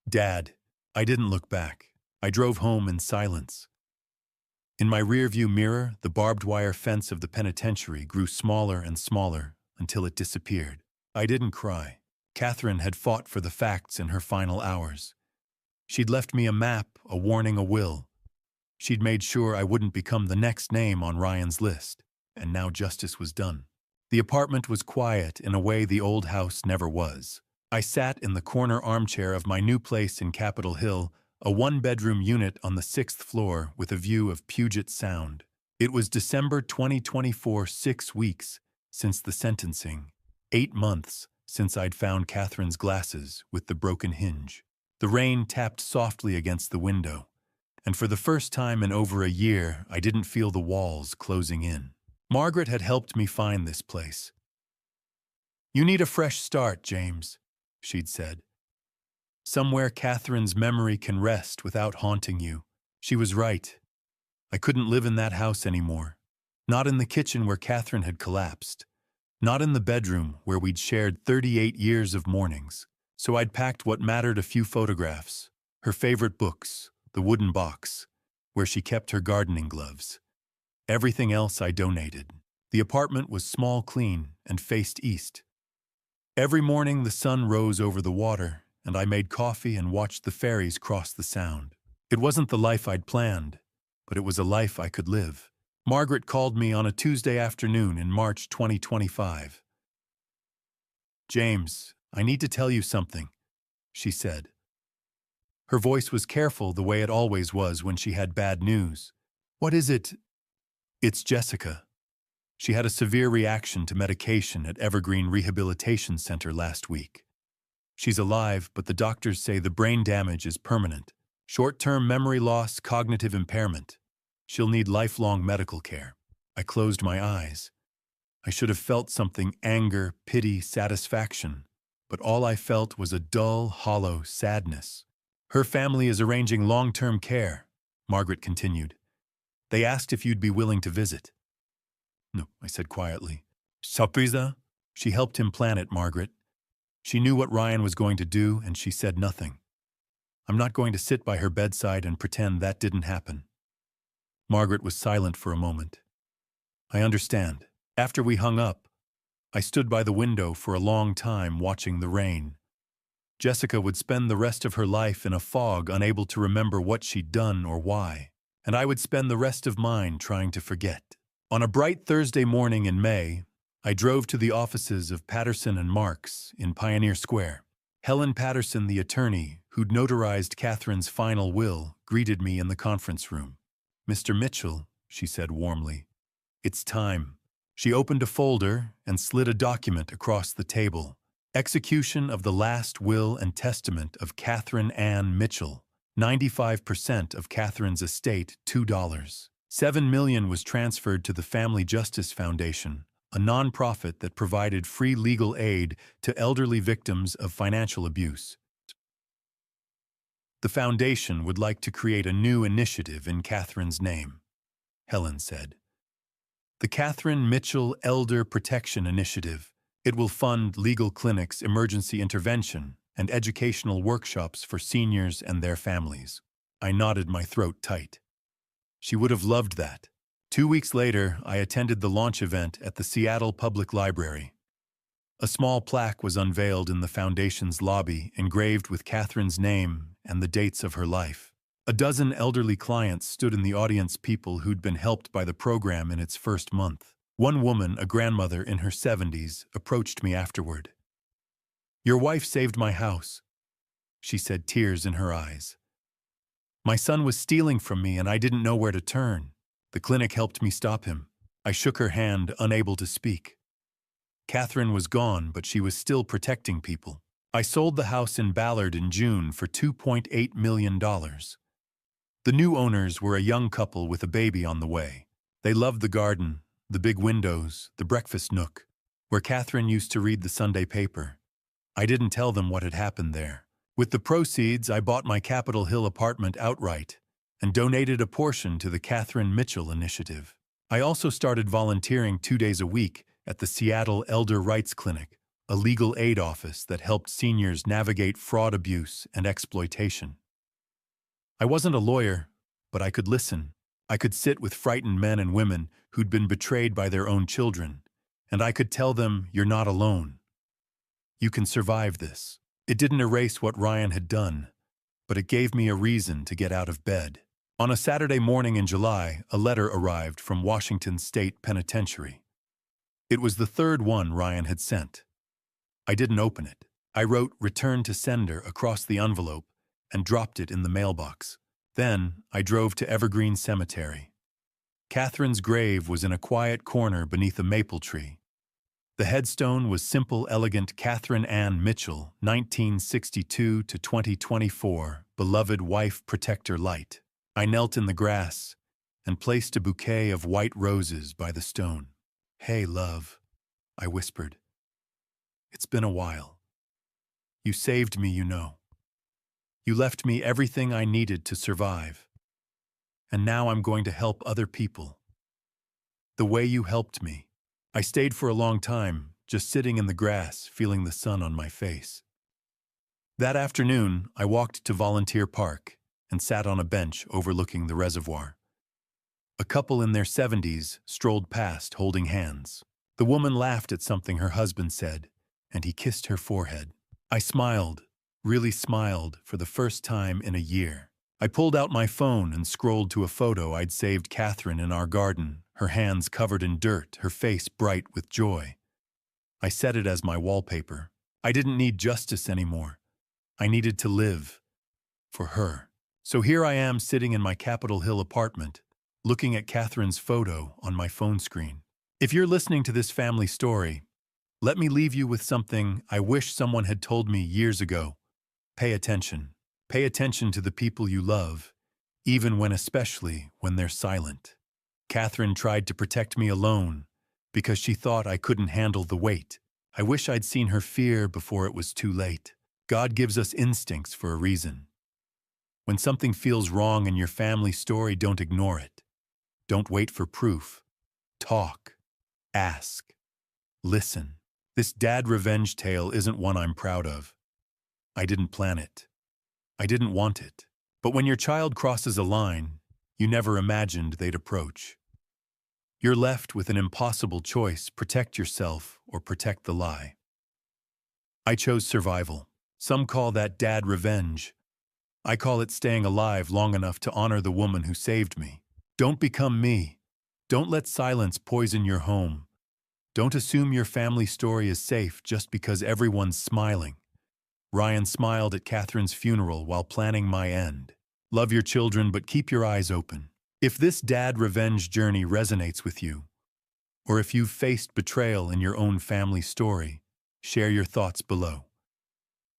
Speaker 1: "Dad," I didn't look back. I drove home in silence. In my rearview mirror, the barbed wire fence of the penitentiary grew smaller and smaller until it disappeared. I didn't cry. Catherine had fought for the facts in her final hours. She'd left me a map, a warning, a will. She'd made sure I wouldn't become the next name on Ryan's list, and now justice was done. The apartment was quiet in a way the old house never was. I sat in the corner armchair of my new place in Capitol Hill, a 1-bedroom unit on the 6th floor with a view of Puget Sound. It was December 2024, 6 weeks since the sentencing, 8 months since I'd found Catherine's glasses with the broken hinge. The rain tapped softly against the window, and for the first time in over a year, I didn't feel the walls closing in. Margaret had helped me find this place. "You need a fresh start, James," she'd said. "Somewhere Catherine's memory can rest without haunting you." She was right. I couldn't live in that house anymore. Not in the kitchen where Catherine had collapsed. Not in the bedroom where we'd shared 38 years of mornings. So I'd packed what mattered: a few photographs, her favorite books, the wooden box, where she kept her gardening gloves. Everything else I donated. The apartment was small, clean, and faced east. Every morning the sun rose over the water, and I made coffee and watched the ferries cross the Sound. It wasn't the life I'd planned, but it was a life I could live. Margaret called me on a Tuesday afternoon in March 2025. "James, I need to tell you something," she said. Her voice was careful, the way it always was when she had bad news. "What is it?" "It's Jessica. She had a severe reaction to medication at Evergreen Rehabilitation Center last week. She's alive, but the doctors say the brain damage is permanent. Short-term memory loss, cognitive impairment. She'll need lifelong medical care." I closed my eyes. I should have felt something: anger, pity, satisfaction. But all I felt was a dull, hollow sadness. "Her family is arranging long-term care," Margaret continued. "They asked if you'd be willing to visit." "No," I said quietly. "Surprise?" She helped him plan it, Margaret. She knew what Ryan was going to do, and she said nothing. I'm not going to sit by her bedside and pretend that didn't happen. Margaret was silent for a moment. "I understand." After we hung up, I stood by the window for a long time watching the rain. Jessica would spend the rest of her life in a fog, unable to remember what she'd done or why, and I would spend the rest of mine trying to forget. On a bright Thursday morning in May, I drove to the offices of Patterson and Marks in Pioneer Square. Helen Patterson, the attorney who'd notarized Catherine's final will, greeted me in the conference room. "Mr. Mitchell," she said warmly, "it's time." She opened a folder and slid a document across the table. "Execution of the last will and testament of Catherine Ann Mitchell." 95% of Catherine's estate, $2. 7 million was transferred to the Family Justice Foundation, a nonprofit that provided free legal aid to elderly victims of financial abuse. The foundation would like to create a new initiative in Catherine's name, Helen said. The Catherine Mitchell Elder Protection Initiative. It will fund legal clinics, emergency intervention, and educational workshops for seniors and their families. I nodded, my throat tight. She would have loved that. 2 weeks later, I attended the launch event at the Seattle Public Library. A small plaque was unveiled in the foundation's lobby, engraved with Catherine's name and the dates of her life. A dozen elderly clients stood in the audience, people who'd been helped by the program in its first month. One woman, a grandmother in her 70s, approached me afterward. "Your wife saved my house," she said, tears in her eyes. "My son was stealing from me and I didn't know where to turn. The clinic helped me stop him." I shook her hand, unable to speak. Catherine was gone, but she was still protecting people. I sold the house in Ballard in June for $2.8 million. The new owners were a young couple with a baby on the way. They loved the garden, the big windows, the breakfast nook, where Catherine used to read the Sunday paper. I didn't tell them what had happened there. With the proceeds, I bought my Capitol Hill apartment outright and donated a portion to the Catherine Mitchell Initiative. I also started volunteering 2 days a week at the Seattle Elder Rights Clinic, a legal aid office that helped seniors navigate fraud, abuse, and exploitation. I wasn't a lawyer, but I could listen. I could sit with frightened men and women who'd been betrayed by their own children, and I could tell them, "You're not alone. You can survive this." It didn't erase what Ryan had done, but it gave me a reason to get out of bed. On a Saturday morning in July, a letter arrived from Washington State Penitentiary. It was the third one Ryan had sent. I didn't open it. I wrote "Return to Sender" across the envelope and dropped it in the mailbox. Then I drove to Evergreen Cemetery. Catherine's grave was in a quiet corner beneath a maple tree. The headstone was simple, elegant: Catherine Ann Mitchell, 1962 to 2024, beloved wife, protector, light. I knelt in the grass and placed a bouquet of white roses by the stone. "Hey, love," I whispered. "It's been a while. You saved me, you know. You left me everything I needed to survive. And now I'm going to help other people. The way you helped me." I stayed for a long time, just sitting in the grass, feeling the sun on my face. That afternoon, I walked to Volunteer Park and sat on a bench overlooking the reservoir. A couple in their 70s strolled past, holding hands. The woman laughed at something her husband said, and he kissed her forehead. I smiled, really smiled, for the first time in a year. I pulled out my phone and scrolled to a photo I'd saved Catherine in our garden, her hands covered in dirt, her face bright with joy. I set it as my wallpaper. I didn't need justice anymore. I needed to live. For her. So here I am, sitting in my Capitol Hill apartment, looking at Catherine's photo on my phone screen. If you're listening to this family story, let me leave you with something I wish someone had told me years ago. Pay attention. Pay attention to the people you love, especially when they're silent. Catherine tried to protect me alone because she thought I couldn't handle the weight. I wish I'd seen her fear before it was too late. God gives us instincts for a reason. When something feels wrong in your family story, don't ignore it. Don't wait for proof. Talk. Ask. Listen. This dad revenge tale isn't one I'm proud of. I didn't plan it. I didn't want it. But when your child crosses a line you never imagined they'd approach, you're left with an impossible choice: protect yourself or protect the lie. I chose survival. Some call that dad revenge. I call it staying alive long enough to honor the woman who saved me. Don't become me. Don't let silence poison your home. Don't assume your family story is safe just because everyone's smiling. Ryan smiled at Catherine's funeral while planning my end. Love your children, but keep your eyes open. If this dad revenge journey resonates with you, or if you've faced betrayal in your own family story, share your thoughts below.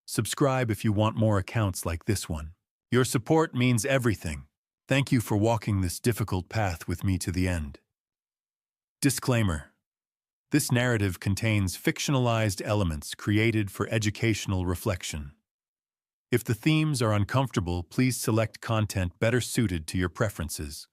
Speaker 1: Subscribe if you want more accounts like this one. Your support means everything. Thank you for walking this difficult path with me to the end. Disclaimer. This narrative contains fictionalized elements created for educational reflection. If the themes are uncomfortable, please select content better suited to your preferences.